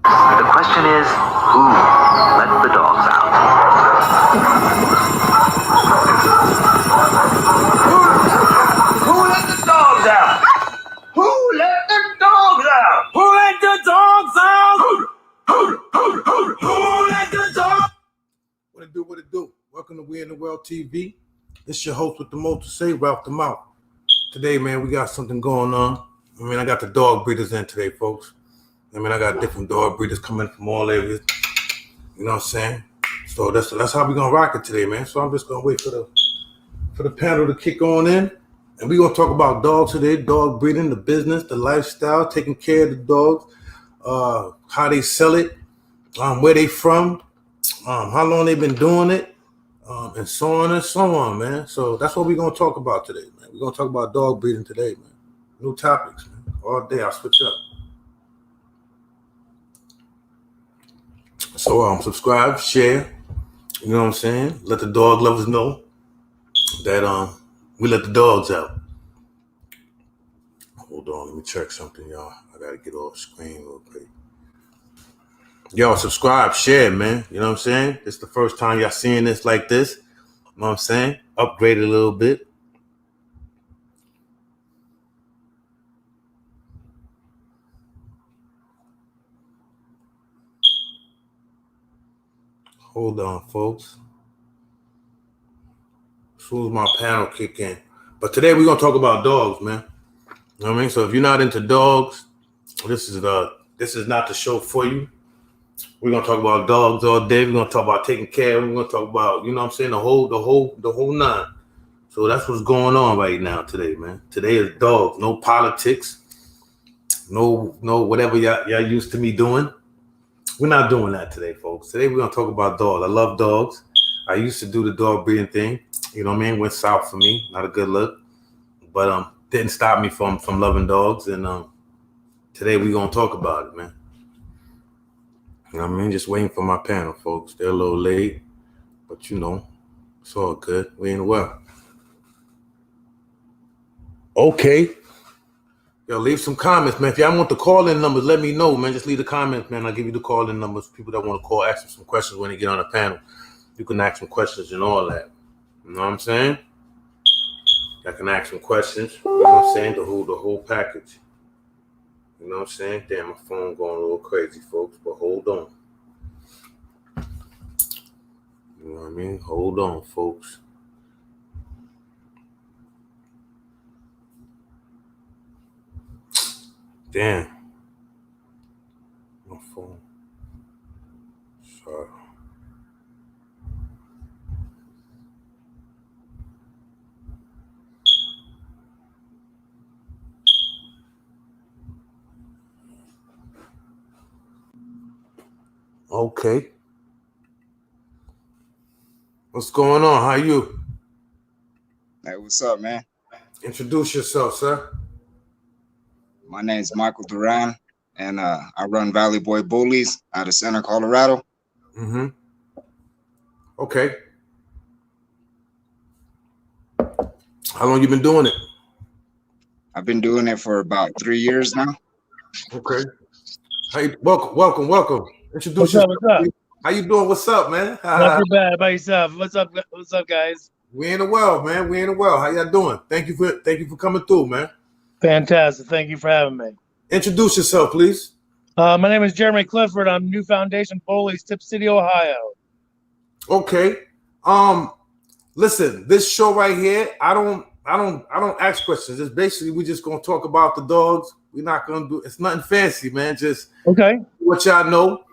The question is, who let the dogs out? Who let the dogs out? Who let the dogs out? Who let the dogs out? Who let the dogs? What it do? What it do? Welcome to We in the World TV. It's your host with the most to say, Ralph the Mouth. Today, man, we got something going on. I got the dog breeders in today, folks. I got different dog breeders coming from all areas. You know what I'm saying? So that's how we're gonna rock it today, man. So I'm just gonna wait for the panel to kick on in. And we're gonna talk about dogs today, dog breeding, the business, the lifestyle, taking care of the dogs, how they sell it, where they from, how long they've been doing it, and so on and so on, man. So that's what we're gonna talk about today, man. We're gonna talk about dog breeding today, man. New topics, man. All day I'll switch up. So subscribe, share, you know what I'm saying? Let the dog lovers know that we let the dogs out. Hold on, let me check something, y'all. I gotta get off screen real quick. Y'all subscribe, share, man. You know what I'm saying? It's the first time y'all seeing this like this. You know what I'm saying? Upgrade it a little bit. Hold on, folks. As soon as my panel kick in. But today we're gonna talk about dogs, man. You know what I mean? So if you're not into dogs, this is not the show for you. We're gonna talk about dogs all day. We're gonna talk about taking care of them. We're gonna talk about, you know what I'm saying, the whole nine. So that's what's going on right now today, man. Today is dogs. No politics. No whatever y'all used to me doing. We're not doing that today, folks. Today we're gonna talk about dogs. I love dogs. I used to do the dog breeding thing. You know what I mean? Went south for me. Not a good look. But didn't stop me from loving dogs. And today we're gonna talk about it, man. You know what I mean? Just waiting for my panel, folks. They're a little late, but you know, it's all good. We ain't well. Okay. Yo, leave some comments, man. If y'all want the call-in numbers, let me know, man. Just leave the comments, man. I'll give you the call-in numbers. People that want to call, ask them some questions when they get on the panel. You can ask some questions and all that. You know what I'm saying? I can ask some questions. You know what I'm saying? The whole package. You know what I'm saying? Damn, my phone going a little crazy, folks, but hold on. You know what I mean? Hold on, folks. Damn. My phone. Sorry. Okay. What's going on? How you? Hey, what's up, man? Introduce yourself, sir. My name's Michael Duran, and I run Valley Boy Bullies out of Center, Colorado. Mm-hmm. Okay. How long you been doing it? I've been doing it for about 3 years now. Okay. Hey, welcome. Introduce yourself. What's up? How you doing? What's up, man? Not too bad. By yourself. What's up, guys? We in the well, man. We in the well. How y'all doing? Thank you for coming through, man. Fantastic. Thank you for having me. Introduce yourself, please. My name is Jeremy Clifford. I'm New Foundation Bullies, Tip City, Ohio. Okay. Listen, this show right here, I don't ask questions. It's basically we just gonna talk about the dogs. We're not gonna do it's nothing fancy, man. Just okay. What y'all know.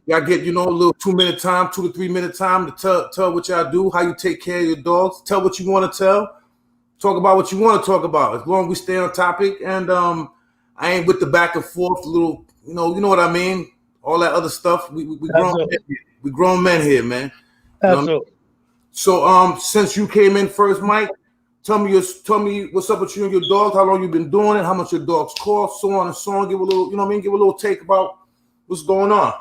Y'all get, a little 2 minute time, 2 to 3 minute time to tell what y'all do, how you take care of your dogs. Tell what you want to tell. Talk about what you want to talk about. As long as we stay on topic, and I ain't with the back and forth, little, you know what I mean. All that other stuff. We grown men here. We grown men here, man. Absolutely. So since you came in first, Mike, tell me what's up with you and your dogs. How long you been doing it? How much your dogs cost? So on and so on. Give a little, give a little take about what's going on.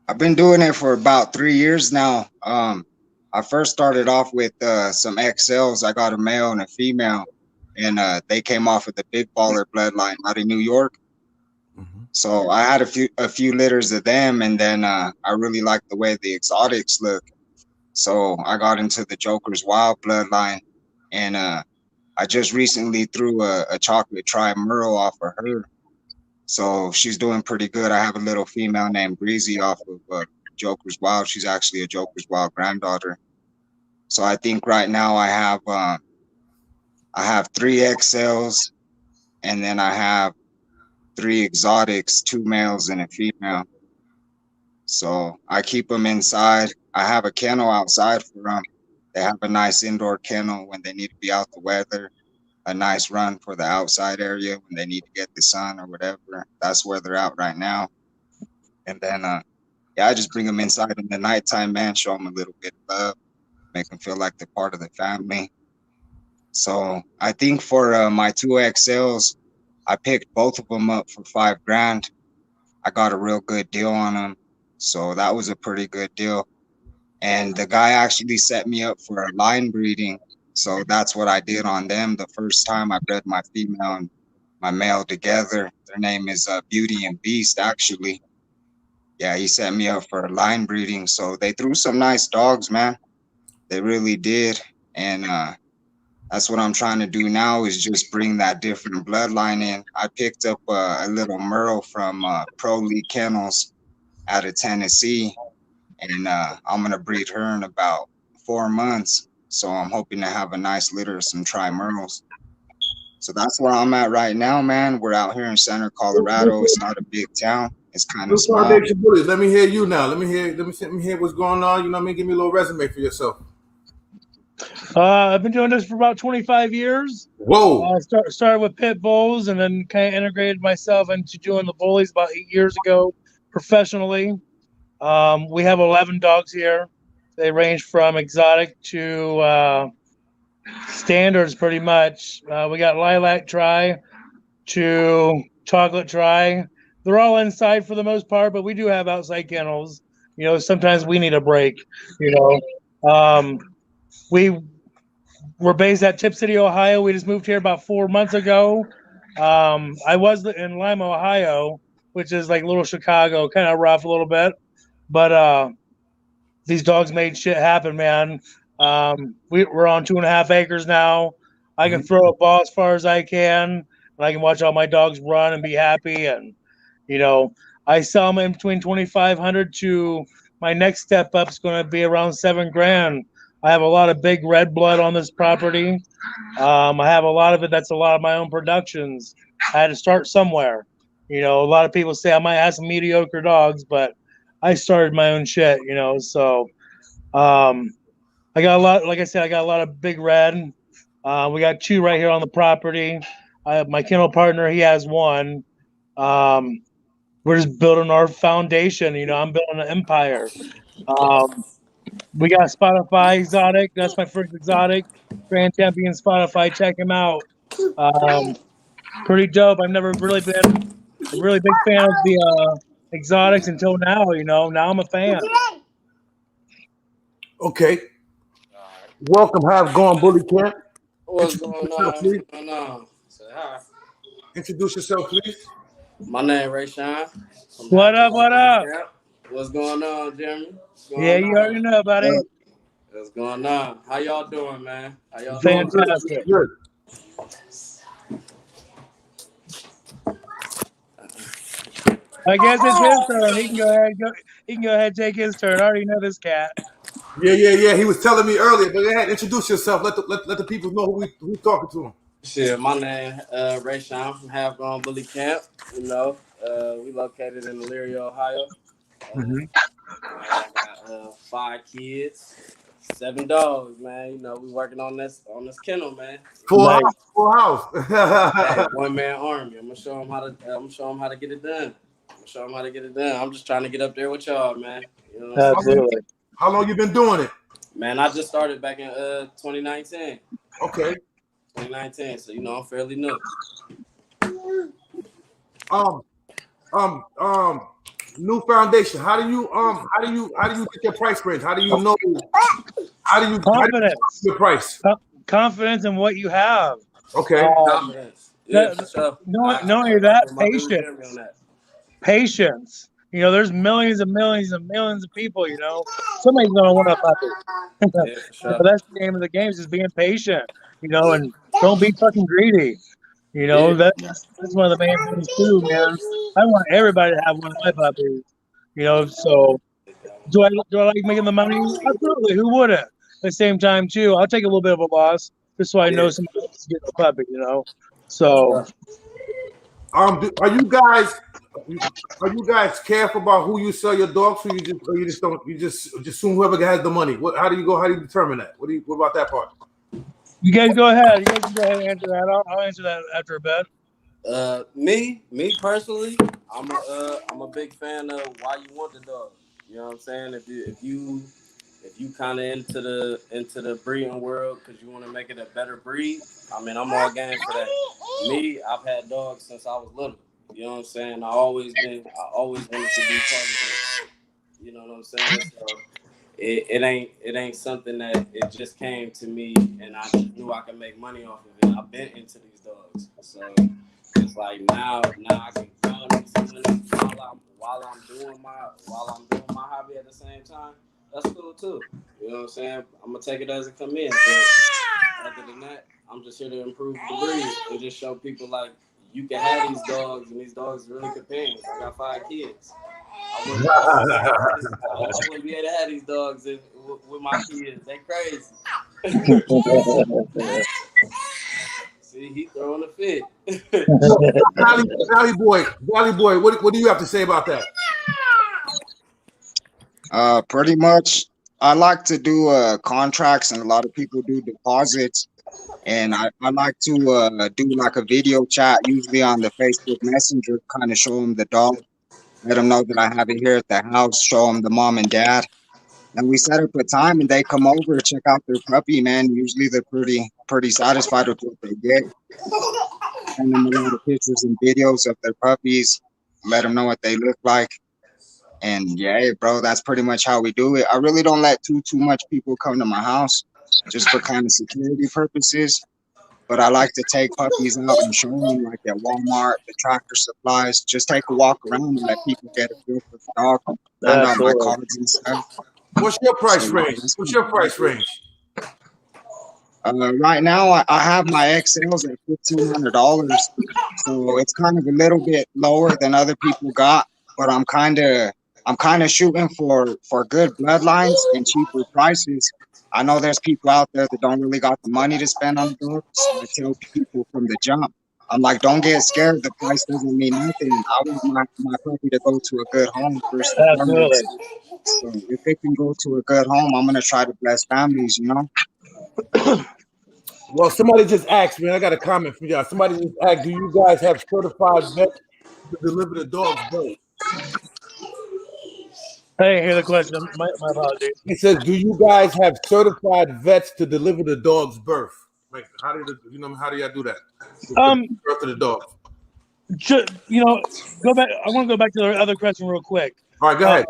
I've been doing it for about 3 years now. I first started off with some XLs. I got a male and a female, and they came off of the Big Baller bloodline out of New York. So I had a few litters of them, and then I really liked the way the exotics look. So I got into the Joker's Wild bloodline, and I just recently threw a chocolate tri Merle off of her. So she's doing pretty good. I have a little female named Breezy off of Joker's Wild. She's actually a Joker's Wild granddaughter. So I think right now I have 3 XLs, and then I have 3 exotics, 2 males and a female. So I keep them inside. I have a kennel outside for them. They have a nice indoor kennel when they need to be out the weather, a nice run for the outside area when they need to get the sun or whatever. That's where they're out right now. And then, I just bring them inside in the nighttime, man, show them a little bit of love, make them feel like they're part of the family. So I think for my 2 XLs, I picked both of them up for $5,000. I got a real good deal on them. So that was a pretty good deal. And the guy actually set me up for a line breeding. So that's what I did on them. The first time I bred my female and my male together. Their name is Beauty and Beast, actually. Yeah, he set me up for a line breeding. So they threw some nice dogs, man. They really did. And that's what I'm trying to do now, is just bring that different bloodline in. I picked up a little Merle from Pro League Kennels out of Tennessee, and I'm gonna breed her in about 4 months. So I'm hoping to have a nice litter of some tri-Merles. So that's where I'm at right now, man. We're out here in Center, Colorado. It's not a big town. It's kind of small. Let me hear you now. Let me hear what's going on. You know what I mean? Give me a little resume for yourself. I've been doing this for about 25 years. Whoa. Started with pit bulls, and then kind of integrated myself into doing the bullies about 8 years ago professionally. We have 11 dogs here. They range from exotic to standards pretty much. We got lilac tri to chocolate tri. They're all inside for the most part, but we do have outside kennels. You know, sometimes we need a break, you know. We're based at Tip City, Ohio. We just moved here about 4 months ago. I was in Lima, Ohio, which is like little Chicago, kind of rough a little bit. But these dogs made shit happen, man. We're on 2.5 acres now. I can throw a ball as far as I can, and I can watch all my dogs run and be happy. And, you know, I sell them in between $2,500 to my next step up is going to be around $7,000. I have a lot of big red blood on this property. I have a lot of it. That's a lot of my own productions. I had to start somewhere. You know, a lot of people say I might have some mediocre dogs, but I started my own shit, you know. So I got a lot, like I said, I got a lot of big red. We got 2 right here on the property. I have my kennel partner, he has 1. We're just building our foundation, you know. I'm building an empire. We got Spotify exotic. That's my first exotic. Grand Champion Spotify. Check him out. Pretty dope. I've never really been a really big fan of the exotics until now, you know. Now I'm a fan. Okay. Welcome, Have Gone Bully Camp. What's going on? Say hi. Introduce yourself, please. My name Rayshawn. What up? What up? What's going on, Jeremy? Yeah, you already know about it. What's going on? How y'all doing, man? How y'all doing? Fantastic. Good. I guess it's his turn. He can go ahead and take his turn. I already know this cat. Yeah. He was telling me earlier, but go ahead, introduce yourself. Let the people know who's talking to him. Shit, my name Rayshawn from Have Gone Bully Camp. You know, we located in Elyria, Ohio. I got 5 kids, 7 dogs, man. You know, we working on this kennel, man. Full house. Hey, 1-man army. I'm gonna show them how to get it done. I'm just trying to get up there with y'all, man. You know what I'm saying? How long you been doing it? Man, I just started back in 2019. Okay. 2019, so you know I'm fairly new. New foundation. How do you get your price range? How do you know? Confidence. Your price. Confidence in what you have. Okay. Confidence. Yeah, Not only that, patience. patience. You know, there's millions and millions and millions of people. You know, somebody's gonna want a puppy. Yeah, for So sure. that's the name of the game, is just being patient. You know, and don't be fucking greedy. You know, Yeah. that's one of the main things too, man. I want everybody to have one of my puppies. You know, so do I like making the money? Absolutely. Who wouldn't? At the same time, too, I'll take a little bit of a loss just so I know Yeah. somebody else is getting a puppy. You know, so Are you guys careful about who you sell your dogs to? You just don't, you just assume whoever has the money. How do you determine that? What about that part? you guys go ahead. You guys can go ahead and answer that. I'll answer that after a bit. Me personally, I'm a big fan of why you want the dog. You know what I'm saying? If you kind of into the breeding world because you want to make it a better breed, I mean, I'm all game for that. Me, I've had dogs since I was little. You know what I'm saying? I always wanted to be part of it. You know what I'm saying? So it ain't something that it just came to me and I just knew I could make money off of it. I've been into these dogs, so it's like now I can go and make some money while I'm doing my hobby at the same time. That's cool too. You know what I'm saying? I'm gonna take it as it come in. But other than that, I'm just here to improve the breed and just show people like you can have these dogs and these dogs are really companions. I got 5 kids. I wouldn't be able to have these dogs with my kids. They crazy. See, he throwing a fit. Valley boy, what do you have to say about that? Pretty much, I like to do contracts, and a lot of people do deposits. And I like to do like a video chat, usually on the Facebook Messenger, kind of show them the dog, let them know that I have it here at the house, show them the mom and dad. And we set up a time and they come over to check out their puppy, man. Usually they're pretty satisfied with what they get. Send them a lot of pictures and videos of their puppies, let them know what they look like. And yeah, bro, that's pretty much how we do it. I really don't let too much people come to my house just for kind of security purposes. But I like to take puppies out and show them, like at Walmart, the Tractor Supplies. Just take a walk around and let people get a feel for the dog, find out my cards and stuff. What's your price range? Right now, I have my XLs at $1,500, so it's kind of a little bit lower than other people got. But I'm kind of shooting for good bloodlines and cheaper prices. I know there's people out there that don't really got the money to spend on dogs. So I tell people from the jump, I'm like, don't get scared. The price doesn't mean nothing. I want my puppy to go to a good home first and foremost. So if it can go to a good home, I'm gonna try to bless families, you know. Well, somebody just asked me. I got a comment from y'all. Somebody just asked, do you guys have certified vets to deliver the dog's birth? I didn't hear the question. My apologies. It says, do you guys have certified vets to deliver the dog's birth? Like, how do y'all do that? Birth of the dog. Go back. I want to go back to the other question real quick. All right, go ahead.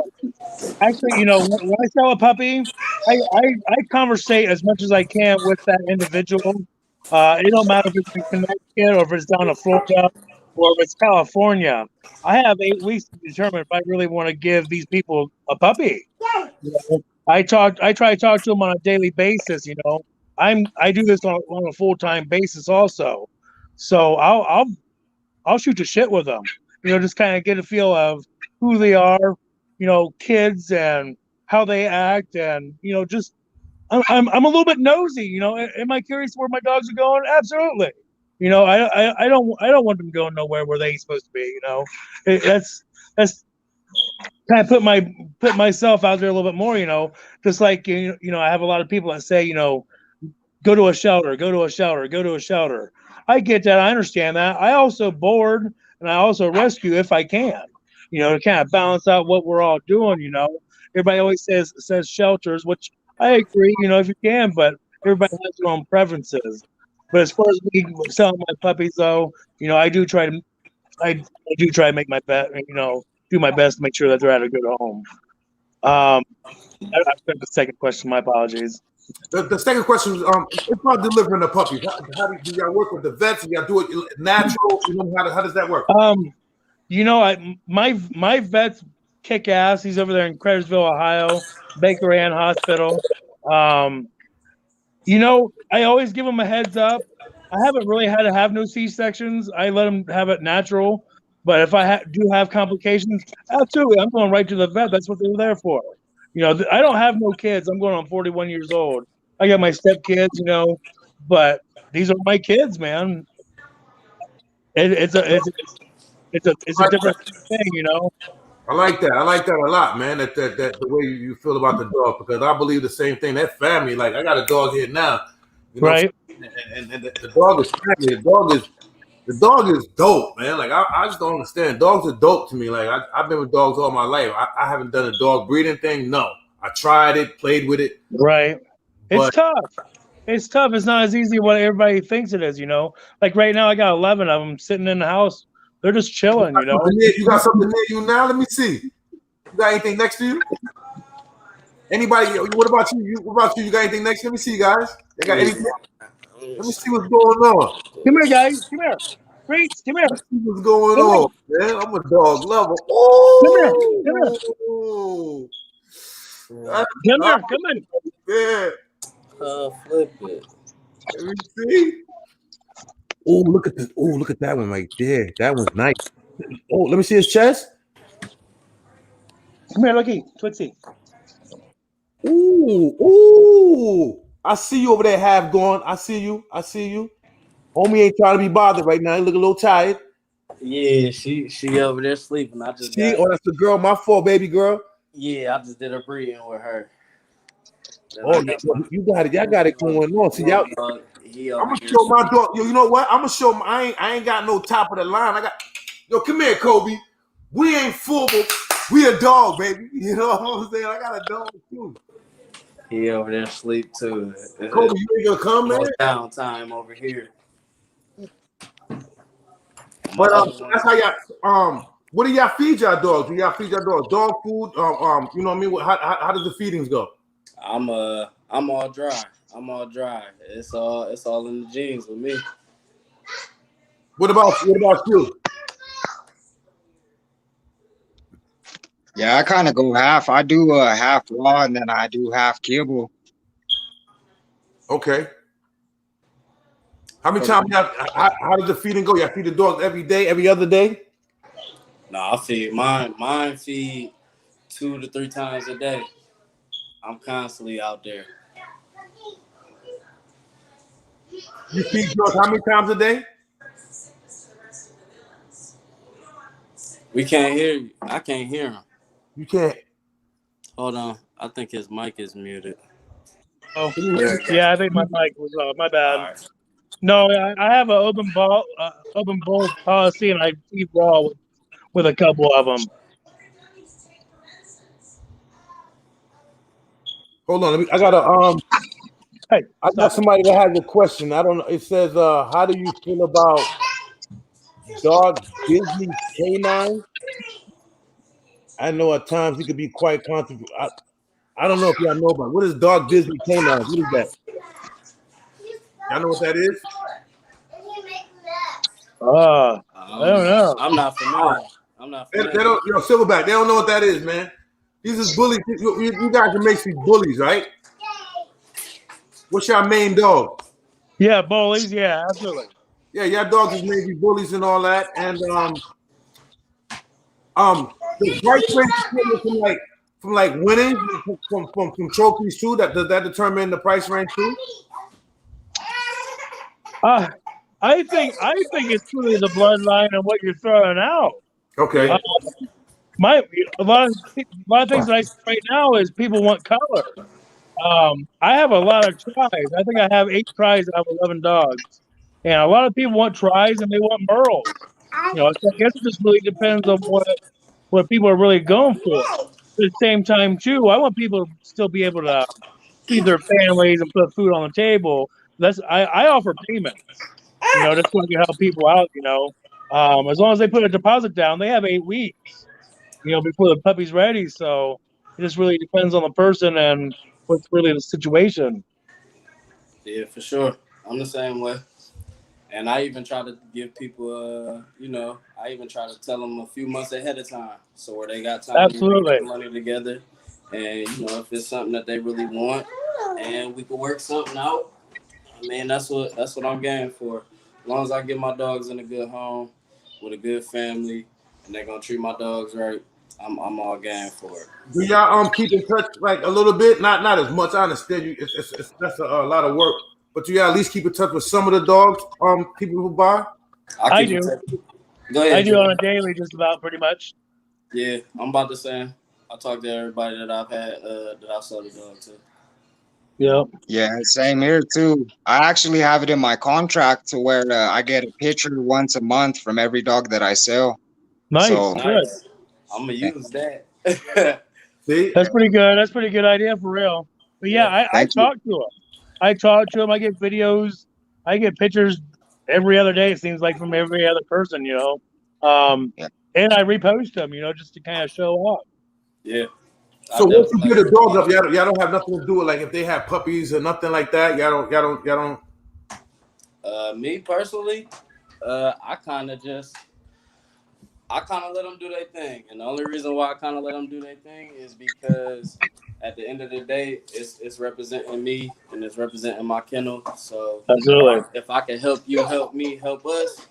Actually, when I sell a puppy, I conversate as much as I can with that individual. It don't matter if it's in Connecticut or if it's down in Florida or if it's California. I have 8 weeks to determine if I really want to give these people a puppy. I try to talk to them on a daily basis. I do this on a full-time basis also. So I'll shoot the shit with them. Just kind of get a feel of who they are, kids and how they act, and just I'm a little bit nosy. Am I curious where my dogs are going? Absolutely. I don't want them going nowhere where they ain't supposed to be. That's kind of put myself out there a little bit more. Just like I have a lot of people that say go to a shelter, go to a shelter, go to a shelter. I get that. I understand that. I also board and I also rescue if I can. To kind of balance out what we're all doing. Everybody always says shelters, which I agree. If you can, but everybody has their own preferences. But as far as me selling my puppies, though, I do try to make my best. Do my best to make sure that they're at a good home. I forgot the second question. My apologies. The second question is, it's about delivering a puppy. How do y'all work with the vets? Do y'all do it natural? How does that work? You know, my vet's kick ass. He's over there in Craigsville, Ohio, Baker Ann Hospital. You know, I always give him a heads up. I haven't really had to have no C-sections. I let him have it natural. But if I do have complications, absolutely, I'm going right to the vet. That's what they're there for. You know, I don't have no kids. I'm going on 41 years old. I got my stepkids, you know, but these are my kids, man. It's a different thing, you know. I like that. I like that a lot, man. That the way you feel about the dog, because I believe the same thing. That family, like I got a dog here now, you know, Right. and the dog is family. The dog is dope, man. Like I just don't understand. Dogs are dope to me. Like I've been with dogs all my life. I haven't done a dog breeding thing. No, I tried it, played with it. Right. It's But- tough. It's tough. It's not as easy as what everybody thinks it is, you know. Like right now, I got 11 of them sitting in the house. They're just chilling, you know. You got something near you now? Let me see. You got anything next to you? Anybody? What about you? What about you? You got anything next? Let me see, guys. They got anything? Let me see what's going on. Come here, guys. Come here. Freaks, come here. Let's see what's going Come on, man. I'm a dog lover. Oh, Come here. Come in. yeah. Flip it. Let me see. Oh, look at this. Oh, look at that one right there. That one's nice. Oh, let me see his chest. Come here, looky. Twitsy. Ooh. I see you over there, half gone. I see you. Homie ain't trying to be bothered right now. He look a little tired. Yeah, she over there sleeping. I just Oh, that's the girl. My fault, baby girl. I just did a breeding with her. Oh, you got it. Y'all got it going on. See, y'all. I'm gonna show my dog. Yo, you know what? I'm gonna show him. I ain't got no top of the line. I got. Yo, come here, Kobe. We ain't full, but we a dog, baby. You know what I'm saying? I got a dog too. He over there sleep too. Kobe, you ain't gonna come, man. Downtime over here. But that's how y'all. What do y'all feed y'all dogs? Do y'all feed y'all dogs dog food? You know what I mean? How does the feedings go? I'm all dry. It's all in the genes with me. What about you? Yeah, I kind of go half. I do half raw and then I do half kibble. Okay. How many times how does the feeding go? Y'all feed the dogs every day, every other day? No, I feed mine feed 2 to 3 times a day. I'm constantly out there. You feed dogs how many times a day? We can't hear you. I can't hear him. You can't. Hold on. I think his mic is muted. Oh, yeah, I think my mic was my bad. All right. No, I have an open bowl policy, and I feed raw with a couple of them. Hold on, I got Hey, I got somebody that has a question. I don't know. It says, how do you feel about dog Disney canine? I know at times he could be quite controversial. I don't know if y'all know about what is dog Disney canine. What is that? Y'all know what that is? I don't know. I'm not familiar. They don't, Silverback. They don't know what that is, man. These is bullies. You guys can make these bullies, right? What's your main dog? Yeah, bullies. Yeah, absolutely. Yeah, your dogs is maybe bullies and all that, and the price range from winning from trophies too. Does that determine the price range too? I think it's really the bloodline and what you're throwing out. Okay. A lot of things that I see right now is people want color. I have a lot of tries. I think I have 8 tries out of 11 dogs, and a lot of people want tries and they want merles. You know, so I guess it just really depends on what people are really going for. At the same time, too, I want people to still be able to feed their families and put food on the table. I offer payments. You know, that's what can help people out. You know, as long as they put a deposit down, they have 8 weeks. You know, before the puppy's ready. So it just really depends on the person and what's really the situation. Yeah, for sure. I'm the same way. And I even try to give people, I even try to tell them a few months ahead of time, so where they got time Absolutely. to get money together, and if it's something that they really want, and we can work something out. I mean, that's what I'm game for. As long as I get my dogs in a good home with a good family, and they're gonna treat my dogs right, I'm all game for it. Do y'all keep in touch like a little bit? Not as much. I understand you. It's that's a lot of work. But do y'all at least keep in touch with some of the dogs? People who buy. I do. Go ahead. I do on a daily, just about pretty much. Yeah, I'm about the same. I talk to everybody that I've had that I've sold a dog to. Yep. Yeah, same here too. I actually have it in my contract to where I get a picture once a month from every dog that I sell. Nice. So, Good. Nice. I'm gonna use that. See, That's pretty good. That's a pretty good idea for real. But yeah, I Thank you. talk to him. I talk to him. I get videos. I get pictures every other day. It seems like from every other person, Yeah. And I repost them, just to kind of show off. Yeah. so once you get a dog up, y'all don't have nothing to do with like if they have puppies or nothing like that. Y'all don't. Me personally, I kind of let them do their thing, and the only reason why I kind of let them do their thing is because at the end of the day, it's representing me and it's representing my kennel. So Absolutely. if I can help you, help me, help us,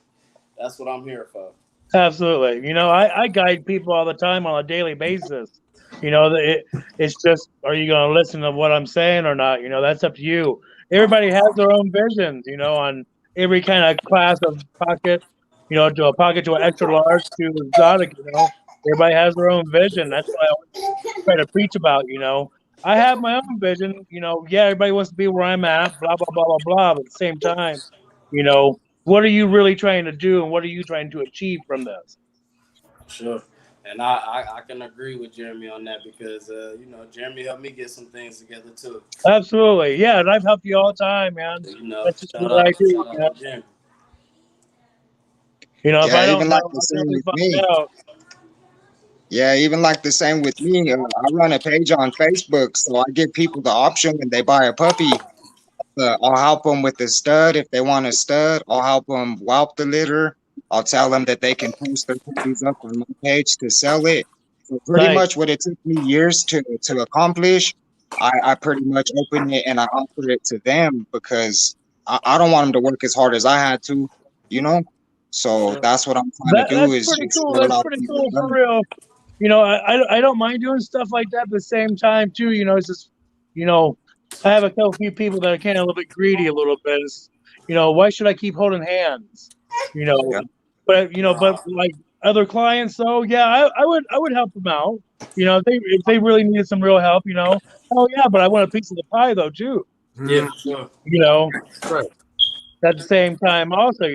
that's what I'm here for. Absolutely. I guide people all the time on a daily basis. It's just, are you going to listen to what I'm saying or not? That's up to you. Everybody has their own visions, on every kind of class of pocket, to a pocket, to an extra large, to exotic, Everybody has their own vision. That's what I always try to preach about, I have my own vision, yeah, everybody wants to be where I'm at, blah, blah, blah, blah, blah. But at the same time, what are you really trying to do and what are you trying to achieve from this? Sure. And I can agree with Jeremy on that because, Jeremy helped me get some things together too. Absolutely. Yeah. And I've helped you all the time, man. That's just what I do. If I don't even know, like the I'll same definitely with find me. out. Yeah, even like the same with me. I run a page on Facebook, so I give people the option when they buy a puppy. I'll help them with the stud if they want a stud. I'll help them whelp the litter. I'll tell them that they can post their puppies up on my page to sell it. So pretty Nice. much what it took me years to accomplish, I pretty much open it and I offer it to them because I don't want them to work as hard as I had to, So Sure. that's what I'm trying to do That's is pretty just cool. get a That's lot of pretty people cool for done. real. I don't mind doing stuff like that. At the same time, too, it's just, I have a few people that are kind of a little bit greedy a little bit. It's, why should I keep holding hands? Yeah. But like other clients, though, yeah, I would help them out. If they really needed some real help, oh yeah, but I want a piece of the pie though too. Yeah, for sure. Right. At the same time, also,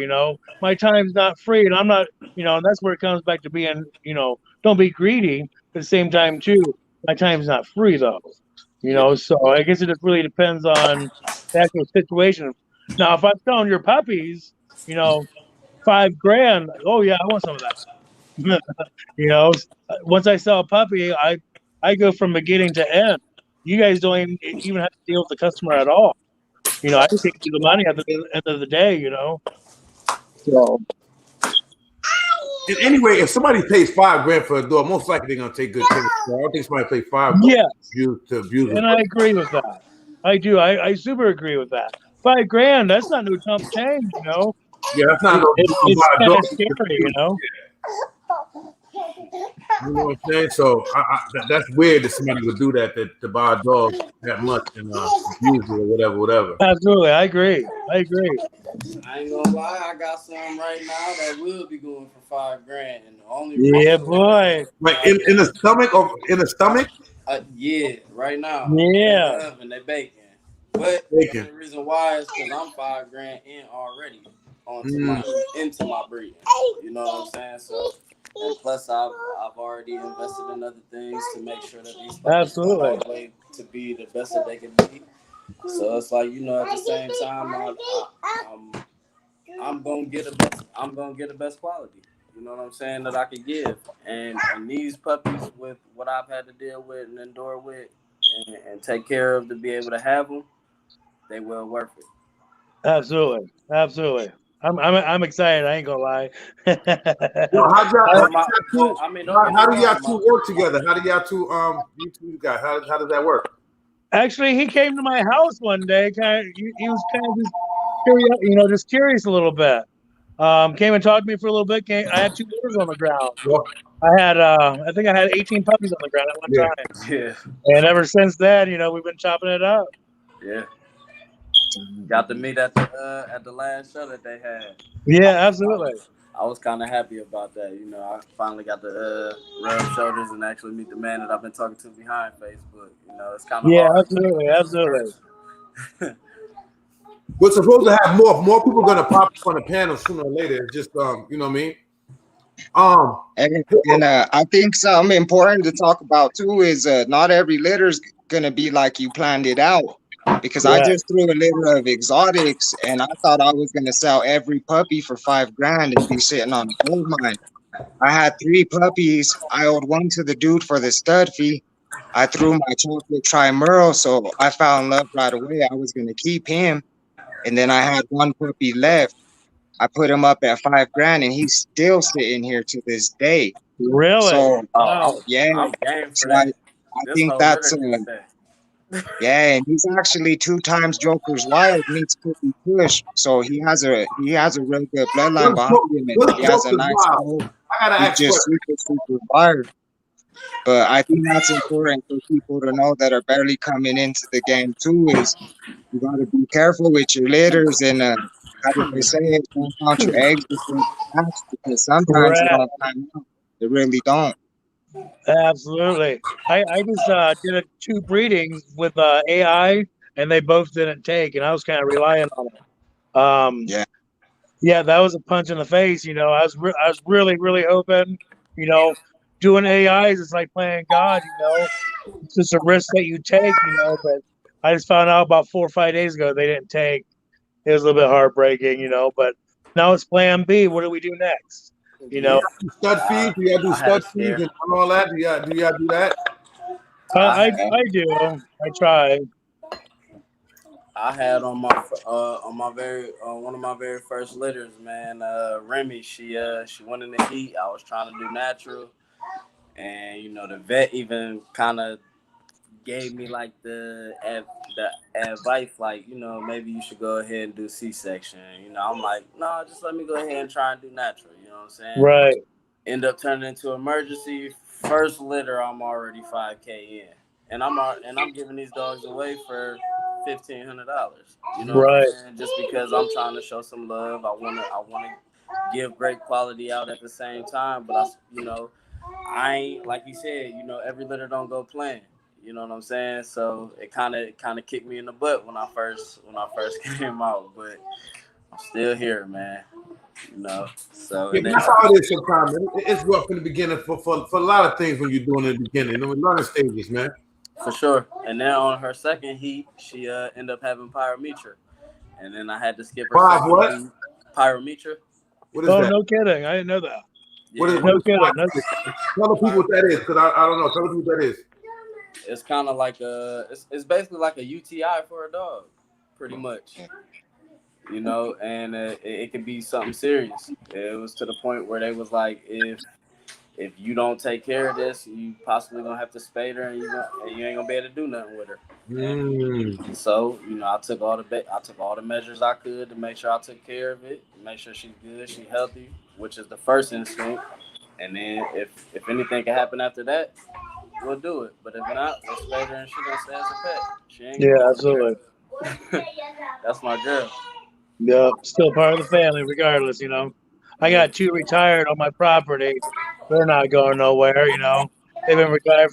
my time's not free, and I'm not, and that's where it comes back to being, don't be greedy. At the same time, too, my time's not free though. So I guess it just really depends on the actual situation. Now, if I'm selling your puppies, $5,000, oh yeah, I want some of that. Once I sell a puppy, I go from beginning to end. You guys don't even have to deal with the customer at all. I just take you the money at the end of the day. So And anyway, if somebody pays $5,000 for a dog, most likely they're gonna take good care of it. I don't think somebody pay $5,000 yes, to abuse and it. I agree with that. I do. I super agree with that. $5,000, that's not no chump change. Yeah, that's not no It's buy a kind dog. of scary. You know what I'm saying? So that's weird that somebody would do that to buy a dog that much and abuse it or whatever. Absolutely, I agree. I ain't gonna lie, I got some right now that will be going for $5,000, and the only Yeah, reason boy. Like in the stomach or in the stomach? yeah, right now. Yeah. And they baking. But the only reason why is because I'm $5,000 in already into my breeding. You know what I'm saying? So, and plus I've already invested in other things to make sure that these puppies come all the way to be the best that they can be. So it's like, at the same time, I'm gonna get the best quality. You know what I'm saying, that I could give. And these puppies, with what I've had to deal with and endure with and take care of to be able to have them, they well worth it. Absolutely. I'm excited. I ain't gonna lie. Yo, how do y'all two work together? How do y'all two you two guys? How does that work? Actually, he came to my house one day. He was kind of just curious, just curious a little bit. Came and talked to me for a little bit. I had 2 litters on the ground. I think I had 18 puppies on the ground at one time. Yeah. And ever since then, we've been chopping it up. Yeah. Got to meet at the last show that they had. Yeah, absolutely. I was kind of happy about that. I finally got to rub shoulders and actually meet the man that I've been talking to behind Facebook. It's kind of hard. Absolutely. We're supposed to have more people going to pop up on the panel sooner or later. It's just you know what I mean. And I think something important to talk about too is not every litter's gonna be like you planned it out. Because I just threw a litter of exotics and I thought I was gonna sell every puppy for $5,000 and be sitting on a gold mine. I had 3 puppies. I owed 1 to the dude for the stud fee. I threw my chocolate Trimerle, so I fell in love right away. I was gonna keep him, and then I had 1 puppy left. I put him up at $5,000 and he's still sitting here to this day. Really? So yeah, I'm game for so that. I think that's yeah, and he's actually 2 times Joker's Wild meets Puppy Push, so he has a real good bloodline behind him, and he has a nice goal. He's just super fire. But I think that's important for people to know that are barely coming into the game too. Is you got to be careful with your litters and how do they say it? Don't count your eggs before you hatch, because sometimes they don't time out. They really don't. Absolutely. I just did 2 breedings with AI, and they both didn't take, and I was kind of relying on it. Yeah, that was a punch in the face. I was really hoping. Doing AIs is like playing God. It's just a risk that you take. But I just found out about 4 or 5 days ago they didn't take. It was a little bit heartbreaking. But now it's Plan B. What do we do next? Stud feed? Do y'all do stud feeds and all that? Do y'all do that? I do. I try. I had on my very one of my very first litters, man. Remy, she went in the heat. I was trying to do natural, and the vet even kind of gave me like the advice, like maybe you should go ahead and do C-section. I'm like, no, just let me go ahead and try and do natural. You know what I'm saying? Right. End up turning into emergency. First litter, I'm already $5,000 in, and I'm giving these dogs away for $1,500. Right. Just because I'm trying to show some love. I want to give great quality out at the same time, but I ain't, like you said, every litter don't go plain. You know what I'm saying? So it kind of kicked me in the butt when I first came out, but I'm still here, man. So that's how it is sometimes. It's rough in the beginning for a lot of things when you're doing it in the beginning. Learning stages, man. For sure. And then on her second heat, she ended up having pyrometra, and then I had to skip her. What? Pyrometra. What is that? No kidding. I didn't know that. Yeah. No kidding. Tell the people what that is, because I don't know. Tell the people what that is. It's kind of like it's basically like a UTI for a dog, pretty much. And it could be something serious. It was to the point where they was like, if you don't take care of this, you possibly gonna have to spay her, and you ain't gonna be able to do nothing with her. And so I took all the measures I could to make sure I took care of it, make sure she's good, she's healthy, which is the first instinct. And then if anything can happen after that, we'll do it. But if not, we'll spay her and she's gonna stay as a pet. She ain't absolutely. That's my girl. Yeah, still part of the family, regardless. I got 2 retired on my property. They're not going nowhere. They've been retired.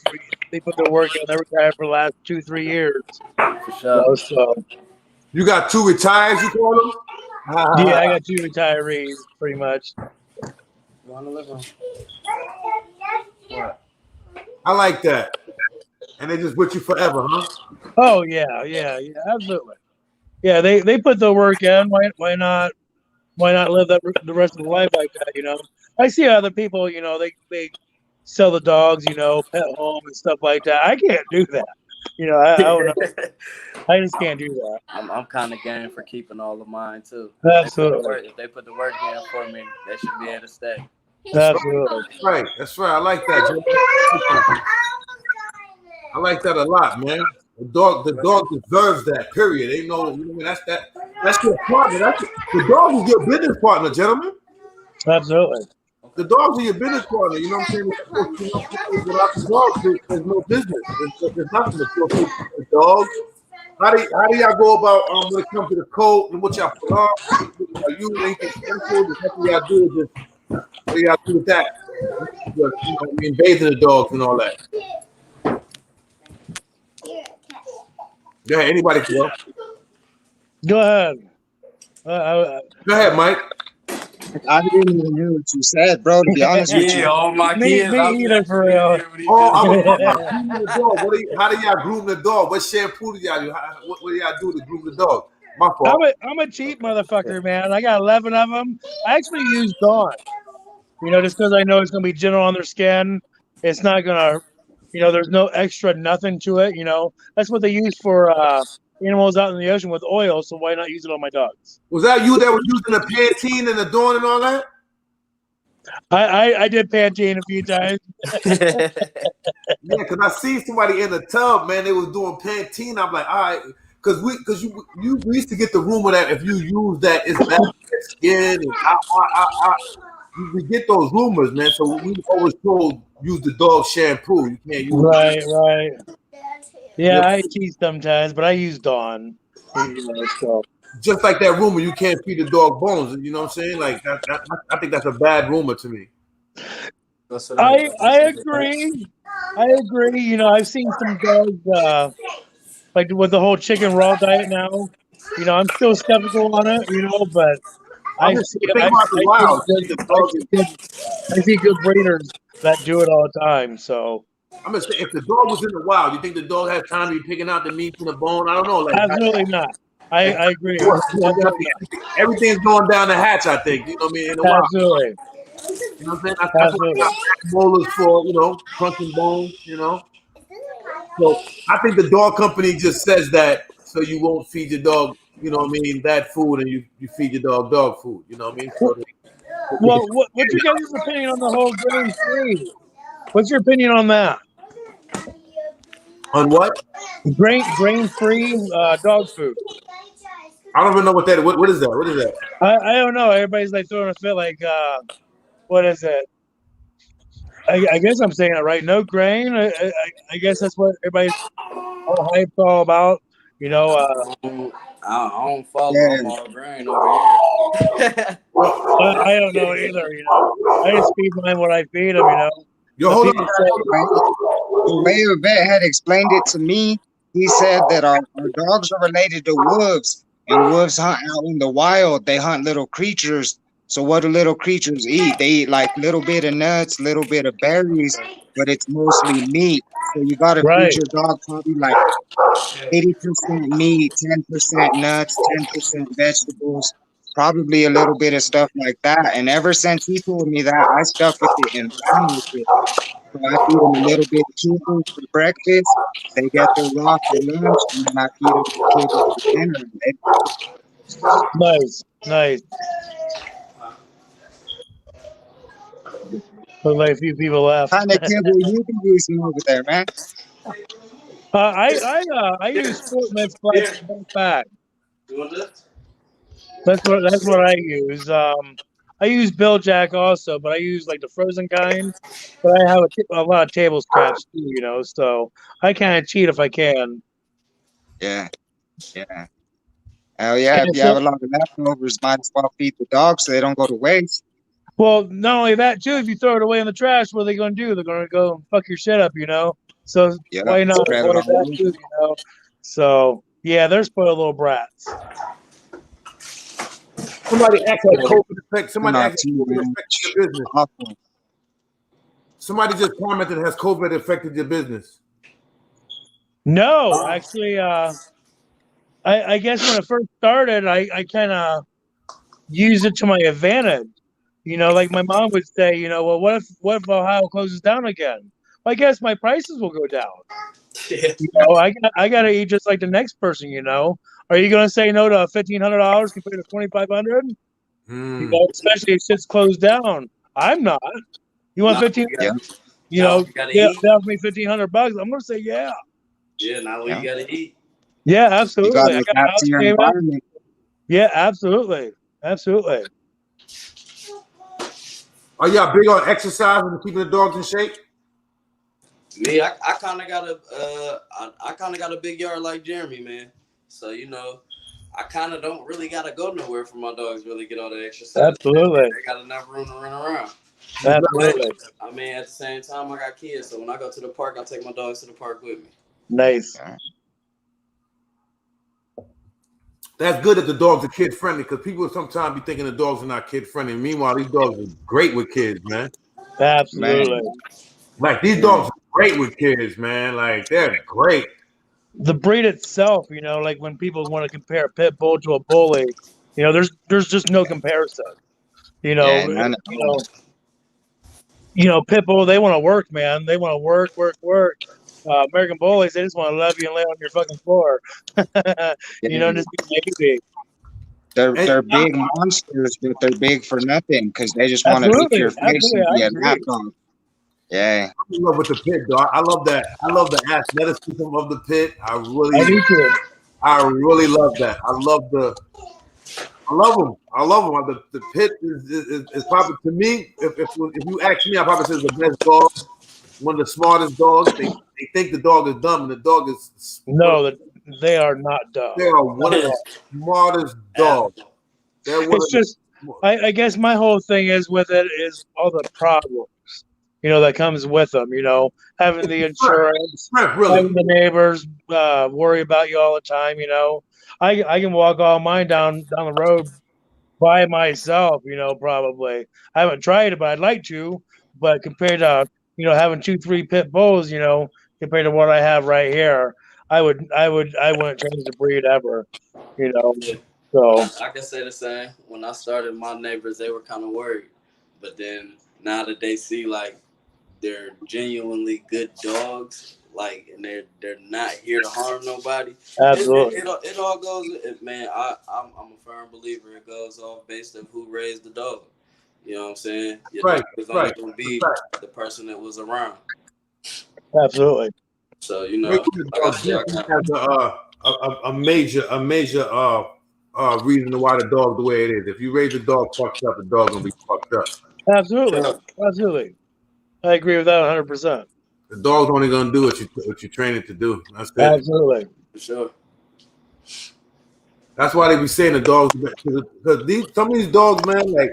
They put their work in. They're retired for the last 2-3 years. For sure. So you got 2 retired, you call them? Yeah, I got 2 retirees, pretty much. I like that. And they just with you forever, huh? Oh yeah, absolutely. Yeah, they put the work in. Why not live the rest of the life like that? I see other people. They sell the dogs, pet home and stuff like that. I can't do that. I don't know. I just can't do that. I'm kind of game for keeping all of mine too. Absolutely. If they put the work in for me, they should be able to stay. Absolutely. That's right. That's right. I like that, Joe. I like that a lot, man. The dog deserves that. Period. Ain't no, that's your partner. The dog is your business partner, gentlemen. Absolutely. The dogs are your business partner. You know what I'm saying? Without the dogs, there's no business. There's nothing to do with the dogs. How do y'all go about when it comes to the coat and what y'all put on? Are you anything special? What y'all do with this? What do y'all do with that? You know what I mean, bathing the dogs and all that. Go ahead, anybody can go. Go ahead. Go ahead, Mike. I didn't even hear what you said, bro. To be honest with you, all my Me kids. either, for real. Oh, I was talking about grooming the dog. How do y'all groom the dog? What shampoo do y'all use? What do y'all do to groom the dog? My fault. I'm a cheap motherfucker, man. I got 11 of them. I actually use Dawn. Just because I know it's gonna be gentle on their skin. It's not gonna, there's no extra nothing to it. That's what they use for animals out in the ocean with oil. So why not use it on my dogs? Was that you that was using the Pantene and the Dawn and all that? I did Pantene a few times. Yeah, because I seen somebody in the tub, man. They was doing Pantene. I'm like, all right, because we used to get the rumor that if you use that, it's bad for your skin. And we get those rumors, man. So we always told use the dog shampoo. You can't use Right. Yeah, I cheat sometimes, but I use Dawn. So. Just like that rumor, you can't feed the dog bones. You know what I'm saying? Like I think that's a bad rumor to me. I agree. I've seen some dogs like with the whole chicken raw diet now. I'm still skeptical on it. But I see good breeders that do it all the time. So I'm gonna say, if the dog was in the wild, you think the dog has time to be picking out the meat from the bone? I don't know. Absolutely not. I agree. Everything's going down the hatch, I think. You know what I mean? In the wild. Absolutely. You know what I'm saying? That's what molars for, crunching bones, So I think the dog company just says that so you won't feed your dog, that food, and you feed your dog food. You know what I mean? So what's your guys' opinion on the whole grain free? What's your opinion on that? On what? Grain free dog food. I don't even know what that is. What is that? What is that? I don't know. Everybody's like throwing a fit like what is it? I guess I'm saying it right. No grain. I guess that's what everybody's all hyped all about. I don't follow them all grain over here. I don't know either. I just feed mine what I feed them. Yo, hold on. The way a vet had explained it to me, he said that our dogs are related to wolves, and wolves hunt out in the wild. They hunt little creatures. So what do little creatures eat? They eat like little bit of nuts, little bit of berries, but it's mostly meat. So you gotta feed your dog probably like 80% meat, 10% nuts, 10% vegetables, probably a little bit of stuff like that. And ever since he told me that, I stuck with it and ran with it. So I feed them a little bit of kibble for breakfast. They get their raw for lunch, and then I feed them kibble for dinner. Nice. Look like a few people left. What kind of kibble you be using over there, man? I use Fort Myth Flex back. That's what I use. I use Bill Jack also, but I use like the frozen kind. But I have a lot of table scraps too, so I kind of cheat if I can. Yeah. Hell yeah! If you have a lot of leftovers, might as well feed the dogs so they don't go to waste. Well, not only that too. If you throw it away in the trash, what are they going to do? They're going to go and fuck your shit up, So why not avoid that too, So yeah, they're spoiled little brats. Somebody asked that COVID affect. Somebody asked COVID affected your business. Awesome. Somebody just commented, has COVID affected your business? No, actually, I guess when it first started, I kind of used it to my advantage. Like my mom would say, well, what if Ohio closes down again? Well, I guess my prices will go down. Yeah. You know, I gotta eat just like the next person. You know, are you gonna say no to $1,500 compared to $2,500? You know, especially if shit's closed down. I'm not. You want Now 15? you Yeah, gotta, You now know, you gotta yeah, eat. they offer me $1,500. I'm gonna say yeah. Yeah, now we yeah. gotta eat. Yeah, You absolutely. gotta I got a adapt house to your payment. environment. Yeah, absolutely, absolutely. Are y'all big on exercise and keeping the dogs in shape? Me, I kind of got I kind of got a big yard like Jeremy, man. So you know, I kind of don't really gotta go nowhere for my dogs to really get all the exercise. Absolutely. They got enough room to run around. Absolutely. I mean, at the same time, I got kids, so when I go to the park, I take my dogs to the park with me. Nice. Yeah. That's good that the dogs are kid friendly because people sometimes be thinking the dogs are not kid friendly. Meanwhile, these dogs are great with kids, man. Absolutely. Like these dogs are great with kids, man. Like they're great. The breed itself, you know, like when people want to compare a pit bull to a bully, you know, there's just no comparison. You Yeah, know, none at all. Pit bull, they want to work, man. They want to work, work, work. American bullies, they just want to love you and lay on your fucking floor. You know, and just be baby. They're big monsters, but they're big for nothing because they just want to lick Absolutely, your face absolutely, and I be a agree. lap dog. Yeah, I'm in love with the pit, dog. I love that. I love the athleticism of the pit. I I really do too. love that. I love them. I love them. The pit is probably to me. If you ask me, I probably say it's the best dog, one of the smartest dogs. They think the dog is dumb, and the dog is No, they are not dumb. They are one of the smartest dogs. They're one It's of just, I guess my whole thing is with it is all the problems, you know, that comes with them. You know, having the insurance, really. having the neighbors worry about you all the time. You know, I can walk all mine down the road by myself. You know, probably I haven't tried it, but I'd like to. But compared to having 2, 3 pit bulls, you know, compared to what I have right here, I wouldn't change the breed ever. You know, so I can say the same. When I started, my neighbors, they were kind of worried, but then now that they see like they're genuinely good dogs, like, and they're not here to harm nobody. absolutely. It all goes. Man, I'm a firm believer. It goes off based on who raised the dog. You know what I'm saying? Your Right, dog is only right. gonna be the person that was around. Absolutely. So you know, like I said, has a major reason why the dog the way it is. If you raise the dog fucked up, the dog gonna be fucked up. Absolutely. Absolutely. I agree with that 100%. The dog's only gonna do what you train it to do. That's it. Absolutely. for sure. That's why they be saying the dogs because some of these dogs, man, like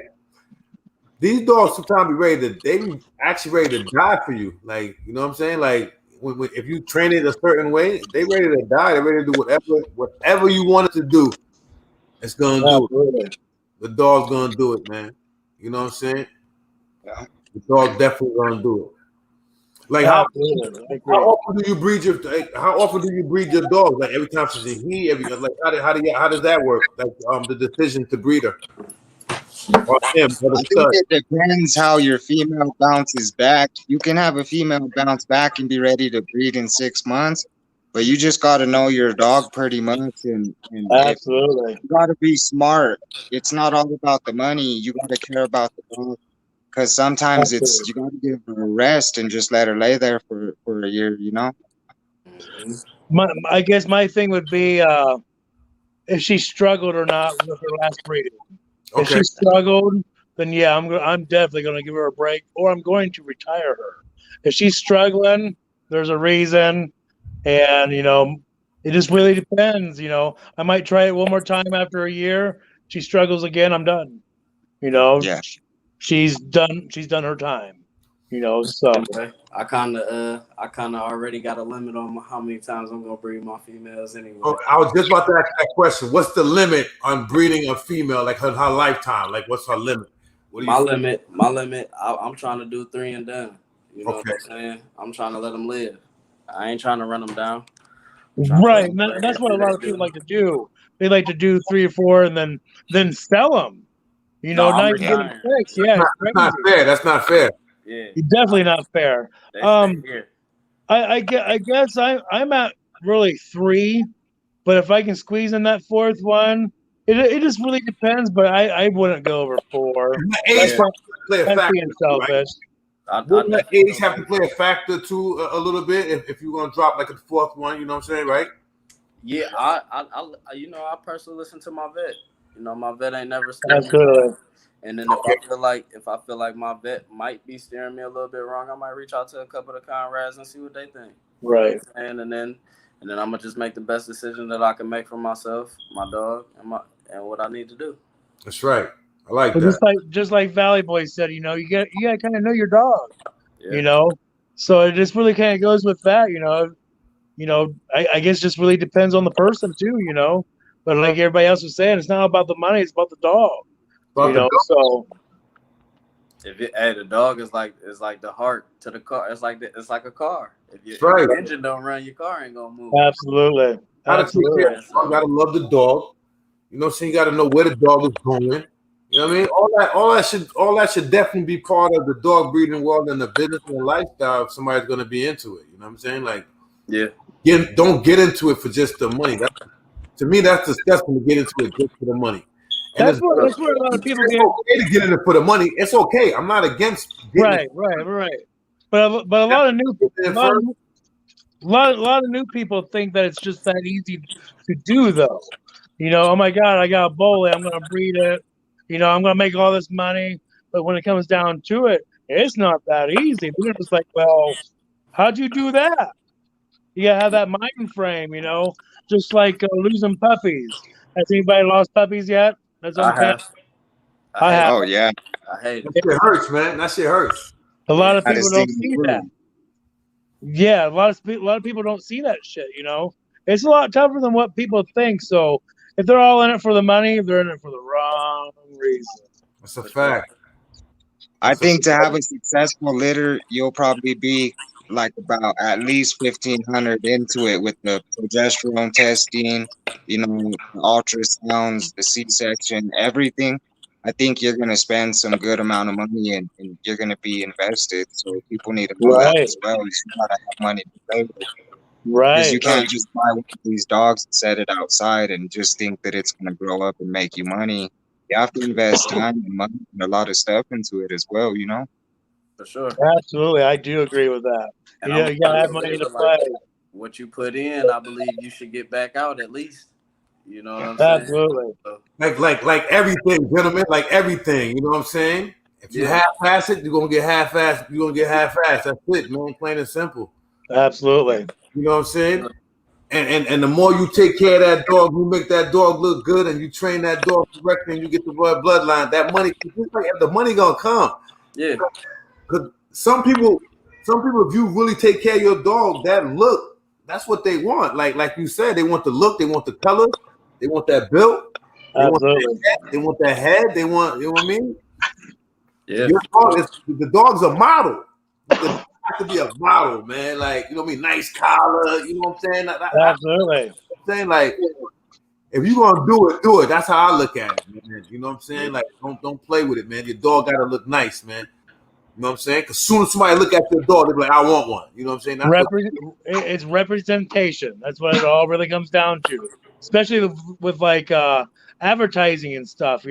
these dogs sometimes be actually ready to die for you. Like, you know what I'm saying? Like when if you train it a certain way, they ready to die. They're ready to do whatever you want it to do. It's gonna do it. The dog's gonna do it, man. You know what I'm saying? Yeah. The dog definitely gonna do it. Like how often do you breed your dog? Like every time she's in heat, how does that work? Like the decision to breed her. Or him, or the I think stud. it depends how your female bounces back. You can have a female bounce back and be ready to breed in 6 months, but you just got to know your dog pretty much, and Absolutely. you got to be smart. It's not all about the money. You got to care about the dog, because sometimes you got to give her a rest and just let her lay there for a year. You know. I guess my thing would be if she struggled or not with her last breeding. Okay. If she struggled, then yeah, I'm definitely going to give her a break, or I'm going to retire her. If she's struggling, there's a reason, and it just really depends. I might try it one more time after a year. She struggles again, I'm done. Yeah. She's done her time. So I kind of already got a limit on how many times I'm gonna breed my females anyway. Okay, I was just about to ask that question. What's the limit on breeding a female? Like her lifetime? Like what's her limit? My limit. I'm trying to do 3 and done. You know what I'm saying? I'm trying to let them live. I ain't trying to run them down. Right, and that's what a lot of people like to do. They like to do 3 or 4 and then sell them. Not even get them fixed. Yeah, that's not fair. That's not fair. Yeah, definitely not fair. I guess I'm at really 3, but if I can squeeze in that 4th one, it just really depends. But I wouldn't go over 4. Age Yeah. play a That's factor, being too, right? selfish. Wouldn't the definitely age have to play a factor too a little bit if you're gonna drop like a 4th one? You know what I'm saying, right? Yeah, I personally listen to my vet. My vet ain't never steered me Absolutely. wrong. And then if I feel like my vet might be steering me a little bit wrong, I might reach out to a couple of Conrads and see what they think. Right. And then I'm gonna just make the best decision that I can make for myself, my dog, and what I need to do. That's right. I like But that. just like Valley Boy said, you gotta kind of know your dog. Yeah. So it just really kind of goes with that. I guess just really depends on the person too. But like everybody else was saying, it's not about the money; it's about the dog. So The dog is like the heart to the car. It's like a car. If Right. your engine don't run, your car ain't gonna move. absolutely. Gotta take care of the dog, gotta love the dog. You know what I'm saying? You gotta know where the dog is going. You know what I mean? All that should definitely be part of the dog breeding world and the business and the lifestyle if somebody's gonna be into it. You know what I'm saying? Like, Yeah. don't get into it for just the money. To me, that's disgusting to get into it just for the money. And That's where a lot of people it's get. okay to get in it for the money. It's okay. I'm not against getting Right. But a lot of new it a lot of new people think that it's just that easy to do, though. Oh my God, I got a bully, I'm gonna breed it. I'm gonna make all this money. But when it comes down to it, it's not that easy. They're just like, well, how'd you do that? You gotta have that mind frame, just like losing puppies. Has anybody lost puppies yet? That's I okay. have. I have. Oh yeah, I hate That it. shit hurts, man. That shit hurts. A lot of that people is don't the see that. Yeah, a lot of people don't see that shit. It's a lot tougher than what people think. So if they're all in it for the money, they're in it for the wrong reason. That's a fact. I think to have a successful litter, you'll probably be like about at least 1,500 into it with the progesterone testing, the ultrasounds, the C-section, everything. I think you're gonna spend some good amount of money and you're gonna be invested. So people need to know that Right. as well. You gotta have money to play with. Because Right. you can't just buy one of these dogs and set it outside and just think that it's gonna grow up and make you money. You have to invest time and money and a lot of stuff into it as well, For sure. Absolutely, I do agree with that. And You gotta have money to play. What you put in, I believe you should get back out at least. You know what I'm saying? Absolutely. Like everything, gentlemen, like everything. You know what I'm saying? If you half-ass it, you're gonna get half-ass. You're gonna get half-ass. That's it, man. Plain and simple. Absolutely. You know what I'm saying? And the more you take care of that dog, you make that dog look good, and you train that dog correctly, and you get the bloodline. That money, the money gonna come. Yeah. Because some people, if you really take care of your dog, that look, that's what they want. Like you said, they want the look, they want the color, they want that build, Absolutely. they want that head, they want, you know what I mean? Yeah. Your dog the dog's a model. The dog has to be a model, man. Like, you know what I mean? Nice collar, you know what I'm saying? Absolutely. I'm saying, like, if you're gonna do it. That's how I look at it, man. You know what I'm saying? Like, don't play with it, man. Your dog gotta look nice, man. You know what I'm saying? Because soon as somebody look at your dog, they're like, I want one. You know what I'm saying? It's representation. That's what it all really comes down to. Especially with like advertising and stuff,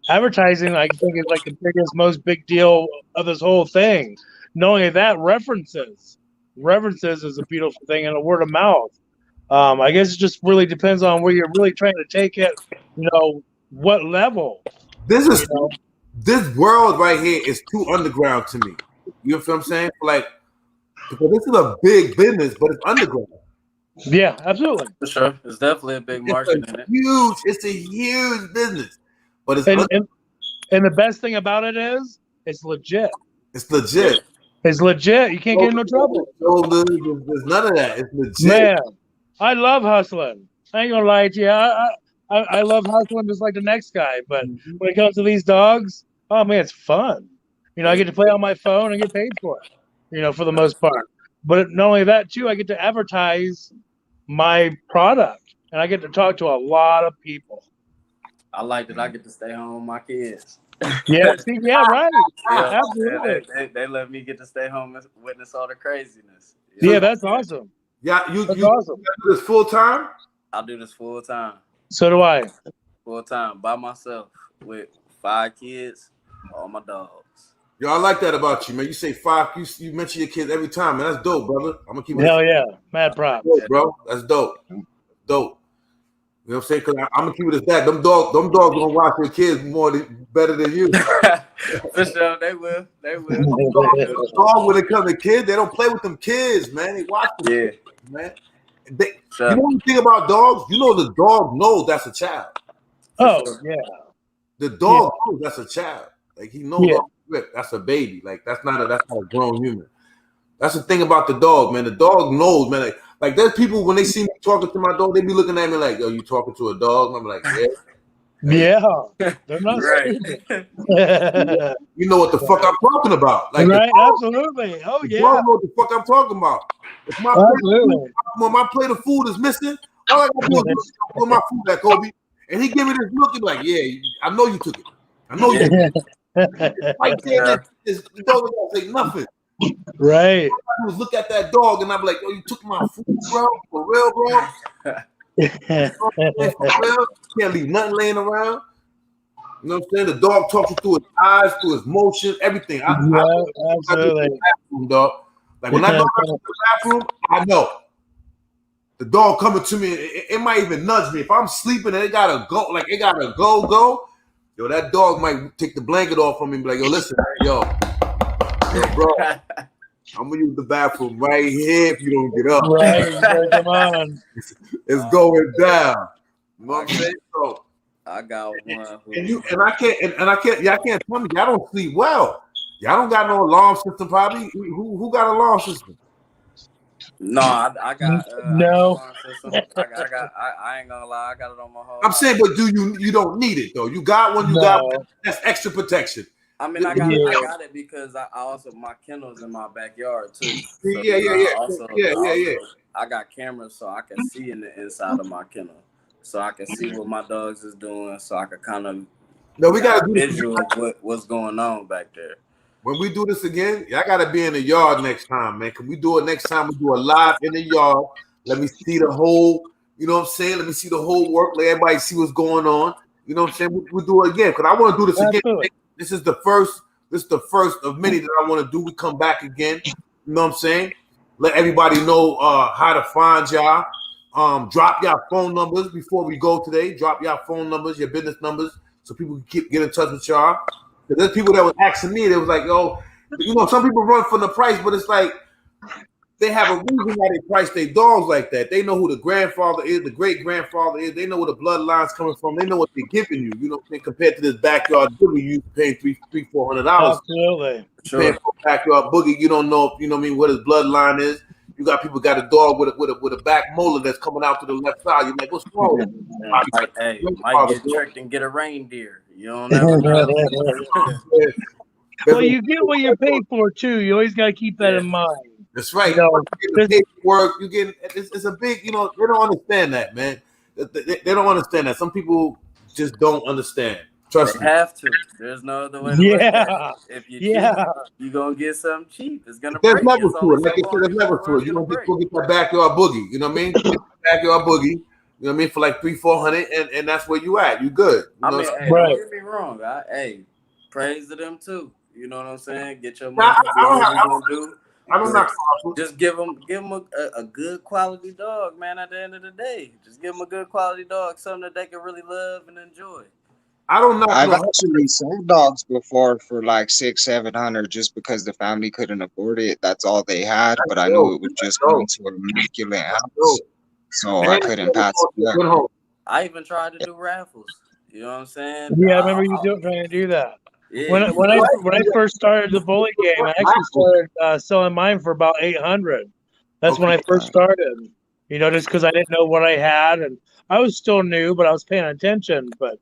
advertising, I think, is like the most big deal of this whole thing. Not only that, references is a beautiful thing, and a word of mouth. I guess it just really depends on where you're really trying to take it. What level. This world right here is too underground to me. You know what I'm saying? Like, because this is a big business, but it's underground. Yeah, absolutely. For sure. It's definitely a big market in it. It's a huge business. But it's and the best thing about it is it's legit. It's legit. It's legit. You can't get in no trouble. There's none of that. It's legit. Man, I love hustling. I ain't gonna lie to you. I love hustling just like the next guy. But when it comes to these dogs, oh man, it's fun. I get to play on my phone and get paid for it. For the most part. But not only that too, I get to advertise my product, and I get to talk to a lot of people. I like that I get to stay home with my kids. Yeah, see, yeah, right. Yeah, Absolutely. they let me get to stay home and witness all the craziness. Yeah, that's awesome. Yeah, That's you awesome. do this full time? I do this full time by myself with 5 kids, all my dogs. Yo, I like that about you, man. You say 5. You mention your kids every time, man. That's dope, brother. I'm gonna keep it. Hell yeah, mad props. Dope, bro. That's dope. Dope. You know what I'm saying? Cause I'm gonna keep it as that. Them dogs gonna watch their kids better than you. For sure, they will. Dog, when it comes to kids, they don't play with them kids, man. They watch them, Yeah, man. sure. You know one thing about dogs? You know the dog knows that's a child. Oh yeah, The dog knows that's a child. Like he knows that's a baby. Like that's not a grown human. That's the thing about the dog, man. The dog knows, man. Like there's people when they see me talking to my dog, they be looking at me like, "Yo, you talking to a dog?" And I'm like, "Yeah." yeah. They're not Right. stupid. You know what the fuck I'm talking about? Like, Right? the dog, Absolutely. Oh the yeah. dog know what the fuck I'm talking about. If when my plate of food is missing, all I gotta do is put my food back, Kobe, and he give me this look. He be like, "Yeah, I know you took it. I know you took it." Right there, the dog ain't gonna say nothing. Right. I was look at that dog and I'm like, "Yo, you took my food, bro? For real, bro? For real? Can't leave nothing laying around." You know what I'm saying? The dog talks you through his eyes, through his motion, everything. Absolutely. Bathroom, dog. Like when I go to the bathroom, I know the dog coming to me. It might even nudge me if I'm sleeping and it gotta go. Like it gotta go. Yo, that dog might take the blanket off from me and be like, "Yo, listen, yo, bro, I'm gonna use the bathroom right here if you don't get up. Right. Come on. It's going down." You know what I'm saying? So I got one. I can't. Y'all can't tell me y'all don't sleep well. Y'all don't got no alarm system, probably. Who got an alarm system? No, I got No. I ain't gonna lie, I got it on my whole. I'm saying, but you don't need it though. You got one. That's extra protection. I mean, I got it because I also my kennel's in my backyard too. So Yeah. I got cameras so I can see in the inside of my kennel, so I can see what my dogs is doing, so I can kind of we gotta do visual what's going on back there. When we do this again, y'all gotta be in the yard next time, man. Can we do it next time? We do a live in the yard. Let me see the whole, you know what I'm saying? Let me see the whole work. Let everybody see what's going on. You know what I'm saying? We'll do it again because I want to do this again. This is the first of many that I want to do. We come back again. You know what I'm saying? Let everybody know how to find y'all. Drop y'all phone numbers before we go today. Drop y'all phone numbers, your business numbers, so people can get in touch with y'all. There's people that was asking me, they was like, "Yo, you know, some people run from the price, but it's like they have a reason why they price their dogs like that. They know who the grandfather is, the great grandfather is. They know where the bloodline's coming from. They know what they're giving you. You know what I'm saying? Compared to this backyard boogie, you paying $300-$400. Absolutely. Paying for backyard boogie, you don't know, you know what I mean, what his bloodline is. You got people got a dog with a back molar that's coming out to the left side. You're like, what's wrong with him? Might get tricked and get a reindeer. You don't never know. Well, you get what you pay for too. You always got to keep that in mind. That's right. You know, the paperwork, you get it's a big, you know, they don't understand that, man. They don't understand that. Some people just don't understand. Trust me. Have to. There's no other way to look at it. If you you're gonna get something cheap. It's gonna break. There's levels to it. Like I said, there's levels to it. You don't just go get that backyard boogie. You know what I mean? Backyard boogie. You know what I mean? For like $300-$400, and that's where you at. You good. You know I mean, hey, don't get me wrong. Hey, praise to them too. You know what I'm saying? Get your money. I don't know. Just give them a good quality dog, man. At the end of the day, just give them a good quality dog, something that they can really love and enjoy. I don't know. I've actually sold dogs before for like $600-$700 just because the family couldn't afford it. That's all they had, but I knew it was just going to an immaculate house, so I couldn't pass it up. I even tried to do raffles. You know what I'm saying? Yeah, I remember you trying to do that. Yeah. When I first started the bully game, I actually started selling mine for about $800. That's when I first started. You know, just because I didn't know what I had, and I was still new, but I was paying attention. But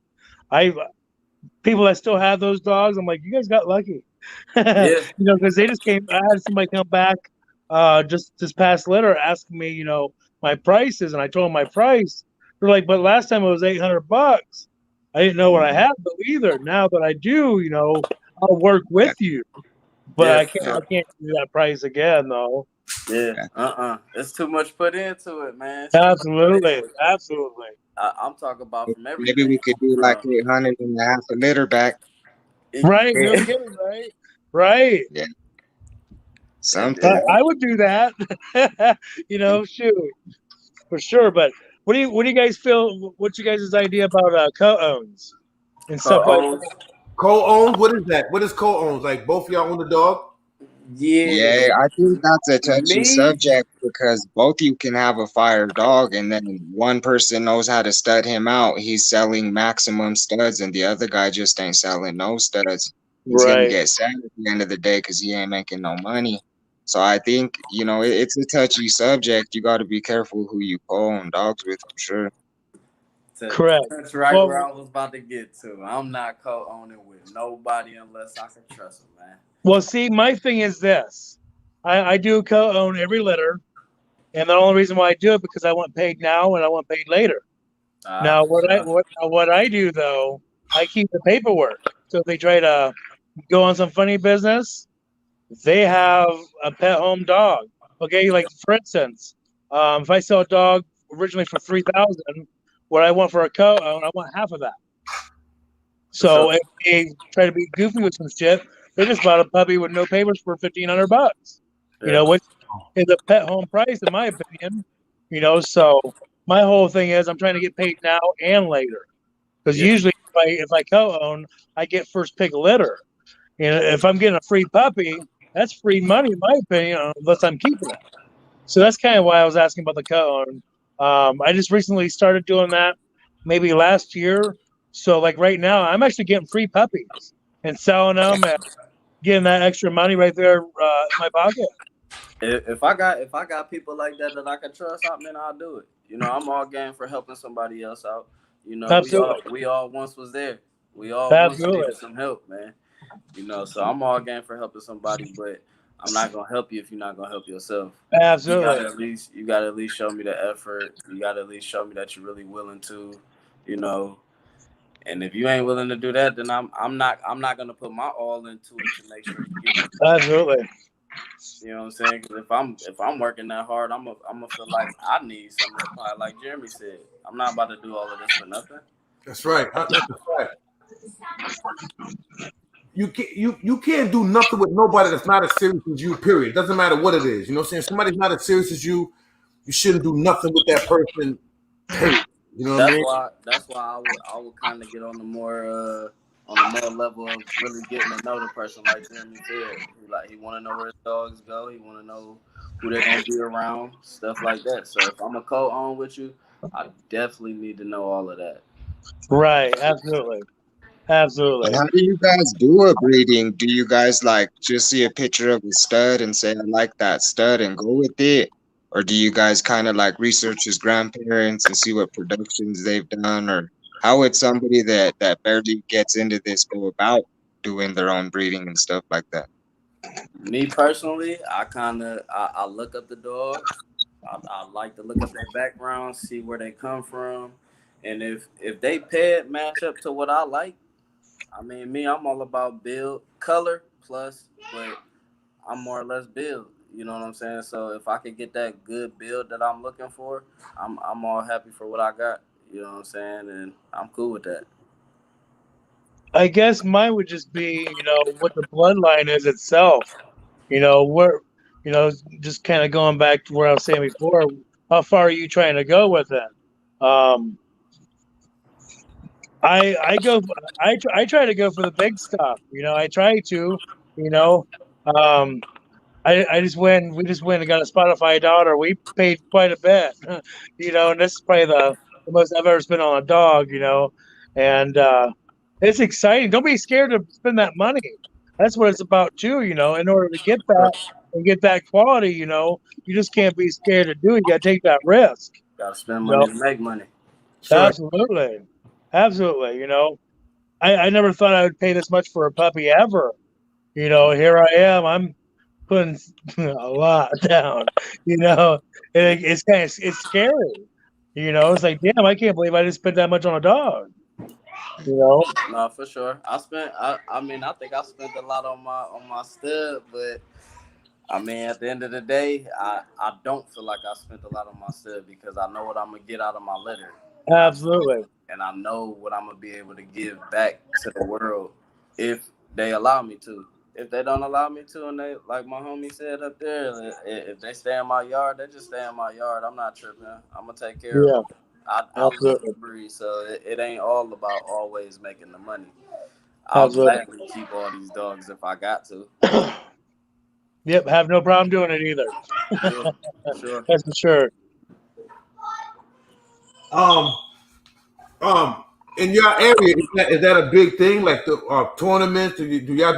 people that still have those dogs, I'm like, you guys got lucky. You know, because they just came. I had somebody come back just this past letter asking me, you know, my prices, and I told them my price. They're like, but last time it was $800. I didn't know what I had though either. Now that I do, I'll work with you, but Yeah, I can't do that price again though. Yeah. It's too much put into it, man. Absolutely, absolutely. I'm talking about from Maybe everything. we could do like 800 and a half a litter back. Right, no kidding, right? Right. Yeah. Something. I would do that. Shoot, for sure. But what do you guys feel? What's you guys' idea about co-owns and stuff like that? Co-owns? What is that? What is co-owns? Like both y'all own the dog? Yeah, I think that's a touchy Me? subject because both you can have a fire dog and then one person knows how to stud him out. He's selling maximum studs and the other guy just ain't selling no studs. He's gonna Right. get sad at the end of the day because he ain't making no money. So I think, it's a touchy subject. You got to be careful who you co-own dogs with for sure. Correct. That's right Well- where I was about to get to. I'm not co-owning with nobody unless I can trust them, man. Well, see, my thing is this: I do co-own every litter, and the only reason why I do it because I want paid now and I want paid later. Now, what I do though, I keep the paperwork. So if they try to go on some funny business, they have a pet home dog. Okay, like for instance, if I sell a dog originally for $3,000, what I want for a co-own, I want half of that. So if they try to be goofy with some shit, they just bought a puppy with no papers for $1,500. Which is a pet home price in my opinion. So my whole thing is I'm trying to get paid now and later, because usually if I co-own, I get first pick litter. If I'm getting a free puppy, that's free money in my opinion, unless I'm keeping it. So that's kind of why I was asking about the co-own. I just recently started doing that, maybe last year. So like right now, I'm actually getting free puppies and selling them and getting that extra money right there in my pocket. If I got people like that I can trust, man, I'll do it. I'm all game for helping somebody else out. Absolutely. We all once was there. We all Absolutely. once needed some help, man. So I'm all game for helping somebody, but I'm not gonna help you if you're not gonna help yourself. Absolutely. You gotta at least show me the effort. You gotta at least show me that you're really willing to, And if you ain't willing to do that, then I'm not gonna put my all into it to make sure you get it. Absolutely. You know what I'm saying? Because if I'm working that hard, I'm gonna feel like I need something. Probably like Jeremy said, I'm not about to do all of this for nothing. That's right. That's a fact. You can't do nothing with nobody that's not as serious as you. Period. Doesn't matter what it is. You know what I'm saying? Somebody's not as serious as you. You shouldn't do nothing with that person. Period. You know what I mean? That's why I would kind of get on the more level of really getting to know the person, like Jeremy said. He want to know where his dogs go. He want to know who they're gonna be around, stuff like that. So if I'm a co-own with you, I definitely need to know all of that. Right. Absolutely. Absolutely. And how do you guys do a breeding? Do you guys just see a picture of a stud and say, I like that stud and go with it? Or do you guys kind of research his grandparents and see what productions they've done? Or how would somebody that barely gets into this go about doing their own breeding and stuff like that? Me personally, I look up the dog. I like to look up their background, see where they come from. And if they pet match up to what I like, I'm all about build, color plus, but I'm more or less build. You know what I'm saying? So if I could get that good build that I'm looking for, I'm all happy for what I got. You know what I'm saying? And I'm cool with that. I guess mine would just be, what the bloodline is itself. Just kind of going back to where I was saying before, how far are you trying to go with it? I try to go for the big stuff. I try to, we just went and got a Spotify daughter. We paid quite a bit, and this is probably the most I've ever spent on a dog, and it's exciting. Don't be scared to spend that money. That's what it's about too, in order to get that and get that quality, you just can't be scared to do it. You got to take that risk. Got to spend money to make money. Sure. Absolutely. I never thought I would pay this much for a puppy ever. Here I am. I'm putting a lot down. It's scary. It's like, damn, I can't believe I just spent that much on a dog. You know. No, for sure. I mean, I think I spent a lot on my stud, but I mean, at the end of the day, I don't feel like I spent a lot on my stud because I know what I'm gonna get out of my litter. Absolutely. And I know what I'm gonna be able to give back to the world if they allow me to. If they don't allow me to, and they, like my homie said up there, if they stay in my yard, they just stay in my yard. I'm not tripping. I'm gonna take care of them. I love Absolutely. the breed, so it ain't all about always making the money. I'll Absolutely. gladly keep all these dogs if I got to. Yep, have no problem doing it either. Sure. That's for sure. In your area, is that a big thing? Like the tournaments? Do y'all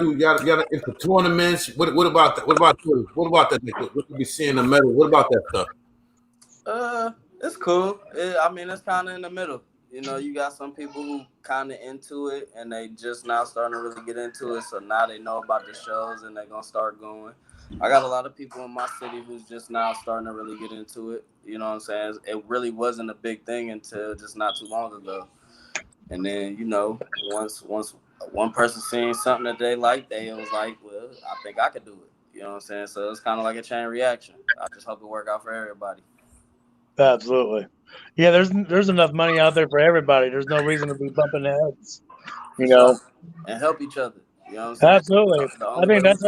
into tournaments? What about that? What about those? What about that? Like, what you be seeing the medal? What about that stuff? It's cool. I mean, it's kind of in the middle. You know, you got some people who kind of into it, and they just now starting to really get into it. So now they know about the shows, and they're gonna start going. I got a lot of people in my city who's just now starting to really get into it. You know what I'm saying? It really wasn't a big thing until just not too long ago. And then, you know, once one person seen something that they liked, they was like, well, I think I could do it. You know what I'm saying? So it's kind of like a chain reaction. I just hope it work out for everybody. Absolutely. Yeah, there's enough money out there for everybody. There's no reason to be bumping heads. You know. And help each other. You know what I'm saying? Absolutely. I think that's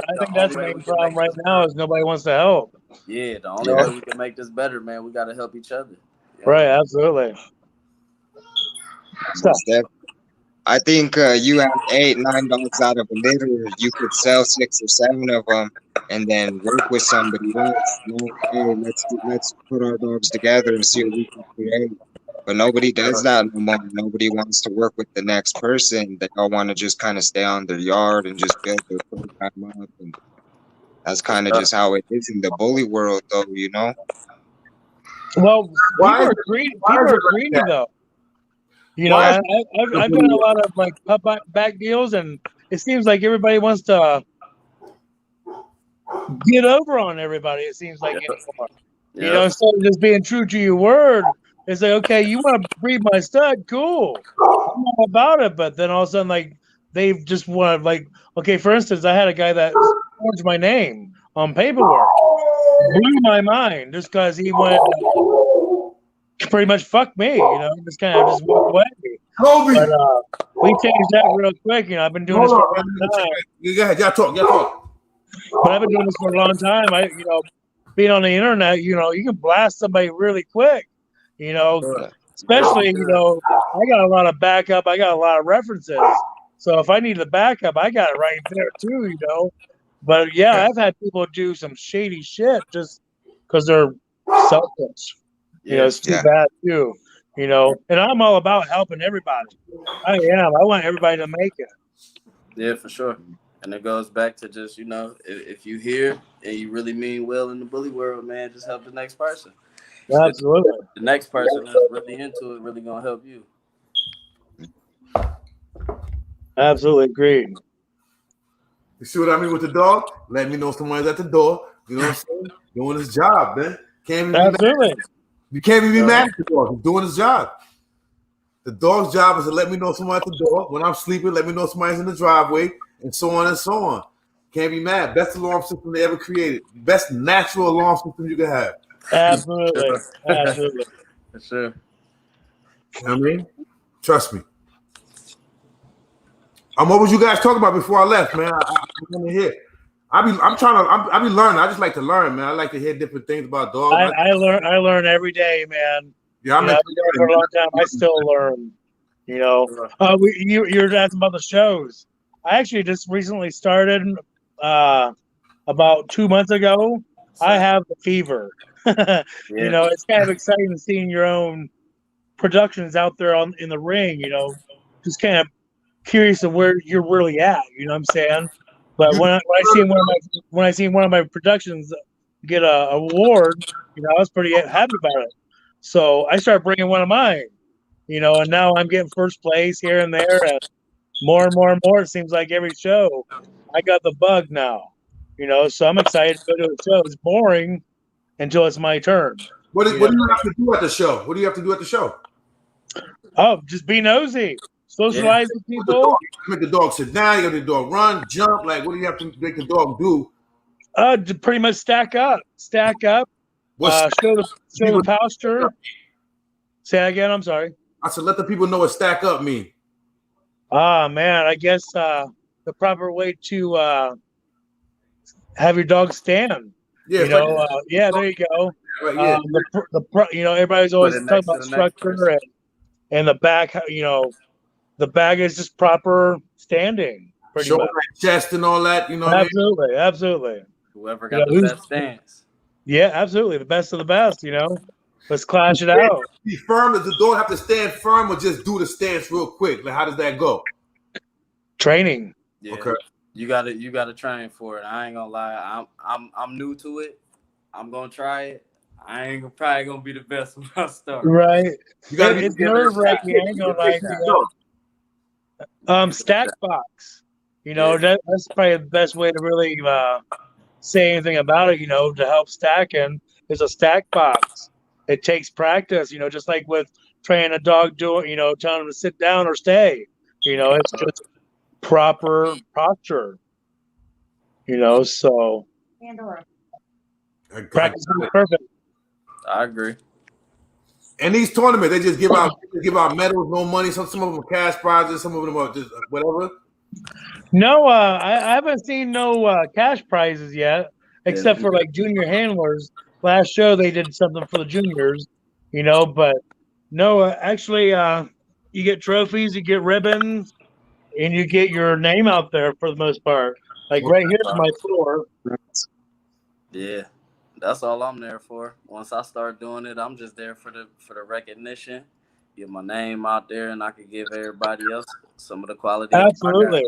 the main problem right now is nobody wants to help. Yeah, the only way we can make this better, man, we got to help each other. You know? Right, absolutely. I think you have 8-9 dogs out of a litter. You could sell 6 or 7 of them, and then work with somebody else. You know, hey, let's put our dogs together and see what we can create. But nobody does that no more. Nobody wants to work with the next person. They all want to just kind of stay on their yard and just build their program up. And that's kind of just how it is in the bully world, though. You know. Well, people are greedy though. You know, I've done a lot of like back deals, and it seems like everybody wants to get over on everybody. It seems like anymore. You know, instead of just being true to your word, it's like, okay, you want to breed my stud, cool. I'm not about it, but then all of a sudden, like they just want to, like, okay, for instance, I had a guy that forged my name on paperwork, blew my mind just because he went. Pretty much fuck me, you know, just kind of just walk away. Kobe. But we changed that real quick. You know, I've been doing this for a long time. Go ahead, y'all talk. But I've been doing this for a long time. You know, being on the internet, you know, you can blast somebody really quick. You know, especially, you know, I got a lot of backup. I got a lot of references. So if I need the backup, I got it right there too. You know, but yeah, I've had people do some shady shit just because they're selfish. You know, it's too bad too. You know, and I'm all about helping everybody. I am. I want everybody to make it. Yeah, for sure. And it goes back to just, you know, if you hear and you really mean well in the bully world, man, just help the next person. Absolutely. The next person that's really into it really gonna help you. Absolutely agreed. You see what I mean with the dog? Let me know somebody's at the door. You know what I'm saying? Doing his job, man. Absolutely. You can't even be mad at the dog. He's doing his job. The dog's job is to let me know someone at the door. When I'm sleeping, let me know somebody's in the driveway, and so on and so on. Can't be mad. Best alarm system they ever created. Best natural alarm system you can have. Absolutely. Absolutely. For sure. You know what I mean? Trust me. What was you guys talking about before I left, man? I want to hear. I be learning. I just like to learn, man. I like to hear different things about dogs. I learn every day, man. Yeah, I've been doing it for a long time. I still learn. You know, you're asking about the shows. I actually just recently started about 2 months ago. I have the fever. You know, it's kind of exciting seeing your own productions out there in the ring. You know, just kind of curious of where you're really at. You know what I'm saying? But when I seen one of my productions get a award, you know, I was pretty happy about it. So I started bringing one of mine, you know, and now I'm getting first place here and there, and more and more and more. It seems like every show, I got the bug now, you know. So I'm excited to go to the show. It's boring until it's my turn. What do you have to do at the show? What do you have to do at the show? Oh, just be nosy. socialize with people. Make the dog sit down. You got the dog run, jump. Like, what do you have to make the dog do? To pretty much stack up. What's Show the posture. Say that again. I'm sorry. I said, let the people know what stack up mean. Man, I guess the proper way to have your dog stand. Yeah, Yeah, there you go. right, yeah. Everybody's always Put it talking next about to the next structure person. and the back. The bag is just proper standing. Pretty Shoulder, much. chest, and all that. You know what Absolutely. Whoever got the best stance. Yeah, absolutely. The best of the best. Let's clash it out. Be firm. Does the dog have to stand firm or just do the stance real quick? Like, how does that go? Training. Yeah. Okay. You gotta train for it. I ain't gonna lie. I'm new to it. I'm gonna try it. I ain't probably gonna be the best when I start. Right. You gotta be It's nerve-wracking. I ain't gonna lie to you. Stack box. That's probably the best way to really say anything about it. To help stacking is a stack box. It takes practice. Just like with training a dog, telling them to sit down or stay. It's just proper posture. So practice is perfect. I agree. And these tournaments, they just give out medals, no money. Some of them are cash prizes, some of them are just whatever. No, I haven't seen no cash prizes yet, except for like junior handlers. Last show they did something for the juniors, but no, actually, you get trophies, you get ribbons, and you get your name out there for the most part. Like right here's my floor. Yeah, that's all I'm there for. Once I start doing it, I'm just there for the recognition, get my name out there, and I can give everybody else some of the quality. Absolutely,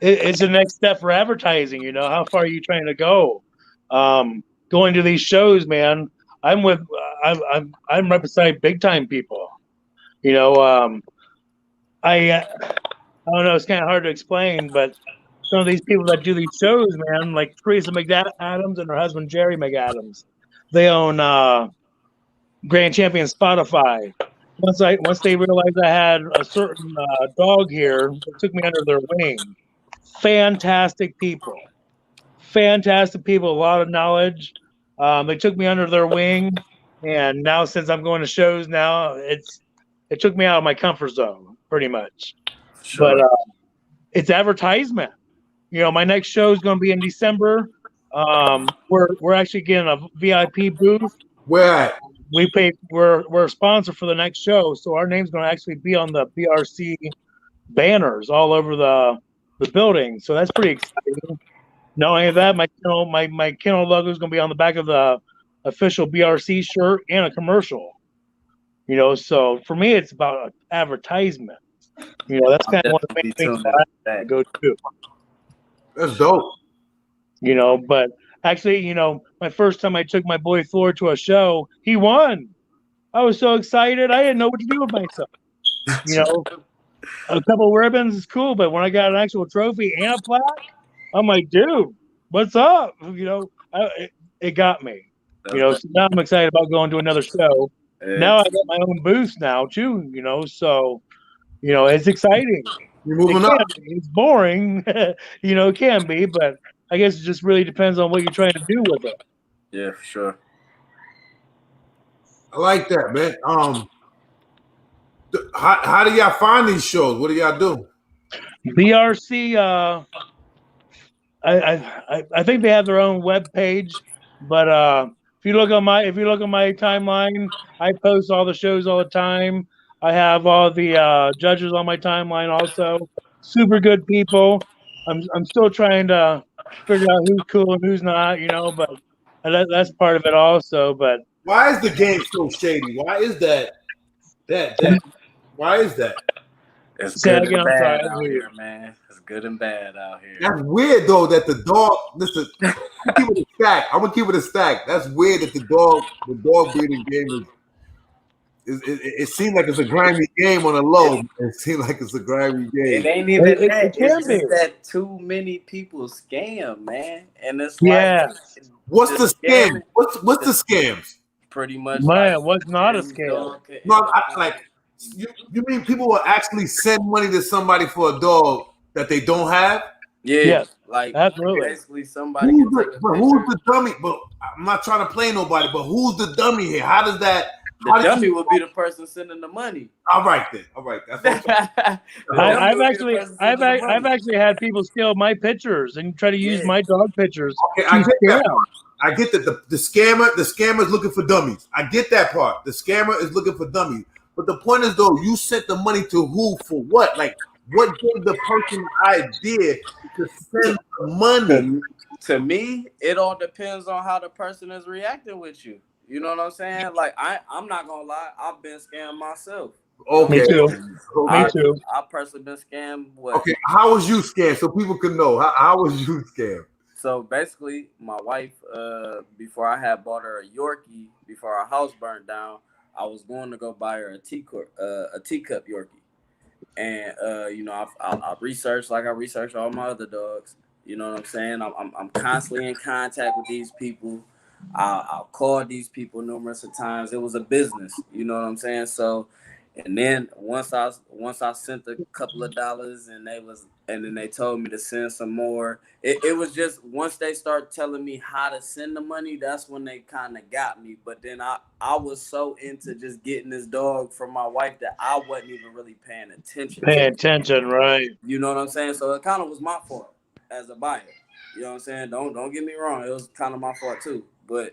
it's the next step for advertising. How far are you trying to go? Going to these shows, man. I'm right beside big time people. I don't know. It's kind of hard to explain, but some of these people that do these shows, man, like Teresa McAdams and her husband Jerry McAdams, they own Grand Champion Spotify. Once they realized I had a certain dog here, they took me under their wing. Fantastic people, a lot of knowledge. They took me under their wing, and now since I'm going to shows now, it took me out of my comfort zone pretty much. Sure. But it's advertisement. My next show is going to be in December. We're actually getting a VIP booth. Where at? We're a sponsor for the next show, so our name's going to actually be on the BRC banners all over the building. So that's pretty exciting. Not only that, my kennel logo is going to be on the back of the official BRC shirt and a commercial. So for me, it's about advertisement. That's kind of one of the main things that I go to. That's dope. But actually, my first time I took my boy Thor to a show, he won. I was so excited. I didn't know what to do with myself. A couple of ribbons is cool, but when I got an actual trophy and a plaque, I'm like, dude, what's up? It got me. So now I'm excited about going to another show. Now I got my own booth now too. So it's exciting. You're moving up. It's boring, it can be, but I guess it just really depends on what you're trying to do with it. Yeah, for sure. I like that, man. How do y'all find these shows? What do y'all do? BRC, I think they have their own web page, but if you look on my timeline, I post all the shows all the time. I have all the judges on my timeline also. Super good people. I'm still trying to figure out who's cool and who's not, but that's part of it also. But why is the game so shady? Why is that? Why is that? It's good and bad out here, man. It's good and bad out here. That's weird though that the dog. Listen, keep it a stack. I'm gonna keep it a stack. That's weird that the dog breeding game is. It seems like it's a grimy game on a low. It seems like it's a grimy game. It ain't even that. It's just that too many people scam, man. And it's like, what's the scam? What's the scams? Pretty much. Man, what's not a scam? No, You mean people will actually send money to somebody for a dog that they don't have? Yeah, Yes, like absolutely. basically somebody can take a Who's picture. the dummy? But I'm not trying to play nobody. But who's the dummy here? How does that? The dummy would be the person sending the money. All right then. All right. That's what I'm I've actually had people steal my pictures and try to use my dog pictures. Okay, I get that part. I get that the scammer is looking for dummies. I get that part. The scammer is looking for dummies. But the point is though, you sent the money to who for what? Like what gave the person the idea to send the money? To me, it all depends on how the person is reacting with you. You know what I'm saying? Like I'm not gonna lie, I've been scammed myself. Okay. Me too. Okay. Me too. I personally been scammed. What? Okay, how was you scammed so people can know? How was you scammed? So basically, my wife, before I had bought her a Yorkie, before our house burned down, I was going to go buy her a teacup Yorkie, and you know, I researched like I researched all my other dogs. You know what I'm saying? I'm constantly in contact with these people. I'll call these people numerous of times. It was a business. You know what I'm saying? So. And then once I sent a couple of dollars and then they told me to send some more. It was just once they start telling me how to send the money, that's when they kind of got me. But then I was so into just getting this dog from my wife that I wasn't even really paying attention. Right? You know what I'm saying? So it kind of was my fault as a buyer. You know what I'm saying? Don't get me wrong. It was kind of my fault too. But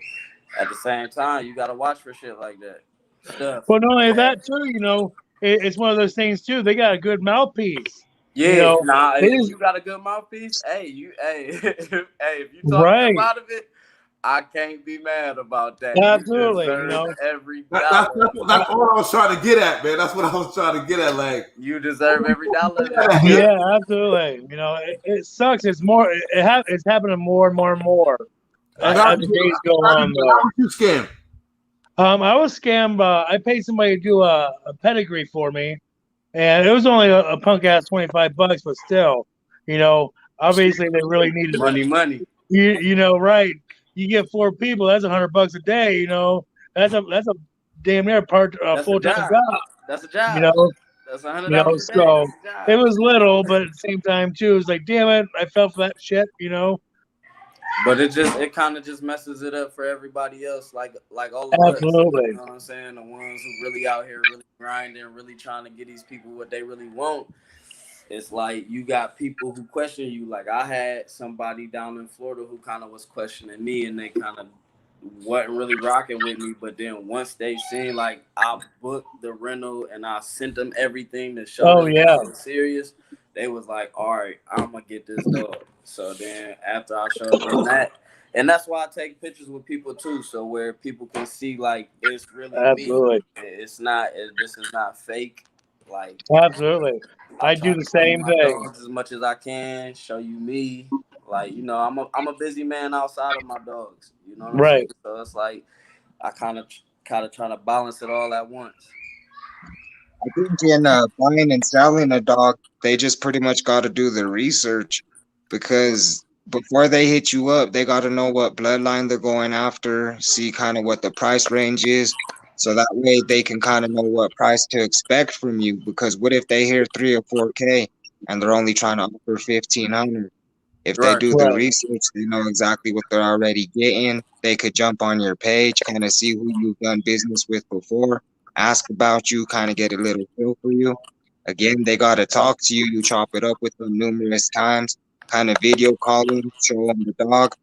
at the same time, you gotta watch for shit like that. Stuff. Well, not only that too, you know, it's one of those things too. They got a good mouthpiece. Yeah, you know, if you got a good mouthpiece, if you talk out of it, I can't be mad about that. Absolutely, you know, every that's what I was trying to get at, man. That's what I was trying to get at. Like you deserve every dollar. Yeah, absolutely. You know, it sucks. It's more. It's happening more and more and more as the days go on. How was you scammed? I was scammed. I paid somebody to do a pedigree for me, and it was only a punk ass $25, but still, you know, obviously they really needed money. You know, right? You get 4 people, that's $100 a day. You know, that's a damn near full time job. That's a job. You know, that's $100. You know, so it was little, but at the same time too, it was like, damn it, I fell for that shit. You know. But it kind of just messes it up for everybody else, like all of us. You know what I'm saying? The ones who really out here, really grinding, really trying to get these people what they really want. It's like you got people who question you. Like I had somebody down in Florida who kind of was questioning me, and they kind of wasn't really rocking with me. But then once they seen like I booked the rental and I sent them everything to show them I was serious, they was like, all right, I'm gonna get this dog. So then after I showed them that, and that's why I take pictures with people too, so where people can see like it's really me. It's not. This is not fake. Like absolutely, I do the same thing as much as I can. Show you me. Like you know, I'm a busy man outside of my dogs. You know, what I'm saying? So it's like I kind of try to balance it all at once. I think in buying and selling a dog, they just pretty much got to do the research, because before they hit you up, they got to know what bloodline they're going after, see kind of what the price range is, so that way they can kind of know what price to expect from you. Because what if they hear 3 or 4K and they're only trying to offer 1,500? If they do the research, they know exactly what they're already getting. They could jump on your page, kind of see who you've done business with before, ask about you, kind of get a little feel for you. Again, they got to talk to you. You chop it up with them numerous times, kind of video call them, show them the dog.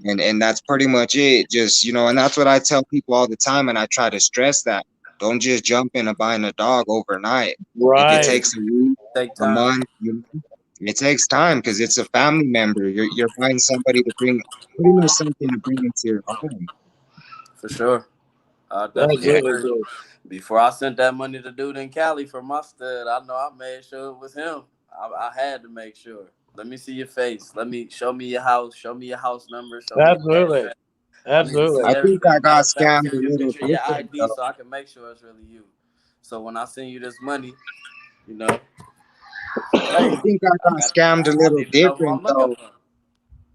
And that's pretty much it. Just, you know, and that's what I tell people all the time. And I try to stress that. Don't just jump into buying a dog overnight. If it takes a week, a month, it takes time, because it's a family member. You're finding somebody to bring something to bring into your home. For sure. Definitely. Before I sent that money to dude in Cali for my stud, I know I made sure it was him. I had to make sure. Let me see your face. Show me your house. Show me your house number. Absolutely. I think I got scammed a little bit. Your ID so I can make sure it's really you. So when I send you this money, you know. I think I got scammed a little different though.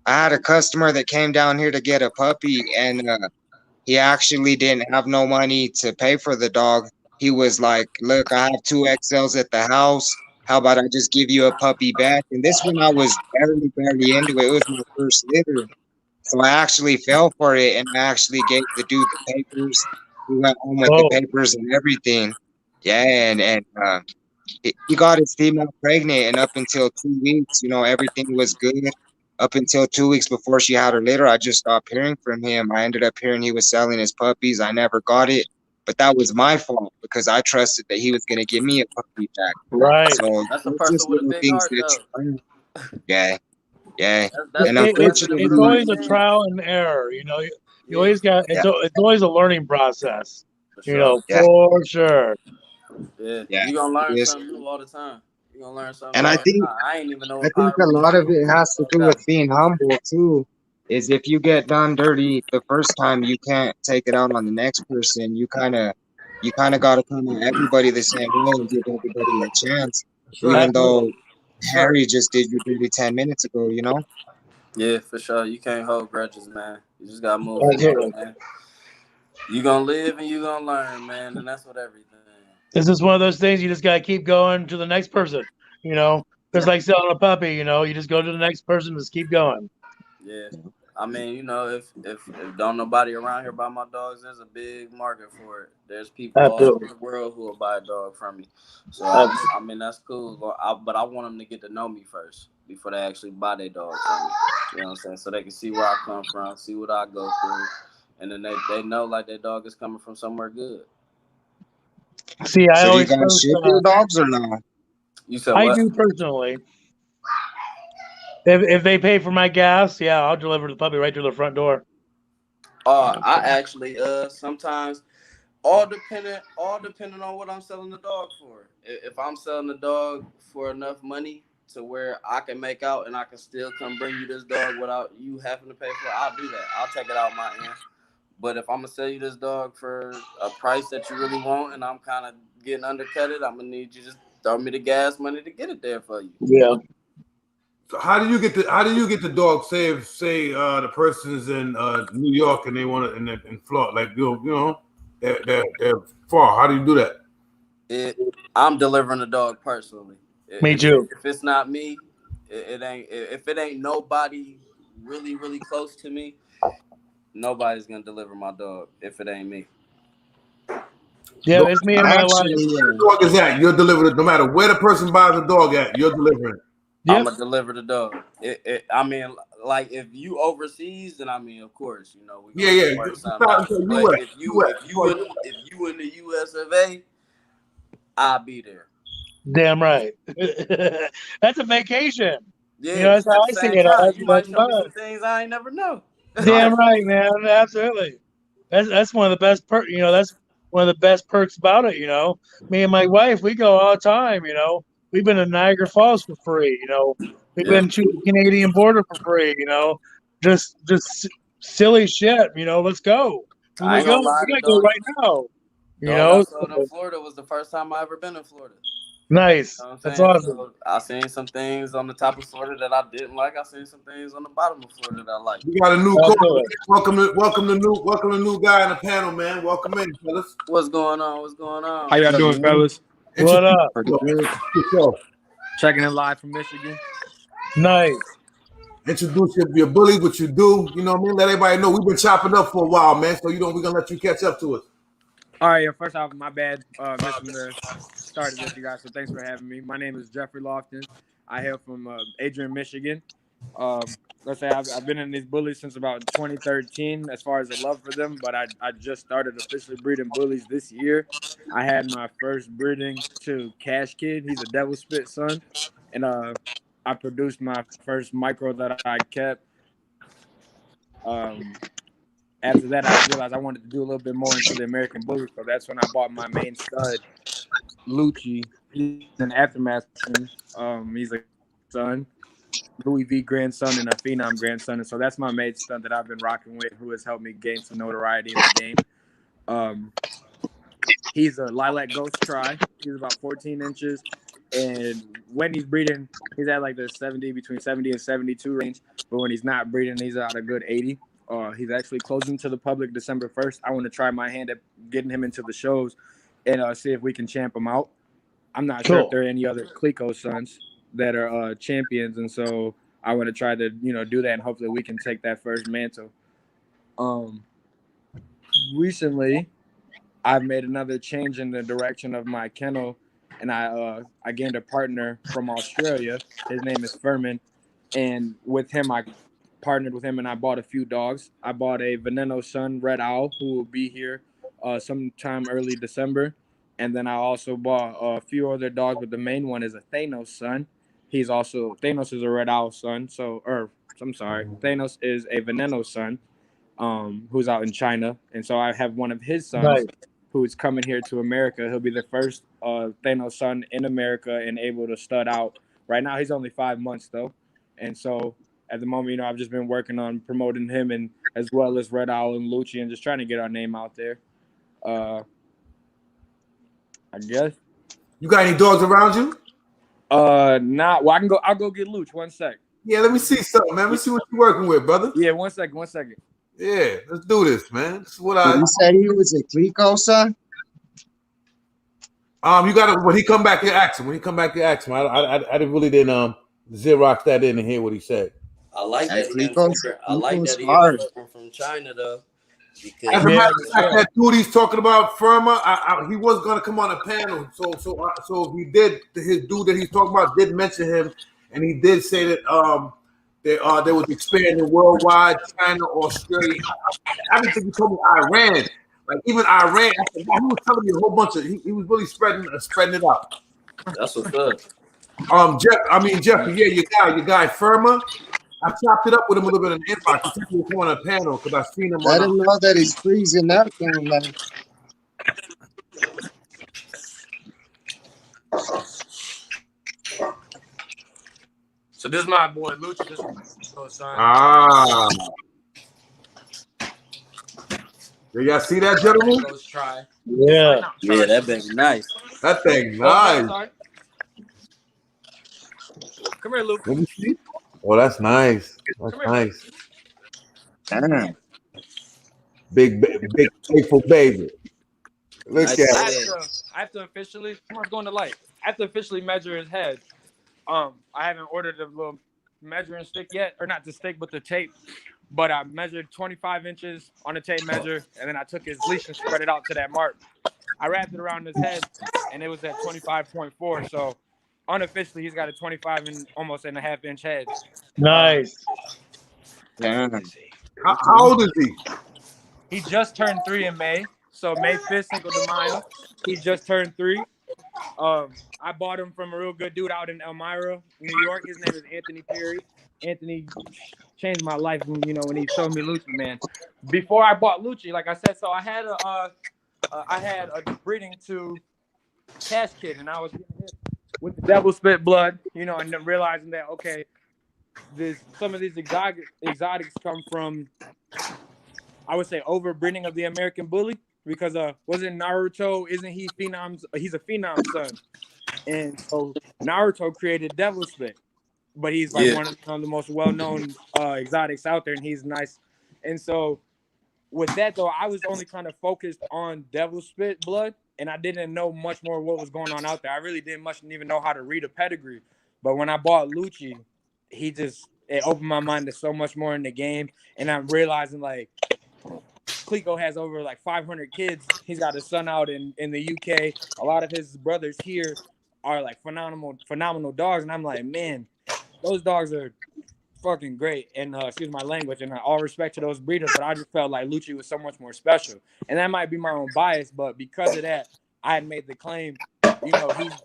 I had a customer that came down here to get a puppy, and he actually didn't have no money to pay for the dog. he was like, look, I have 2 XLs at the house. How about I just give you a puppy back? And this one I was barely into it. It was my first litter. So I actually fell for it, and I actually gave the dude the papers. He went home with the Oh, papers and everything. Yeah, and he got his female pregnant, and up until 2 weeks, everything was good. Up until 2 weeks before she had her litter, I just stopped hearing from him. I ended up hearing he was selling his puppies. I never got it, but that was my fault because I trusted that he was going to give me a puppy back. right. So That's a it's just person with a little big things heart, that though. you learn. Yeah, yeah. That's And the unfortunately, It's right always a thing. trial and error. You Yeah, always got yeah, it's always a learning process. for sure. yeah, For sure. Yeah, yeah. you gonna It learn is. something new all the time. You gonna learn something And new I all the think time. I ain't even know I what think a lot of pyrethrum it has to was do about. with being humble too. Is if you get done dirty the first time, you can't take it out on the next person. You kind of got to come at everybody the same way and give everybody a chance, That's right. even Absolutely. though Harry just did you dirty 10 minutes ago. Yeah, for sure. You can't hold grudges, man. You just gotta move forward, Absolutely. man. You gonna live and you gonna learn, man, and that's what everything. This is one of those things you just gotta keep going to the next person. Just like selling a puppy. You just go to the next person, just keep going. Yeah. I mean, if don't nobody around here buy my dogs, there's a big market for it. There's people all over Absolutely. the world who will buy a dog from me. So Absolutely. I mean that's cool. But I want them to get to know me first before they actually buy their dog from me. You know what I'm saying? So they can see where I come from, see what I go through, and then they know like their dog is coming from somewhere good. See, I So do you always guys post. ship your dogs or no? You said I what? do personally. If they pay for my gas, yeah, I'll deliver the puppy right to the front door. I actually sometimes all depending on what I'm selling the dog for. If I'm selling the dog for enough money to where I can make out and I can still come bring you this dog without you having to pay for it, I'll do that. I'll take it out my end. But if I'm gonna sell you this dog for a price that you really want and I'm kind of getting undercutted, I'm gonna need you to throw me the gas money to get it there for you. Yeah. So how do you get the dog? Say the person is in New York and they want it in Florida, like they're far. How do you do that? I'm delivering the dog personally. Me too. If it's not me, it ain't. If it ain't nobody really really close to me, nobody's gonna deliver my dog. If it ain't me, Yeah, Dog, it's me and I my wife. actually, where the dog is at, you're delivering it. No matter where the person buys the dog at, you're delivering. Yep. I'm gonna deliver the dog. I mean, like if you overseas, then I mean, of course, we Yeah, gonna yeah. work It's something not out. until But US. if you in the U.S. of A., I'll be there. Damn right. That's a vacation. Yeah. That's how At the I see same it. time, you might That's show me fun. some things I ain't never know. Damn right, man. Absolutely. That's one of the best that's one of the best perks about it. Me and my wife, we go all the time. We've been to Niagara Falls for free. We've Yeah. been to the Canadian border for free. Just silly shit. Let's go. When I we ain't go, gonna we lie, the gotta go dog, right now. dog I So, sold in Florida was the first time I ever been in Florida. nice. You know what I'm That's saying? awesome. So I seen some things on the top of Florida that I didn't like. I seen some things on the bottom of Florida that I liked. We got a new Absolutely. caller. Welcome the new guy in the panel, man. Welcome in, fellas. What's going on? What's going on? How y'all doing, fellas? What up? pretty good. yourself. Checking in live from Michigan. Nice. Introduce your bully, what you do. You know what I mean? Let everybody know we've been chopping up for a while, man. So we're gonna let you catch up to us. All right, yeah, first off, my bad missing the start of this, you guys. So thanks for having me. My name is Jeffrey Lofton. I hail from Adrian, Michigan. Let's say I've been in these bullies since about 2013 as far as the love for them, but I just started officially breeding bullies this year. I had my first breeding to Cash Kid. He's a Devil Spit son. And I produced my first micro that I kept. After that, I realized I wanted to do a little bit more into the American Bully, so that's when I bought my main stud, Lucci. He's an Aftermath son. He's a son, Louis V grandson, and a Phenom grandson. And so that's my main stud that I've been rocking with, who has helped me gain some notoriety in the game. He's a Lilac Ghost Try. He's about 14 inches. And when he's breeding, he's at like the between 70 and 72 range. But when he's not breeding, he's at a good 80. He's actually closing to the public December 1st. I want to try my hand at getting him into the shows and see if we can champ them out. I'm not sure Cool. if there are any other Clico sons that are champions, and so I want to try to do that, and hopefully we can take that first mantle. Recently, I've made another change in the direction of my kennel, and I gained a partner from Australia. His name is Furman, and with him I partnered with him and I bought a few dogs. I bought a Veneno Sun Red Owl who will be here sometime early December, and then I also bought a few other dogs, but the main one is a Thanos Sun. Thanos is a Red Owl son, Thanos is a Veneno Sun, who's out in China, and so I have one of his sons. Right. Who's coming here to America. He'll be the first Thanos son in America and able to stud out. Right now, he's only 5 months, though. And so at the moment, I've just been working on promoting him, and as well as Red Owl and Lucci, and just trying to get our name out there. I guess. You got any dogs around you? Not. Well, I'll go get Luch. 1 sec. Yeah, let me see something, man. Let me see what you're working with, brother. Yeah, 1 second. Yeah, let's do this, man. This is what You said he was a Clico son? You gotta when he come back, you ask him. I didn't Xerox that in and hear what he said. I like that. I like that he hard. from China though. As a matter of fact, that dude he's talking about, Firma, he was gonna come on a panel. So he did. His dude that he's talking about did mention him, and he did say that they was expanding worldwide, China, Australia. I didn't think he told me Iran. Like even Iran, he was telling me a whole bunch of. He was really spreading it out. That's what's up. Jeffrey, yeah, your guy Firma. I chopped it up with him a little bit in the inbox. He said he was on a panel because I seen him. I didn't know that he's freezing that thing, man. So this is my boy Lucci. This is my son. Ah. Did y'all see that, gentlemen? Let's try. Yeah. Yeah, that baby nice. That thing nice. Come here, Luke. Let me see. Oh, that's nice. That's nice. Damn. Big, faithful baby. Look at it. I have to officially. Come on, go in the light. I have to officially measure his head. I haven't ordered the little measuring stick yet, or not the stick, but the tape. But I measured 25 inches on a tape measure, and then I took his leash and spread it out to that mark. I wrapped it around his head, and it was at 25.4. So unofficially, he's got a 25 and almost and a half inch head. Nice. Damn. How old is he? He just turned 3 in May. So May 5th, Cinco de Mayo. He just turned 3. I bought him from a real good dude out in Elmira, New York. His name is Anthony Perry. Anthony changed my life when he showed me Lucci, man. Before I bought Lucci, like I said, so I had a breeding to Cash Kid, and I was getting hit with the devil spit blood, and then realizing that some of these exotics come from, I would say, overbreeding of the American bully, because wasn't Naruto? Isn't he he's a phenom son, and so Naruto created devil spit. But he's one of the most well-known exotics out there, and he's nice. And so with that, though, I was only kind of focused on devil spit blood, and I didn't know much more what was going on out there. I really didn't even know how to read a pedigree. But when I bought Lucci, it opened my mind to so much more in the game, and I'm realizing, Clico has over 500 kids. He's got a son out in the UK. A lot of his brothers here are phenomenal dogs, and I'm like, man, those dogs are fucking great. And excuse my language, and all respect to those breeders, but I just felt like Lucci was so much more special. And that might be my own bias, but because of that, I had made the claim,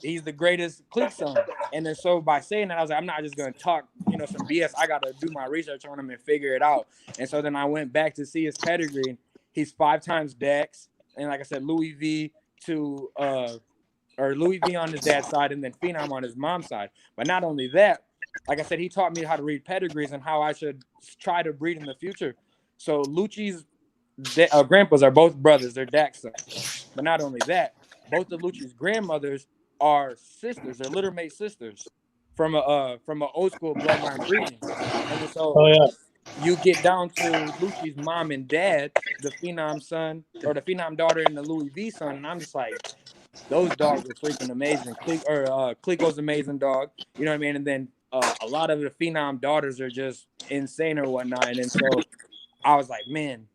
he's the greatest Clique son. And then so by saying that, I was like, I'm not just gonna talk, some BS. I gotta do my research on him and figure it out. And so then I went back to see his pedigree. He's 5 times Dex, and like I said, Louis V on his dad's side, and then Phenom on his mom's side. But not only that, like I said, he taught me how to read pedigrees and how I should try to breed in the future. So Lucci's grandpas are both brothers. They're Dax sons. But not only that, both of Lucci's grandmothers are sisters. They're littermate sisters from a old school bloodline breeding. And so you get down to Lucci's mom and dad, the Phenom son, or the Phenom daughter and the Louis V son, and I'm just like, those dogs were freaking amazing. Clico's amazing dog. You know what I mean? And then a lot of the phenom daughters are just insane or whatnot. And so I was like, man,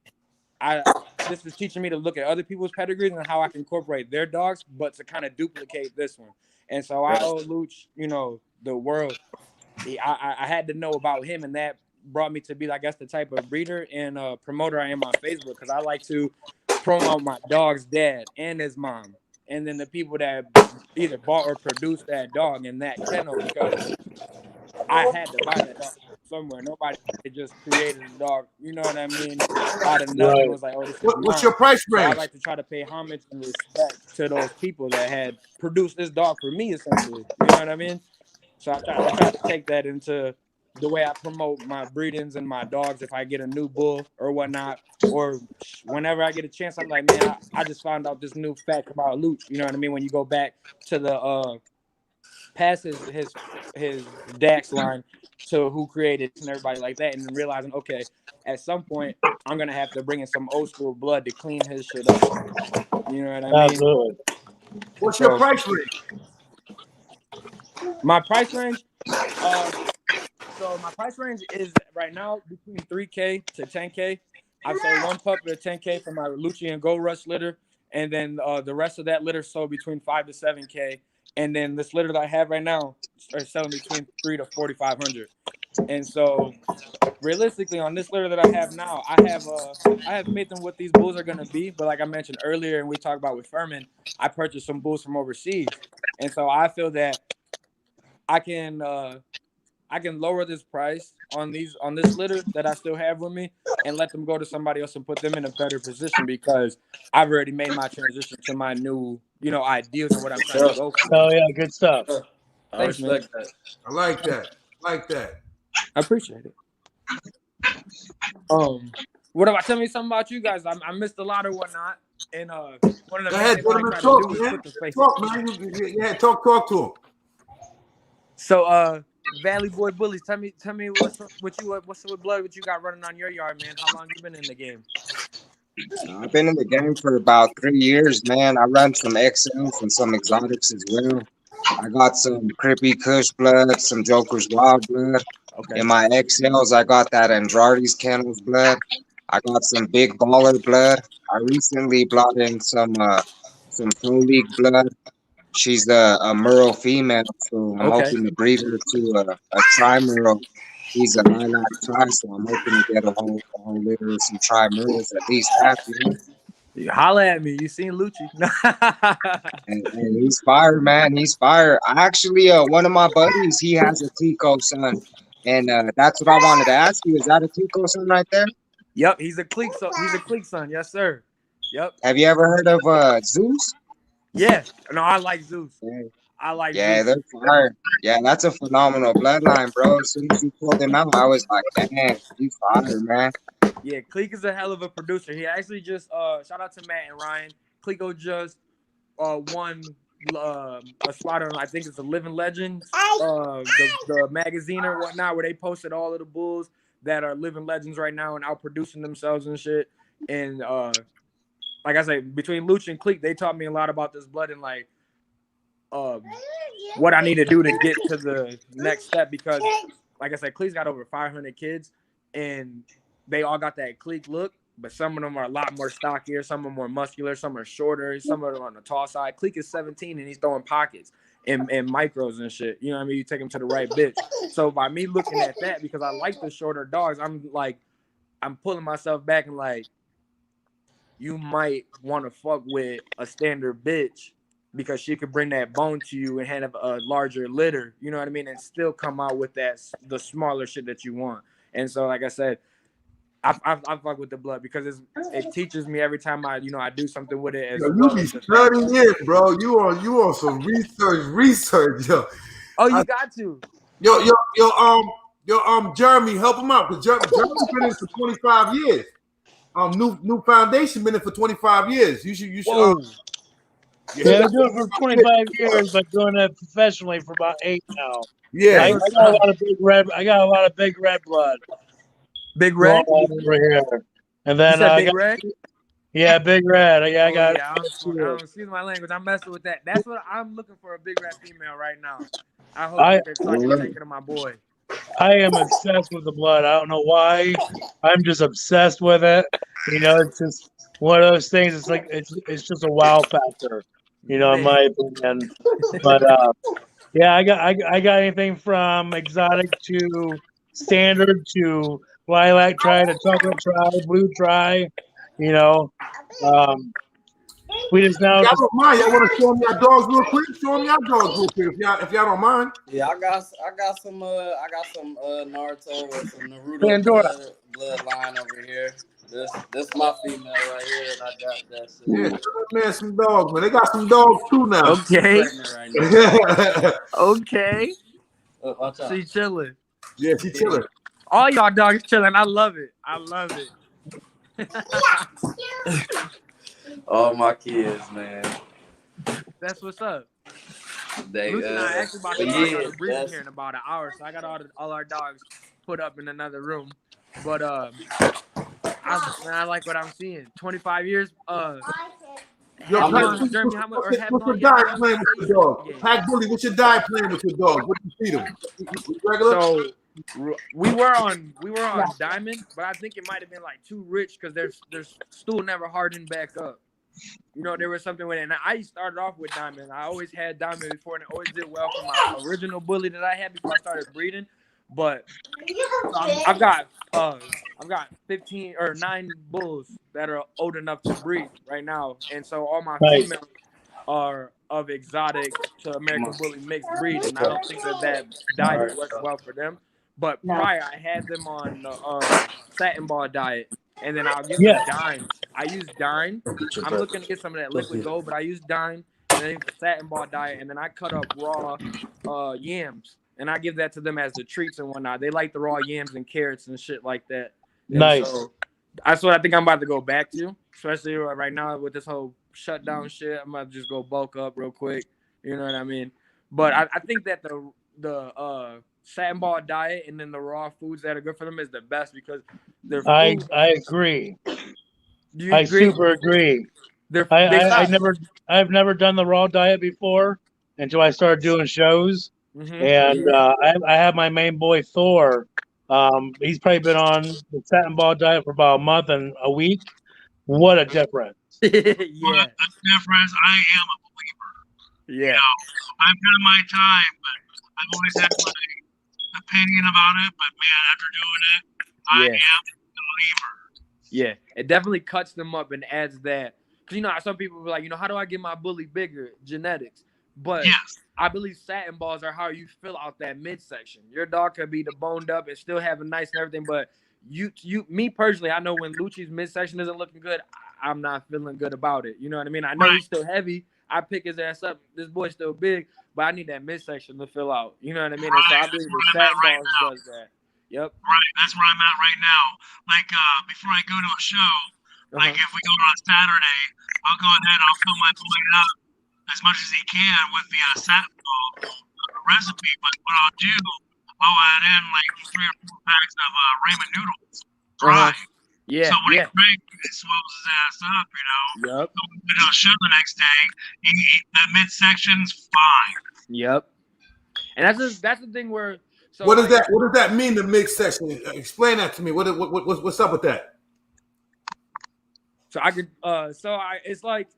this is teaching me to look at other people's pedigrees and how I can incorporate their dogs, but to kind of duplicate this one. And so I owe Luch, you know, the world. I had to know about him, and that brought me to be, I guess, the type of breeder and promoter I am on Facebook, because I like to promote my dog's dad and his mom, and then the people that either bought or produced that dog in that kennel, because I had to buy that dog somewhere. Nobody just created a dog, you know what I mean, out of nothing. Right. Was like, oh, this is What's mine. your price So I range? like to try to pay homage and respect to those people that had produced this dog for me, essentially. You know what I mean? So I try to take that into the way I promote my breedings and my dogs. If I get a new bull or whatnot, or whenever I get a chance, I'm like, man, I just found out this new fact about Luch. You know what I mean? When you go back to the past his Dax line to who created and everybody like that, and then realizing, okay, at some point I'm gonna have to bring in some old school blood to clean his shit up. You know what I mean? Absolutely. What's your price range? My price range, so my price range is right now between 3K to 10K. I've sold one pup at 10K for my Lucci and Gold Rush litter, and then the rest of that litter sold between 5 to 7K. And then this litter that I have right now is selling between 3 to 4,500. And so, realistically, on this litter that I have now, I have faith in what these bulls are gonna be. But like I mentioned earlier, and we talked about with Furman, I purchased some bulls from overseas, and so I feel that I can lower this price on this litter that I still have with me, and let them go to somebody else and put them in a better position, because I've already made my transition to my new, you know, ideals and what I'm trying to go for. Oh yeah, good stuff. I Thanks, man. respect that. I like that. I appreciate it. What about, tell me something about you guys? I missed a lot or whatnot, and one of the Go main ahead, things I gentlemen, try to talk, do is man. put the face. Talk, man. Yeah, talk to him. So, Valley Boy Bullies, tell me what's up with blood, what you got running on your yard, man? How long you been in the game? I've been in the game for about 3 years, man. I run some XLs and some exotics as well. I got some Crippy Kush blood, some Joker's Wild blood. Okay. In my XLs, I got that Andrade's Kennels blood. I got some Big Baller blood. I recently brought in some Pro League blood. She's a Merle female, so I'm Okay. hoping to breed her to a Tri-Merle. He's a lilac tri, so I'm hoping to get a whole litter of some Tri-Merles, at least half, you know? You holla at me. You seen Lucci? And he's fire, man. He's fire. I actually, one of my buddies, he has a Tico son, and that's what I wanted to ask you. Is that a Tico son right there? Yep, he's a clique. So he's a clique son. Yes, sir. Yep. Have you ever heard of Zeus? Yeah. No, I like Zeus. Yeah. I like Yeah, Zeus. they're fire. Yeah, that's a phenomenal bloodline, bro. As soon as you pulled him out, I was like, damn, he's fire, man. Yeah, Clique is a hell of a producer. He actually just shout out to Matt and Ryan. Clico just won a slot on, I think it's the Living Legends, the magazine or whatnot, where they posted all of the bulls that are living legends right now and out producing themselves and shit. And like I say, between Luch and Clique, they taught me a lot about this blood and like what I need to do to get to the next step, because like I said, Clique's got over 500 kids and they all got that Clique look, but some of them are a lot more stockier, some are more muscular, some are shorter, some of them are on the tall side. Clique is 17 and he's throwing pockets and micros and shit. You know what I mean? You take him to the right bitch. So by me looking at that, because I like the shorter dogs, I'm pulling myself back and like, you might want to fuck with a standard bitch because she could bring that bone to you and have a larger litter, you know what I mean, and still come out with the smaller shit that you want. And so, like I said, I fuck with the blood because it teaches me every time I do something with it. You be studying it, bro. You on some research, yo. Oh, you got to. Jeremy, help him out because Jeremy's been in for 25 years. New Foundation been in for 25 years. You should. Yeah, I've been doing it for 25 years, but doing it professionally for about 8 now. Yeah, I got a lot of big red. I got a lot of big red blood. Big red over here, and then Big red. Yeah, Big Red. Yeah, I got. Yeah, excuse my language. I'm messing with that. That's what I'm looking for, a big red female right now. I hope I they can start to take it to my boy. I am obsessed with the blood. I don't know why. I'm just obsessed with it. You know, it's just one of those things. It's like it's just a wow factor. You know, in Man. my opinion. But yeah, I got anything from exotic to standard to lilac tri to chocolate tri, blue tri. You know, we just now Y'all just don't mind? Y'all want to show them your dogs real quick? Show them your dogs real quick if y'all don't mind. Yeah, I got some Naruto and some Naruto Pandora. bloodline over here. This my female right here, and I got that shit. Yeah, show them man some dogs, man. They got some dogs too now. Okay. Pregnant right now. Okay. Watch out. She chilling. Yeah, she chilling. All y'all dogs chilling. I love it. I love it. All my kids, man. That's what's up. They Luke and I actually about to start a breeding that's- here in about an hour, so I got all our dogs put up in another room. But I like what I'm seeing. 25 years. Yo, How Pack, much, Jeremy, how much, or have what's your you diet done plan with your dog? Yeah. Pack Bully, what's your diet plan with your dog? What do you feed them? Regular? So we were on Diamond, but I think it might have been like too rich because their stool never hardened back up. You know, there was something with it. And I started off with Diamond. I always had Diamond before, and it always did well for my original bully that I had before I started breeding. But I've got 15 or 9 bulls that are old enough to breed right now, and so all my Nice. females are of exotic to American bully mixed breed, and I don't think that diet works well for them. But prior, I had them on the satin ball diet, and then I'll give them Dime. I use Dime. I'm looking to get some of that liquid gold, but I use Dime, and then the satin ball diet, and then I cut up raw yams. And I give that to them as the treats and whatnot. They like the raw yams and carrots and shit like that. And nice. so that's what I think I'm about to go back to, especially right now with this whole shutdown shit. I'm about to just go bulk up real quick. You know what I mean? But I think that the satin ball diet and then the raw foods that are good for them is the best because they're. I agree. Do you I agree? super agree. I've never done the raw diet before until I started doing shows. Mm-hmm. And I have my main boy Thor. He's probably been on the satin ball diet for about a month and a week. What a difference! Yeah, What a difference! I am a believer. yeah. You know, I've had my time, but I've always had my opinion about it. But man, after doing it, I am a believer. Yeah, it definitely cuts them up and adds that. Because, you know, some people be like, you know, how do I get my bully bigger? Genetics. But Yes. I believe satin balls are how you fill out that midsection. Your dog could be the boned up and still have a nice and everything, but me personally, I know when Lucci's midsection isn't looking good, I'm not feeling good about it. You know what I mean? I know he's still heavy. I pick his ass up. This boy's still big, but I need that midsection to fill out. You know what I mean? And so I believe the satin balls does that. Yep. Right. That's where I'm at right now. Like before I go to a show, like if we go on Saturday, I'll go ahead and I'll fill my boy up as much as he can with the satin ball recipe. But what I'll do, I'll add in like 3 or 4 packs of ramen noodles, dry. Yeah. So when he drinks, it swells his ass up, you know. Yep. So when we do a show the next day, that midsection's fine. Yep. And that's the thing where. So What does that mean? The mix section? Explain that to me. What's up with that? So I could. It's like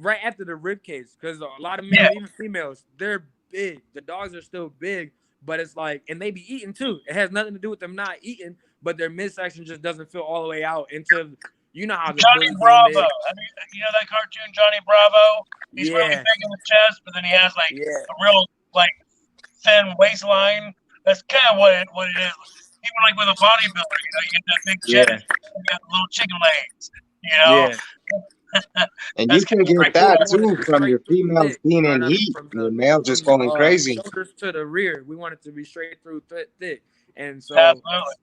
right after the rib cage because a lot of males, even females, they're big. The dogs are still big, but it's like, and they be eating too. It has nothing to do with them not eating, but their midsection just doesn't feel all the way out into. You know how the Johnny Bravo. I mean, you know that cartoon, Johnny Bravo? He's really big in the chest, but then he has like a real like thin waistline. That's kind of what it is. Even like with a bodybuilder, you know, you get that big chest, you got little chicken legs, you know. Yeah. And you can get that too from your females being in heat, your male just going crazy. Shoulders to the rear, we want it to be straight through thick, and so Absolutely.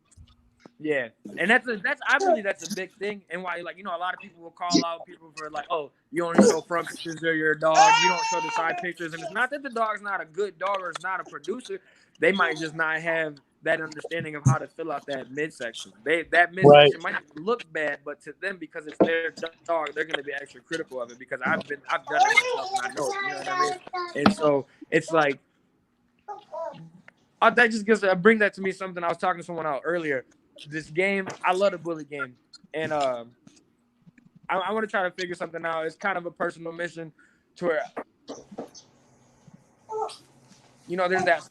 yeah, and that's I believe that's a big thing, and why, like, you know, a lot of people will call out people for like, oh, you only show front pictures of your dog, you don't show the side pictures, and it's not that the dog's not a good dog or it's not a producer. They might just not have that understanding of how to fill out that midsection. That midsection might look bad, but to them, because it's their dog, they're going to be extra critical of it, because I've done it myself and I know it. You know what I mean? And so it's like, that just bring that to me something I was talking to someone out earlier. This game, I love the bully game, and I want to try to figure something out. It's kind of a personal mission to where, there's that.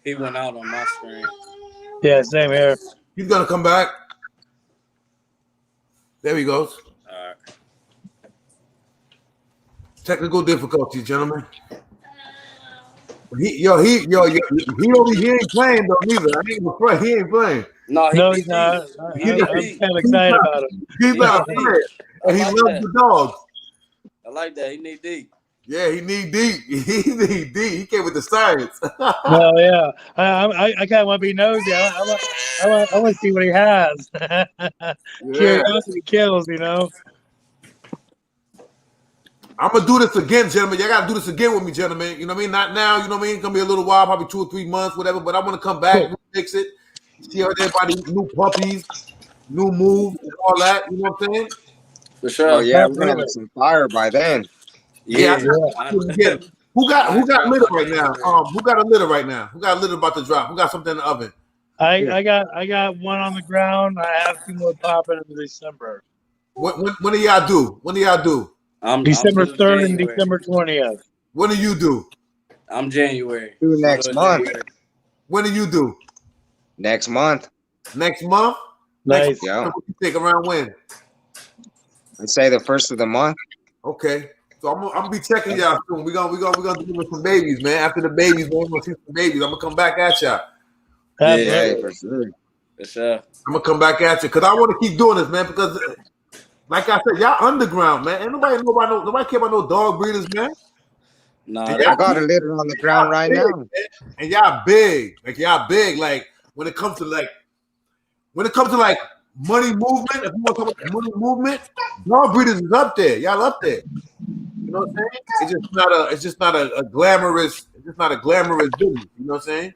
He went out on my screen. Yeah, same here. He's gonna come back. There he goes. All right. Technical difficulties, gentlemen. He ain't playing though neither. I ain't afraid. He ain't playing. No, He's not. I'm kind of excited about him. He's not playing, and he loves the dogs. I like that. He need D. Yeah, he need D. He need D. He came with the science. Oh yeah, I kind of want to be nosy. I want to see what he has. Curiosity kills, I'm gonna do this again, gentlemen. Y'all gotta do this again with me, gentlemen. You know what I mean? Not now, you know what I mean? It's gonna be a little while, probably 2 or 3 months, whatever. But I want to come back, fix it, see how everybody, new puppies, new moves, and all that. You know what I'm saying? For sure. Oh yeah, we're gonna have some fire by then. Yeah. Who got litter right now? Who got a litter right now? Who got a litter about to drop? Who got something in the oven? I got one on the ground. I have 2 more popping in December. When do y'all do? December 3rd and December 20th. When do you do? I'm January. Do next month. When do you do? Next month. Next month? Nice. Yeah. What you think around when? I'd say the first of the month. Okay. So I'm gonna be checking y'all soon. We're gonna do some babies, man. After the babies, we're gonna see some babies. I'm gonna come back at y'all. Yeah, for sure. For sure. I'm gonna come back at you because I want to keep doing this, man. Because, like I said, y'all underground, man. Ain't nobody care about no dog breeders, man. Nah, I got a litter on the ground right now. Man. And y'all big, like when it comes to money movement. If you want to talk about money movement, dog breeders is up there. Y'all up there. You know what I'm saying? It's just not a glamorous business. You know what I'm saying?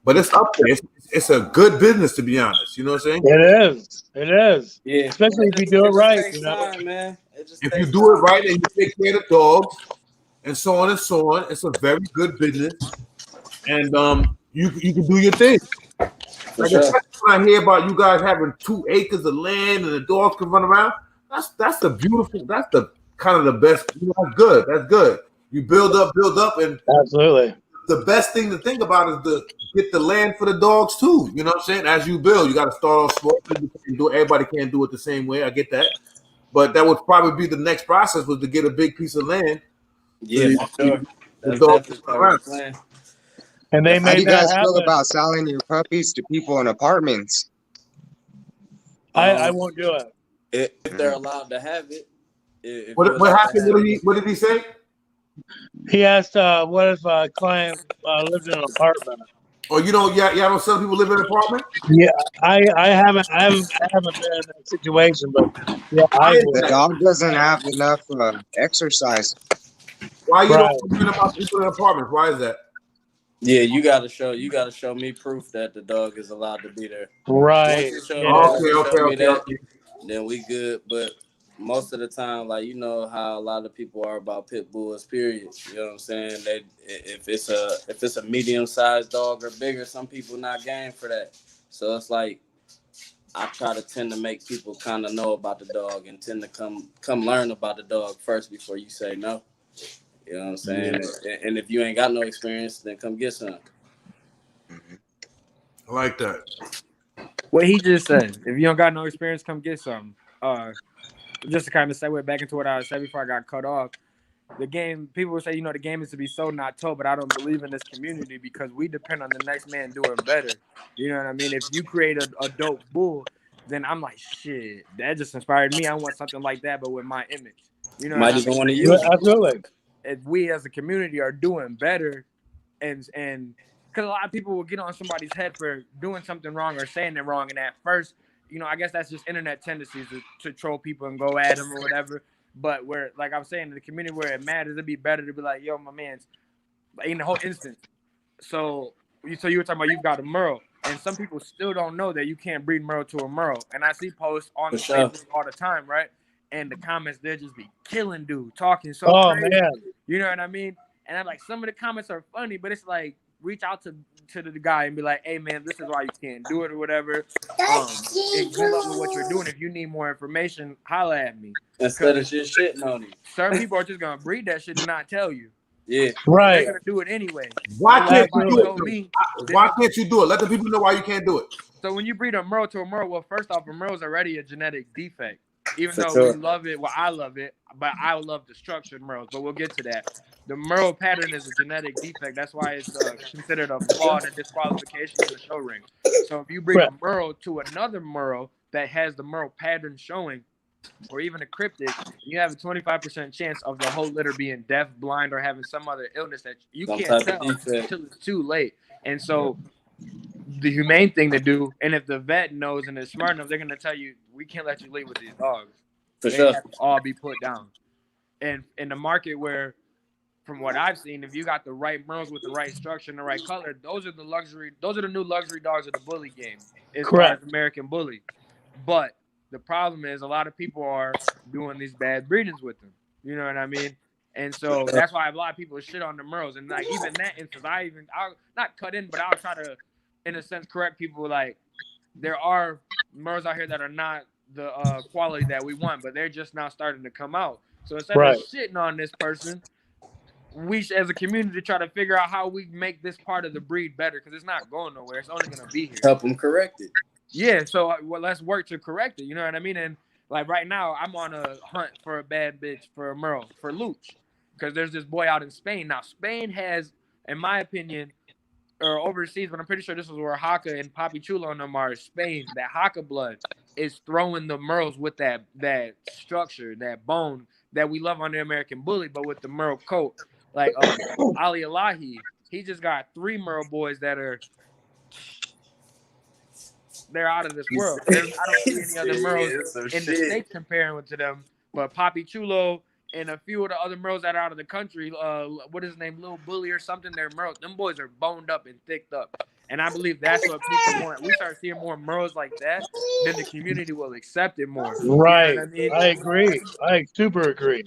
But it's up there. It's a good business, to be honest. You know what I'm saying? It is. Yeah. Especially if you do it right. Time, man. If you do it right and you take care of the dogs and so on and so on, it's a very good business. And you can do your thing. Like sure. When I hear about you guys having 2 acres of land and the dogs can run around, that's the kind of the best. That's good. That's good. You build up, and absolutely. The best thing to think about is to get the land for the dogs too. You know what I'm saying? As you build, you got to start off small. Everybody can't do it the same way. I get that, but that would probably be the next process, was to get a big piece of land. Yeah, for sure. That's definitely part of the plan. And they How do made you that guys feel happen. about selling your puppies to people in apartments? I won't do it. If they're allowed to have it. What happened? What did he say? He asked, "What if a client lived in an apartment?" Oh, y'all don't sell people live in an apartment? Yeah, I haven't been in that situation, but yeah, The dog doesn't have enough exercise. Why you don't complain about people in apartments? Why is that? Yeah, you gotta show me proof that the dog is allowed to be there. Right. Okay. Then we good. But most of the time, like, you know how a lot of people are about pit bulls, period. You know what I'm saying? If it's a medium-sized dog or bigger, some people not game for that. So it's like I try to tend to make people kind of know about the dog and tend to come learn about the dog first before you say no. You know what I'm saying? Yeah. And if you ain't got no experience, then come get some. I like that. What he just said. If you don't got no experience, come get some. Just to kind of segue back into what I said before I got cut off. The game, people will say, the game is to be sold, not told, but I don't believe in this community because we depend on the next man doing better. You know what I mean? If you create a dope bull, then I'm like, shit, that just inspired me. I want something like that, but with my image. You know, might even want to use it. Absolutely. If we as a community are doing better, and because a lot of people will get on somebody's head for doing something wrong or saying it wrong, and at first, I guess that's just internet tendencies to troll people and go at them or whatever. But where, like I'm saying, in the community where it matters, it'd be better to be like, yo, my man's, in the whole instance. So you were talking about you've got a Merle, and some people still don't know that you can't breed Merle to a Merle. And I see posts on For sure. Facebook all the time, right? And the comments, they'll just be killing dude, talking so Oh crazy. man, You know what I mean? And I'm like, some of the comments are funny, but it's like, reach out to the guy and be like, hey man, this is why you can't do it or whatever. And good luck with what you're doing. If you need more information, holla at me. Instead of just shitting on him. Certain people are just gonna breed that shit and not tell you. Yeah. right? They're gonna do it anyway. Why can't you do Told it? me, Why can't you do it? Let the people know why you can't do it. so when you breed a Merle to a Merle, well, first off, a Merle is already a genetic defect. Even For though sure. we love it, well, I love it, but I love the structured Merles, but we'll get to that. The Merle pattern is a genetic defect. That's why it's considered a flaw and a disqualification in the show ring. So if you breed a Merle to another Merle that has the Merle pattern showing, or even a cryptic, you have a 25% chance of the whole litter being deaf, blind, or having some other illness that you Some can't type of tell defect. until it's too late. And so the humane thing to do, and if the vet knows and is smart enough, they're going to tell you, we can't let you leave with these dogs. For They sure. have to all be put down. And in the market where, from what I've seen, if you got the right Merles with the right structure and the right color, those are the new luxury dogs of the bully game, as far Correct. as American bully. But the problem is a lot of people are doing these bad breedings with them. You know what I mean? And so that's why a lot of people shit on the Merles. And like even that instance, I'll not cut in, but I'll try to, in a sense, correct people. Like there are Merles out here that are not the quality that we want, but they're just now starting to come out. So instead Right. of shitting on this person, we should, as a community, try to figure out how we make this part of the breed better, because it's not going nowhere. It's only going to be here. Help them correct it. Yeah, so well, let's work to correct it. You know what I mean? And like right now, I'm on a hunt for a bad bitch for a Merle, for Luch, because there's this boy out in Spain. Now, Spain has, in my opinion, or overseas, but I'm pretty sure this is where Haka and Papi Chulo and them are, Spain. That Haka blood is throwing the Merles with that structure, that bone that we love on the American bully, but with the Merle coat. Like Ali Alahi, he just got 3 Merle boys that are, they're out of this world. I don't see any other Merles in the States comparing to them, but Papi Chulo and a few of the other Merles that are out of the country, what is his name, Lil Bully or something, they're Merles. Them boys are boned up and thicked up. And I believe that's what people want. We start seeing more Merles like that, then the community will accept it more. Right. You know what I mean? I agree. I super agree.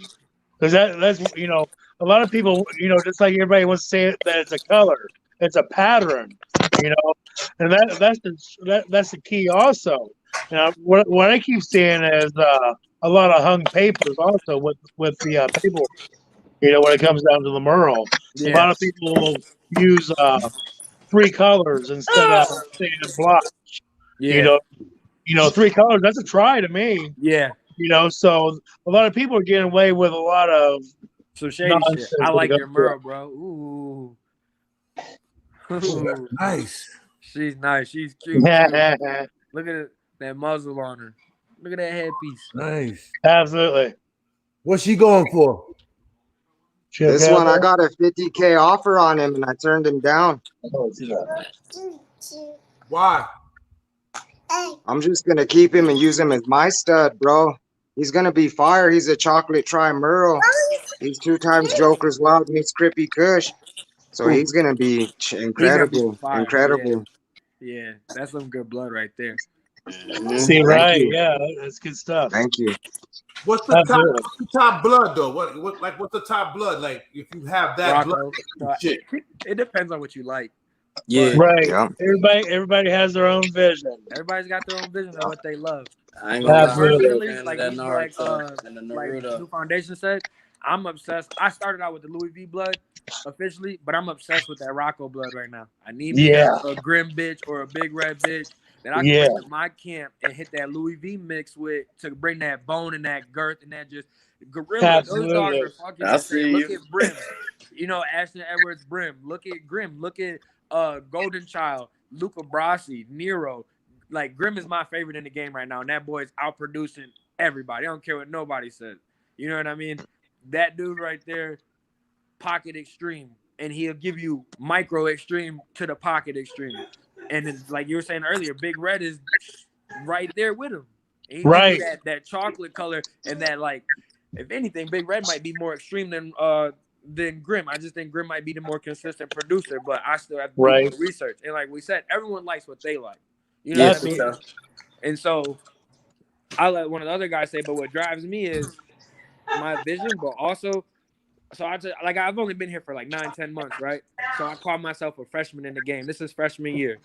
Because that's, you know, a lot of people, you know, just like everybody wants to say that it's a color, it's a pattern, you know, and that's the key also. You know, what I keep seeing is a lot of hung papers also with the paper, you know, when it comes down to the Merle. Yeah. A lot of people will use 3 colors instead of standard blotch. Yeah. You know, 3 colors, that's a try to me. Yeah. You know, so a lot of people are getting away with a lot of So shady nonsense shit. I when like it your comes to Merle, bro. Ooh. Ooh. Nice. She's nice. She's cute. it. Look at it, that muzzle on her. Look at that headpiece. Nice. Absolutely. What's she going for? This one, I got a 50K offer on him and I turned him down. Why? I'm just going to keep him and use him as my stud, bro. He's going to be fire. He's a chocolate tri-Merle. He's 2 times Joker's Wild meets Crippy Kush. So he's going to be incredible. fire, Incredible. Yeah, that's some good blood right there. See, Thank right? you. Yeah, that's good stuff. Thank you. What's the Absolutely. top blood though? What's the top blood? Like if you have that Rocco. blood, shit. It depends on what you like. Yeah. Right. Yeah. Everybody has their own vision. Everybody's got their own vision of what they love. I ain't gonna Absolutely. lie. I'm a Personally, fan like of that Naruto and the like Naruto. New Foundation said, I'm obsessed. I started out with the Louis V blood officially, but I'm obsessed with that Rocco blood right now. I need me a Grim bitch or a Big Red bitch that I can bring to my camp and hit that Louis V mix with to bring that bone and that girth and that just gorilla. Absolutely. Those dogs are fucking I insane. see Look you. at Brim. You know, Ashton Edwards Brim. Look at Grim. Look at Golden Child, Luca Brasi, Nero. Like Grim is my favorite in the game right now, and that boy is outproducing everybody. I don't care what nobody says. You know what I mean? That dude right there, pocket extreme, and he'll give you micro extreme to the pocket extreme. And it's like you were saying earlier, Big Red is right there with him. And he gives you that chocolate color and that, like, if anything, Big Red might be more extreme than than Grim. I just think Grim might be the more consistent producer, but I still have to do Right. more research. And like we said, everyone likes what they like. You know Yeah, what I for mean? sure. And so I let one of the other guys say, but what drives me is my vision, but also, so I've only been here for like 9-10 months, right? So I call myself a freshman in the game. This is freshman year.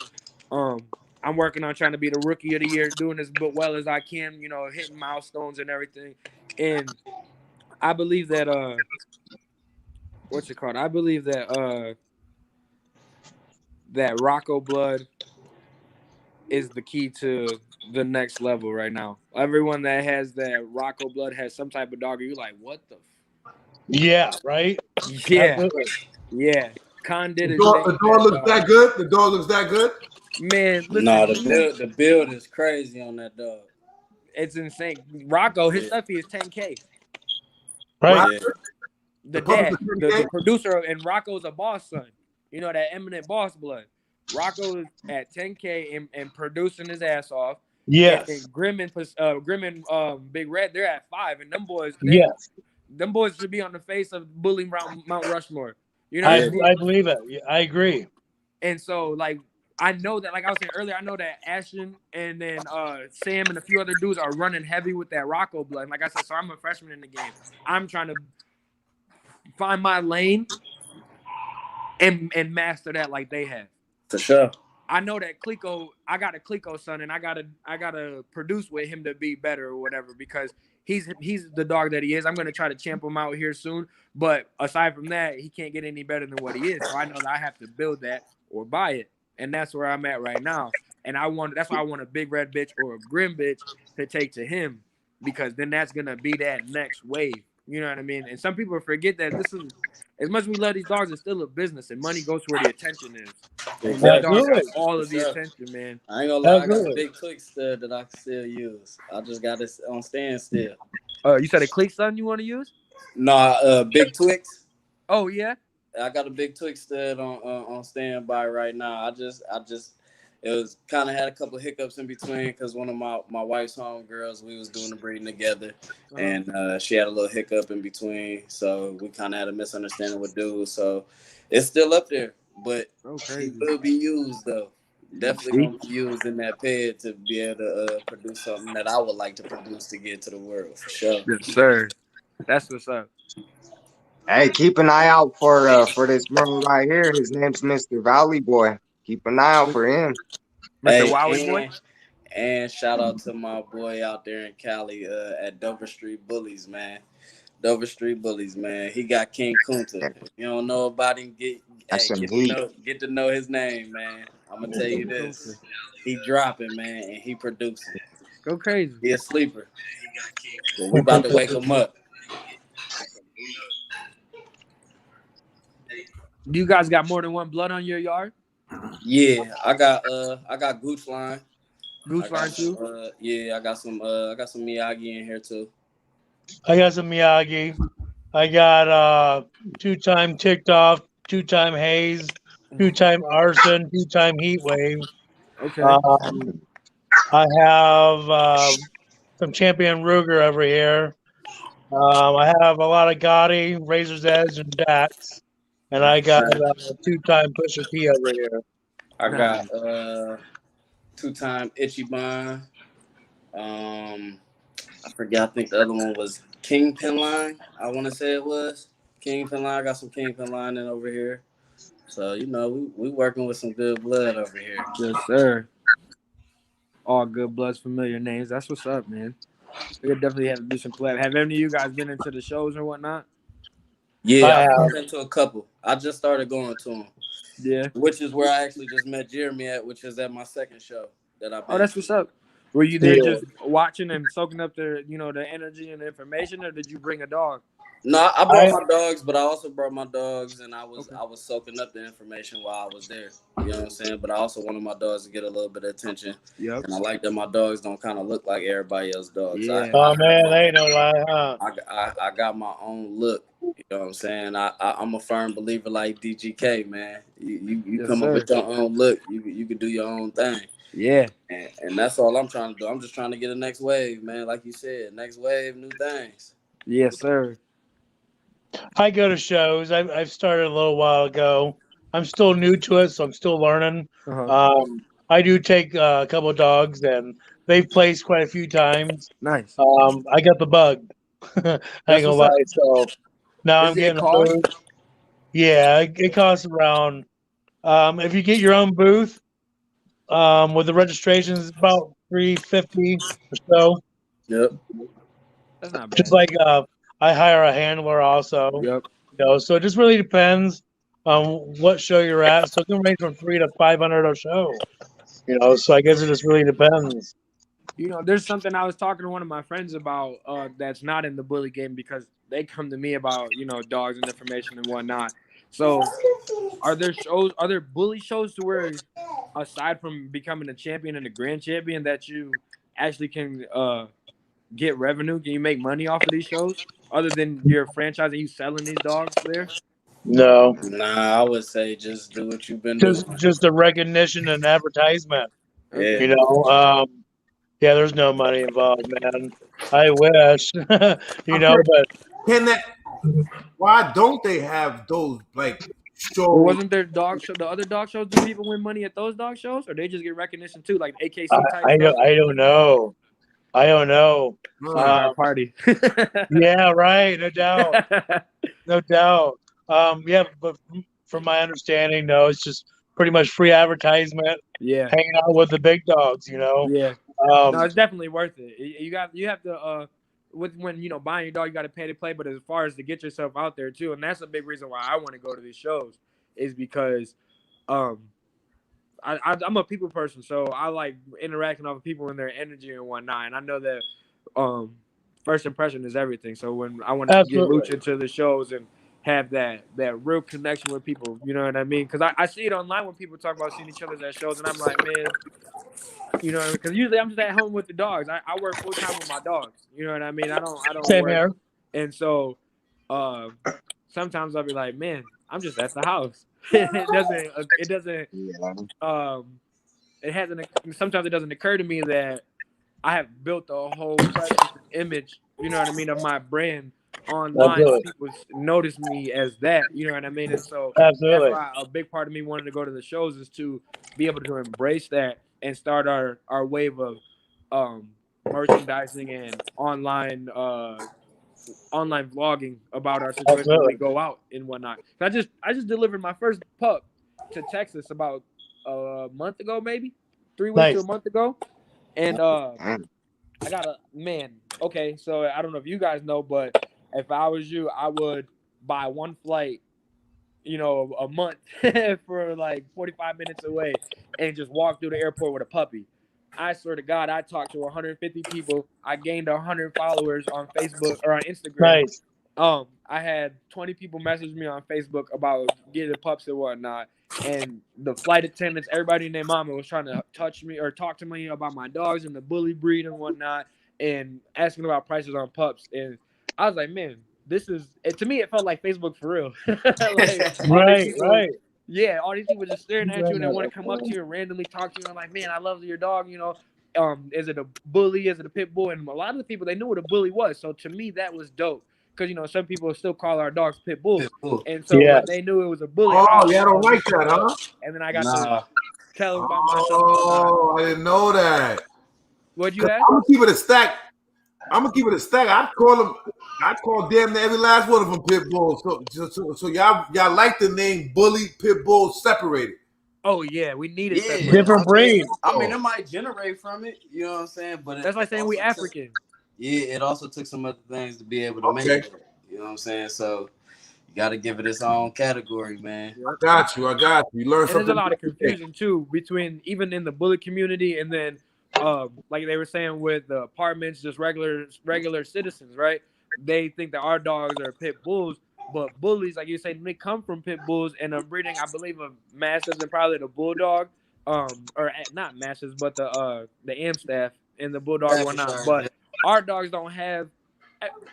I'm working on trying to be the rookie of the year, doing as well as I can, you know, hitting milestones and everything. And I believe that what's it called? I believe that that Rocco blood is the key to the next level right now. Everyone that has that Rocco blood has some type of dog. You're like, what the? Yeah, right. Yeah, Absolutely. yeah. Khan did The his dog, thing. the dog looks that good. The dog looks that good. Man, listen, No, the build is crazy on that dog. it's insane. Rocco, his Yeah. stuffy is 10K. Right. Yeah. The puppy dad, is the 10K? producer, and Rocco's a boss son. You know, that eminent boss blood. Rocco is at 10K and producing his ass off. Yes. And Grim and Big Red, they're at 5. And them boys, Yes. them boys should be on the face of bullying Mount Rushmore. You know what I mean? I believe it. Yeah, I agree. And so, like, I know that, like I was saying earlier, I know that Ashton and then Sam and a few other dudes are running heavy with that Rocco blood. And like I said, so I'm a freshman in the game. I'm trying to find my lane and master that like they have. For sure. I know that Clico, I got a Clico son, and I gotta produce with him to be better or whatever, because he's the dog that he is. I'm gonna try to champ him out here soon. But aside from that, he can't get any better than what he is. So I know that I have to build that or buy it. And that's where I'm at right now. And that's why I want a Big Red bitch or a Grim bitch to take to him, because then that's gonna be that next wave. You know what I mean? And some people forget that this is, as much as we love these dogs, it's still a business, and money goes where the attention is. And that dog Absolutely. got all of the Sure. attention, man. I ain't gonna lie, I got a Absolutely. big click stud that I can still use. I just got it on standstill. You said a click son you want to use? Nah, Big Twix. Oh yeah. I got a Big Twix stud on standby right now. I just it was kind of had a couple of hiccups in between because one of my wife's homegirls, we was doing the breeding together, and she had a little hiccup in between, so we kind of had a misunderstanding with dude. So it's still up there, but Okay. it will be used though. Definitely gonna be used in that ped to be able to produce something that I would like to produce to get to the world for sure. Yes, sir. That's what's up. Hey, keep an eye out for this brother right here. His name's Mr. Valley Boy. Keep an eye out for him. Mr. Wowie Boy. And shout out to my boy out there in Cali at Dover Street Bullies, man. Dover Street Bullies, man. He got King Kunta. If you don't know about him, get to know his name, man. I'm gonna tell you this. He dropping, man, and he producing. Go crazy. He a sleeper. But we about to wake him up. Do you guys got more than one blood on your yard? Yeah, I got Gooch Line. Gooch Line too? Yeah, I got some Miyagi in here too. I got some Miyagi. I got 2-time ticked off, 2-time haze, 2-time arson, 2-time heat wave. Okay. I have some champion Ruger over here. I have a lot of Gotti, Razor's Edge, and Dax. And I got 2-time Pusha T over here. I got 2-time Ichiban. I forgot. I think the other one was Kingpin Line. I want to say it was Kingpin Line. I got some Kingpin Line in over here. So you know we working with some good blood over here. Yes, sir. All good bloods, familiar names. That's what's up, man. We could definitely have to do some collab. Have any of you guys been into the shows or whatnot? Yeah, I've been to a couple. I just started going to them. Yeah. Which is where I actually just met Jeremy at, which is at my second show that I've been. Oh, that's what's up. Were you there just watching and soaking up the energy and the information, or did you bring a dog? No, I brought my dogs, but I also brought my dogs, and I was soaking up the information while I was there. You know what I'm saying? But I also wanted my dogs to get a little bit of attention. Yep. And I like that my dogs don't kind of look like everybody else's dogs. Yeah. Man, ain't no lie, huh? I got my own look. You know what I'm saying? I'm a firm believer like DGK, man. You come up with your own look. You can do your own thing. Yeah. And that's all I'm trying to do. I'm just trying to get a next wave, man. Like you said, next wave, new things. Yes, sir. I go to shows. I've started a little while ago. I'm still new to it, so I'm still learning. I do take a couple of dogs, and they've placed quite a few times. Nice. I got the bug. I ain't That's gonna what's lie. up. So now I'm Does it getting a cost? booth. Yeah, it costs around. If you get your own booth, with the registrations, it's about $350 or so. Yep. That's not bad. Just like I hire a handler also. Yep. So it just really depends on what show you're at. So it can range from $300 to $500 a show. So I guess it just really depends. There's something I was talking to one of my friends about that's not in the bully game because they come to me about dogs and information and whatnot. So are there bully shows to where, aside from becoming a champion and a grand champion, that you actually can get revenue? Can you make money off of these shows other than your franchise and you selling these dogs there? No, Nah, I would say just do what you've been doing. just the recognition and advertisement. Yeah. Yeah, there's no money involved, man. I wish, but Can that? Why don't they have those like shows? Or wasn't there the other dog shows? Do people win money at those dog shows, or they just get recognition too, like AKC type I stuff? don't know. I don't know. Party. Yeah, right. No doubt. No doubt. Yeah, but from my understanding, no, it's just pretty much free advertisement. Yeah. Hanging out with the big dogs, Yeah. No, it's definitely worth it. You have to when buying your dog, you got to pay to play. But as far as to get yourself out there too, and that's a big reason why I want to go to these shows, is because I'm a people person, so I like interacting with people and their energy and whatnot. And I know that first impression is everything. So when I want to get Lucha into the shows and have that real connection with people, you know what I mean? Because I see it online when people talk about seeing each other at shows, and I'm like, man, because usually I'm just at home with the dogs. I work full time with my dogs. You know what I mean? I don't Same work. here. And so sometimes I'll be like, man, I'm just at the house. Sometimes it doesn't occur to me that I have built a whole image, you know what I mean, of my brand online. People notice me as that, you know what I mean? And so that's why a big part of me wanting to go to the shows is to be able to embrace that and start our wave of merchandising and online vlogging about our situation when we go out and whatnot. I just delivered my first pup to Texas about a month ago, maybe 3 weeks to a month ago, and I got okay, so I don't know if you guys know, but if I was you, I would buy one flight, a month for like 45 minutes away and just walk through the airport with a puppy. I swear to God, I talked to 150 people. I gained 100 followers on Facebook or on Instagram. Nice. I had 20 people message me on Facebook about getting pups and whatnot. And the flight attendants, everybody and their mama was trying to touch me or talk to me about my dogs and the bully breed and whatnot, and asking about prices on pups. And I was like, man, to me, it felt like Facebook for real. Right. Yeah, all these people just staring at you and they want to come up to you and randomly talk to you. And like, man, I love your dog. Is it a bully? Is it a pit bull? And a lot of the people, they knew what a bully was. So to me, that was dope. Because, some people still call our dogs pit bulls. And so when they knew it was a bully. Oh, yeah, I don't like that, huh? And then I got to tell them about myself. Oh, I didn't know that. What'd you ask? I'm going to keep it a stack. I'd call damn near every last one of them pit bulls. So y'all like the name bully, pit bull separated. Oh yeah, we need it. Yeah, different breed. I mean, it might generate from it. You know what I'm saying? But that's like saying we African. It also took some other things to be able to make it. You know what I'm saying? So you got to give it its own category, man. I got you. You learn something. There's a lot of confusion too between even in the bully community and then like they were saying with the apartments, just regular citizens, right? They think that our dogs are pit bulls, but bullies, like you say, they come from pit bulls and are breeding, I believe, of Mastiffs and probably the bulldog, or not Mastiffs, but the Amstaff and the bulldog and whatnot. But our dogs don't have.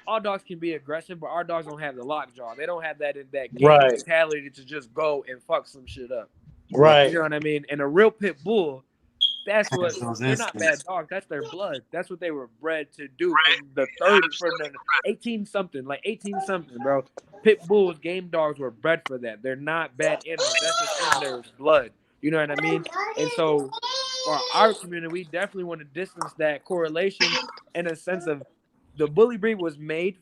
All dogs can be aggressive, but our dogs don't have the lockjaw. They don't have that game mentality to just go and fuck some shit up. Right. You know what I mean? And a real pit bull, That's what they're not bad dogs. That's their blood. That's what they were bred to do. From the 18 something, bro. Pit bulls, game dogs were bred for that. They're not bad animals. That's just in their blood. You know what I mean? And so for our community, we definitely want to distance that correlation in a sense of the bully breed was made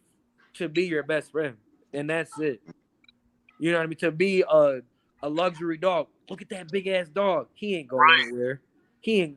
to be your best friend, and that's it. You know what I mean? To be a luxury dog. Look at that big ass dog. He ain't going nowhere. He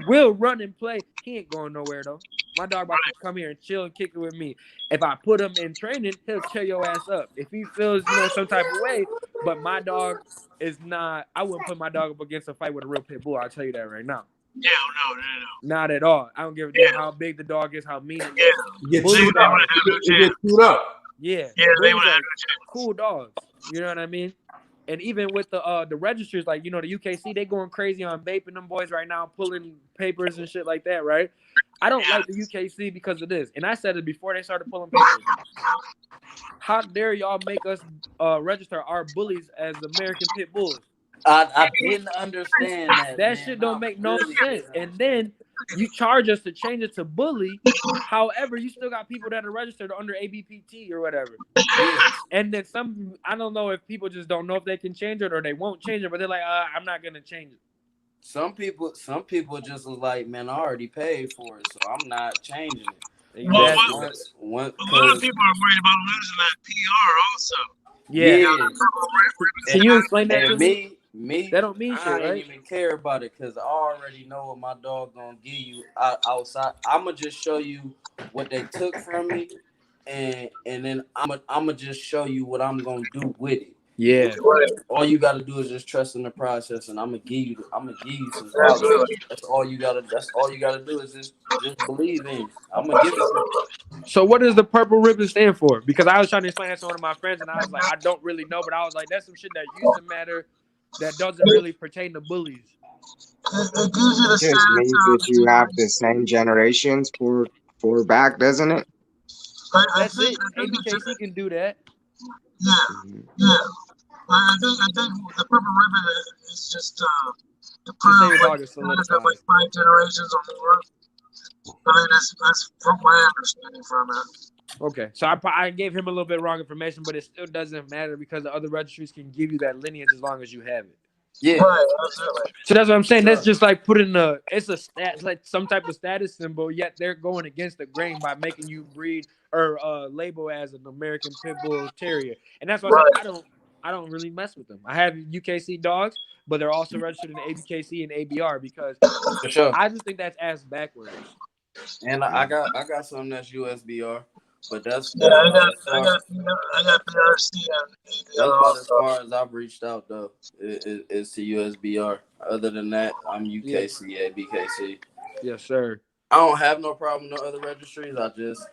will run and play. He ain't going nowhere though. My dog about to come here and chill and kick it with me. If I put him in training, he'll tear your ass up. If he feels, some type of way, but my dog is not. I wouldn't put my dog up against a fight with a real pit bull. I'll tell you that right now. Yeah, no. Not at all. I don't give a damn how big the dog is, how mean it is. You get Bullies chewed up. You get chewed up. Yeah, they bullies would are have cool dogs. You know what I mean? And even with the registers, like the UKC, they going crazy on vaping them boys right now, pulling papers and shit like that, right? I don't like the UKC because of this, and I said it before they started pulling papers. How dare y'all make us register our bullies as American pit bulls? I didn't understand that. That shit don't make no sense. And then you charge us to change it to bully. However, you still got people that are registered under ABPT or whatever. And then I don't know if people just don't know if they can change it or they won't change it, but they're like, I'm not gonna change it. Some people just was like, man, I already paid for it, so I'm not changing it. Exactly. A lot of people are worried about losing that PR also. Yeah. Can you explain that to me? That don't mean shit, I right? ain't even care about it because I already know what my dog gonna give you outside. I'ma just show you what they took from me, and then I'ma just show you what I'm gonna do with it. Yeah. All you gotta do is just trust in the process, and I'm gonna give you some value. That's all you gotta do is just believe in it. I'm gonna give it to you. So what does the purple ribbon stand for? Because I was trying to explain that to one of my friends, and I was like, I don't really know, but I was like, that's some shit that used to matter that doesn't really pertain to bullies. It just means that you have the same generations for back, doesn't it? That's it. ABKC can do that. Yeah. I think the purple ribbon is just to prove like 5 generations or more. I mean, that's from my understanding from it. Okay, so I gave him a little bit wrong information, but it still doesn't matter because the other registries can give you that lineage as long as you have it. Yeah. Right, absolutely. So that's what I'm saying. Sure. That's just like putting it's a stat, like some type of status symbol, yet they're going against the grain by making you breed or label as an American Pit Bull Terrier. And that's why I don't really mess with them. I have UKC dogs, but they're also registered in ABKC and ABR because for sure. I just think that's ass backwards. And I got something that's USBR. But that's I got BRC and that's about as far as I've reached out though. Is to USBR. Other than that, I'm UKC, ABKC. Yes, sir. I don't have no problem with other registries. I just,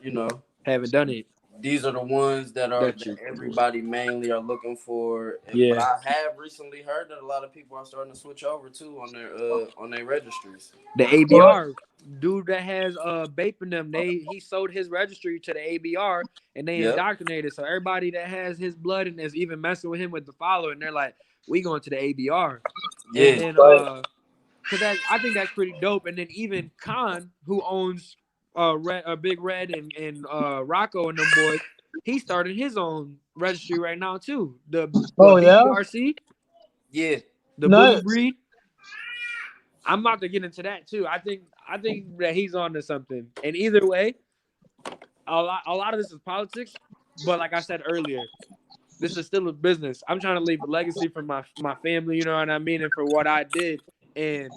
haven't done it. These are the ones that everybody mainly are looking for. Yeah. But I have recently heard that a lot of people are starting to switch over too on their registries. The ABR dude that has Bape in them, he sold his registry to the ABR and they indoctrinated. So everybody that has his blood and is even messing with him with the follow, and they're like, we going to the ABR. Yeah. And then because I think that's pretty dope. And then even Khan, who owns Big Red and Rocco and them boys, he started his own registry right now too. The BRC, the bully breed. I'm about to get into that too. I think that he's on to something. And either way, a lot of this is politics. But like I said earlier, this is still a business. I'm trying to leave a legacy for my family. You know what I mean, and for what I did. And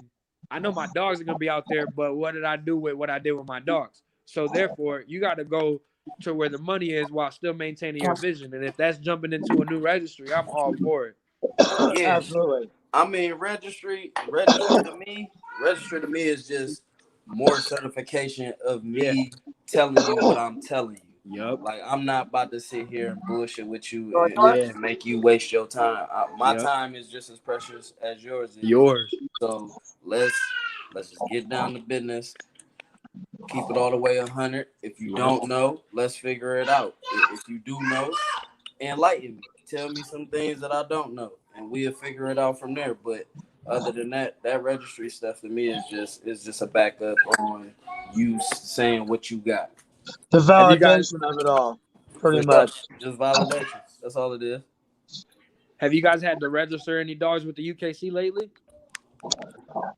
I know my dogs are gonna be out there, but what did I do with what I did with my dogs? So therefore, you got to go to where the money is while still maintaining your vision. And if that's jumping into a new registry, I'm all for it. Yeah, absolutely. I mean, registry to me is just more certification of me telling you what I'm telling you. Yep. Like, I'm not about to sit here and bullshit with you and make you waste your time. My time is just as precious as yours is. So let's just get down to business. Keep it all the way 100. If you don't know, let's figure it out. If you do know, enlighten me. Tell me some things that I don't know, and we'll figure it out from there. But other than that, that registry stuff to me is just a backup on you saying what you got. The Have you guys validation of it all, pretty Just much. just validation. That's all it is. have you guys had to register any dogs with the UKC lately?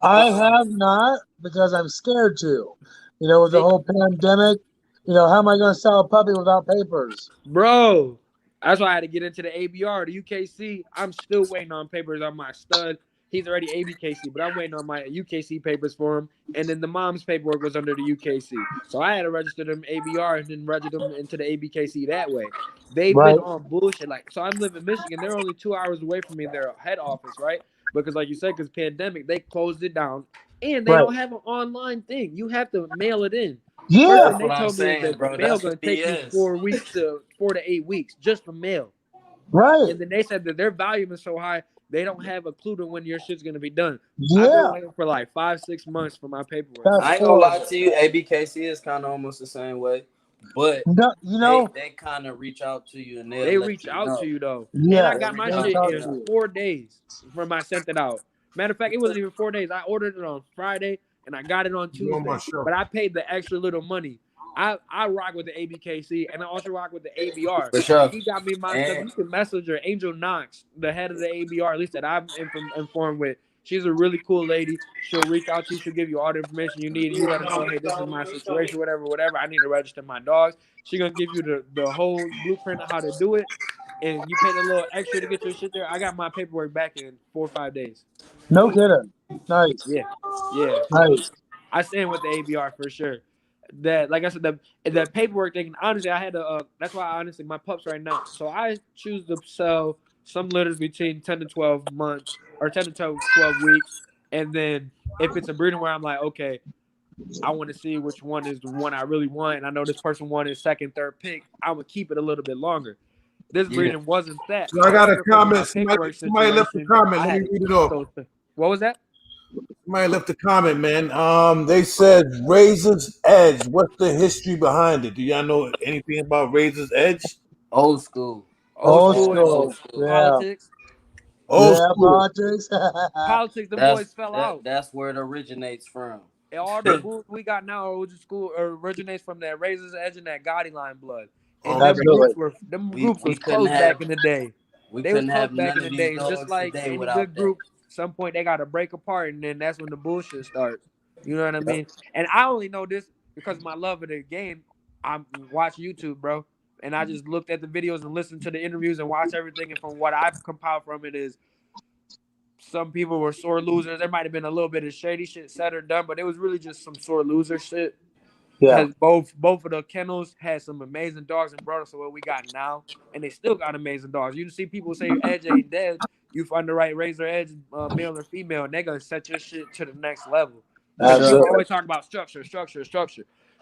I have not because I'm scared to. You know, with the whole pandemic, you know, how am I going to sell a puppy without papers? Bro, that's why I had to get into the ABR, the UKC. I'm still waiting on papers on my stud. He's already ABKC, but I'm waiting on my UKC papers for him. And then the mom's paperwork was under the UKC. So I had to register them ABR and then register them into the ABKC that way. They've Right. been on bullshit. Like, so I'm living in Michigan. They're only 2 hours away from me, their head office, right? Because like you said, because pandemic, they closed it down. And they Right. don't have an online thing. You have to mail it in. Yeah. First That's thing they what I'm told me saying, is that bro. the mail That's gonna take me BS. 4 to 8 weeks just for mail. Right. And then they said that their volume is so high, they don't have a clue to when your shit's gonna be done. I've been Yeah. waiting for like 5-6 months for my paperwork. That's I ain't gonna lie horrible. to you, ABKC is kind of almost the same way, but No, you know, they kind of reach out to you and They they'll let reach you out know. to you though. yeah. And I got my They shit talk in to you. 4 days from I sent it out. Matter of fact, it wasn't even 4 days. I ordered it on Friday and I got it on You on my Tuesday. show. But I paid the extra little money. I rock with the ABKC and I also rock with the ABR. For sure. He got me my stuff. You can message her, Angel Knox, the head of the ABR, at least that I'm informed with. She's a really cool lady. She'll reach out to you. She'll give you all the information you need. You let her know, hey, this is my situation, whatever. I need to register my dogs. She's going to give you the whole blueprint of how to do it. And you pay the little extra to get your shit there. I got my paperwork back in 4 or 5 days. No kidding. Nice. Yeah. Nice. I stand with the ABR for sure. That, like I said, the paperwork thing. Honestly, I had to. That's why honestly my pups right now. So I choose to sell some litters between 10 to 12 months or 10 to 12 weeks, and then if it's a breeding where I'm like, okay, I want to see which one is the one I really want, and I know this person wanted second, third pick. I'm gonna keep it a little bit longer. This breeding wasn't that. So I got a Because of my comment. paperwork Somebody left a situation, comment. I Let had me read it off. to- What was that? Somebody left a comment, man. They said Razor's Edge. What's the history behind it? Do y'all know anything about Razor's Edge? Old school. Old school, school. Yeah. Politics. Old Yeah, school. politics. Politics. The boys fell out. That's where it originates from. And all the bulls we got now old school originates from that Razor's Edge and that Gotti line blood. And them Absolutely. groups We was couldn't close have- back in the day. We They was couldn't close have back none in of the these day. dogs Just like today any without good that. group, some point they got to break apart, and then that's when the bullshit starts. You know what I mean? And I only know this because of my love of the game. I watch YouTube, bro, and I just looked at the videos and listened to the interviews and watched everything. And from what I've compiled from it is, some people were sore losers. There might have been a little bit of shady shit said or done, but it was really just some sore loser shit. Yeah. Because both of the kennels had some amazing dogs and brought us to what we got now, and they still got amazing dogs. You see people say Edge ain't dead. You find the right Razor Edge, male or female, and they're gonna set your shit to the next level. Because people Absolutely. always talk about structure.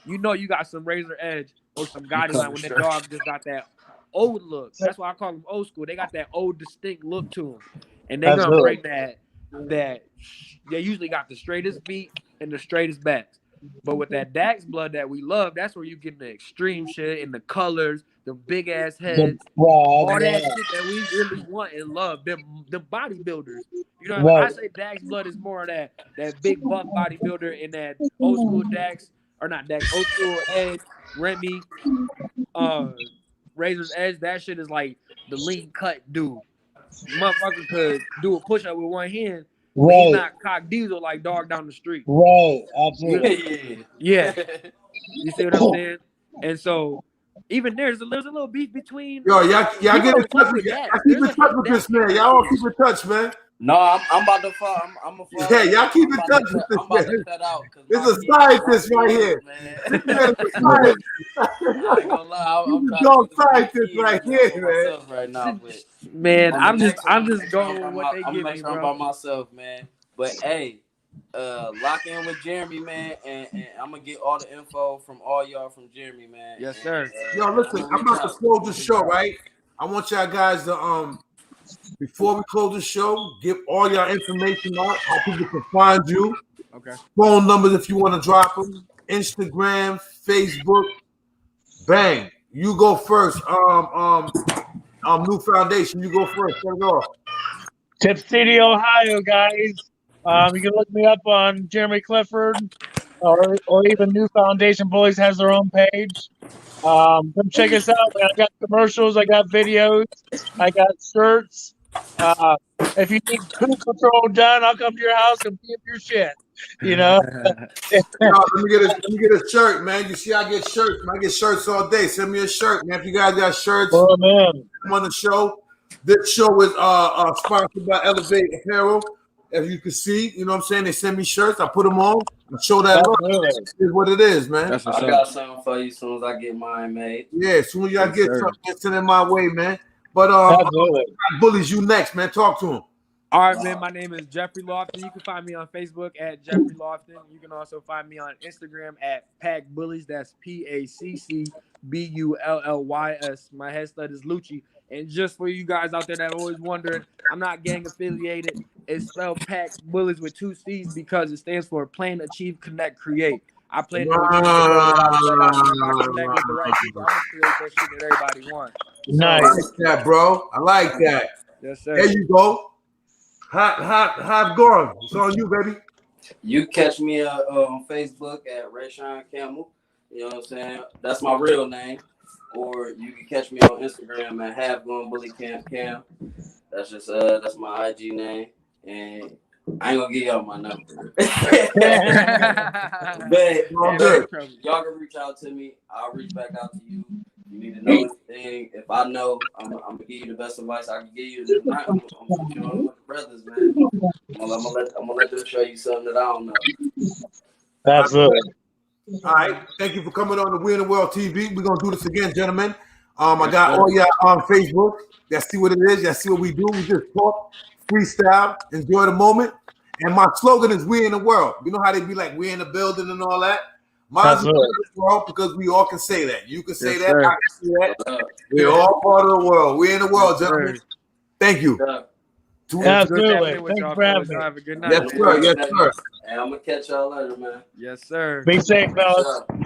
You know you got some Razor Edge or some Gotti line when the dog just got that old look. That's why I call them old school. They got that old distinct look to them, and they're gonna Absolutely. bring that. They usually got the straightest feet and the straightest backs. But with that Dax blood that we love, that's where you get the extreme shit and the colors, the big ass heads, all that Yeah. shit that we really want and love. The bodybuilders. You know, Right. I say Dax blood is more of that big buff bodybuilder and that old school Dax, or not Dax, old school Edge, Remy, Razor's Edge. That shit is like the lean cut dude. Motherfucker could do a push up with one hand. But he's Right. not cock diesel like dog down the street. Right. Absolutely. Yeah. You see what I'm saying? And so even there's a little beef between Yo, y'all People get in don't touch fuck with with y'all that. keep There's in a touch hate with that this man. shit. Y'all all keep in touch, man. No, I'm about to fall. I'm a fall. Yeah, y'all keep in touch with this I'm about man. to cut out. This is a scientist right here. This man is a scientist. I ain't gonna lie. I'm He's a trying dog to scientist right here, man. myself right now, but Man, on the I'm next one, just I'm going gonna with what they I'm give gonna me, make sure I'm bro. by myself, man. But hey, lock in with Jeremy, man, and I'm gonna get all the info from all y'all from Jeremy, man. Yes, And, sir. Yo, listen, I'm about to close the show, right? I want y'all guys to before we close the show, give all y'all information out, how people can find you. Okay. Phone numbers if you want to drop them. Instagram, Facebook. Bang. You go first. New Foundation. You go first. Set it off. Tip City, Ohio, guys. You can look me up on Jeremy Clifford, or even New Foundation Bullies has their own page. Come check us out. I got commercials, I got videos, I got shirts. If you need poo control done, I'll come to your house and pee up your shit. You know. No, let me get a shirt, man. You see, I get shirts. Man. I get shirts all day. Send me a shirt, man. If you guys got shirts, Oh man, I'm on the show. This show is sponsored by Elevate Apparel. As you can see, you know what I'm saying? They send me shirts. I put them on. I show that love. This is what it is, man. That's what's I up. got something for you as soon as I get mine made. Yeah, as soon as y'all Yes, get sir. something, send it my way, man. But absolutely. Bullies, you next, man. Talk to him. All right, man. My name is Jeffrey Lofton. You can find me on Facebook at Jeffrey Lofton. You can also find me on Instagram at Pack Bullies. That's PACCBULLYS. My headset is Lucci. And just for you guys out there that are always wondering, I'm not gang affiliated. It's spelled Pack Bullies with 2 C's because it stands for Plan, Achieve, Connect, Create. I plan to achieve the goal that I set out. If I connect with the right people, I'm gonna create that shit that everybody wants. I Nice. like that, bro. I like that. Yes, sir. There you go. Hot gone. It's on you, baby. You catch me on Facebook at Rayshawn Campbell. You know what I'm saying? That's my real name. Or you can catch me on Instagram at HalfGoneBullyCamp. That's just that's my IG name. And I ain't gonna give y'all my number. But All good. y'all can reach out to me. I'll reach back out to you. You need to know anything. If I know, I'm gonna give you the best advice I can give you. If not, I'm gonna put you on with the brothers, man. I'm gonna let them show you something that I don't know. Absolutely. All right. Thank you for coming on the We in the World TV. We're gonna do this again, gentlemen. I got all y'all on Facebook. Y'all see what it is. Y'all see what we do. We just talk, freestyle, enjoy the moment. And my slogan is "We in the World." You know how they be like, "We in the building" and all that. Mine's "We in the World" because we all can say that. You can say Yes, that. sir. I can say that. We're all part of the world. We in the world, Yes, gentlemen. sir. Thank you. Absolutely. Thanks for having me. Have a good night. Yes, sir. Yes, sir. And I'm gonna catch y'all later, man. Yes, sir. Be safe, fellas. Yeah.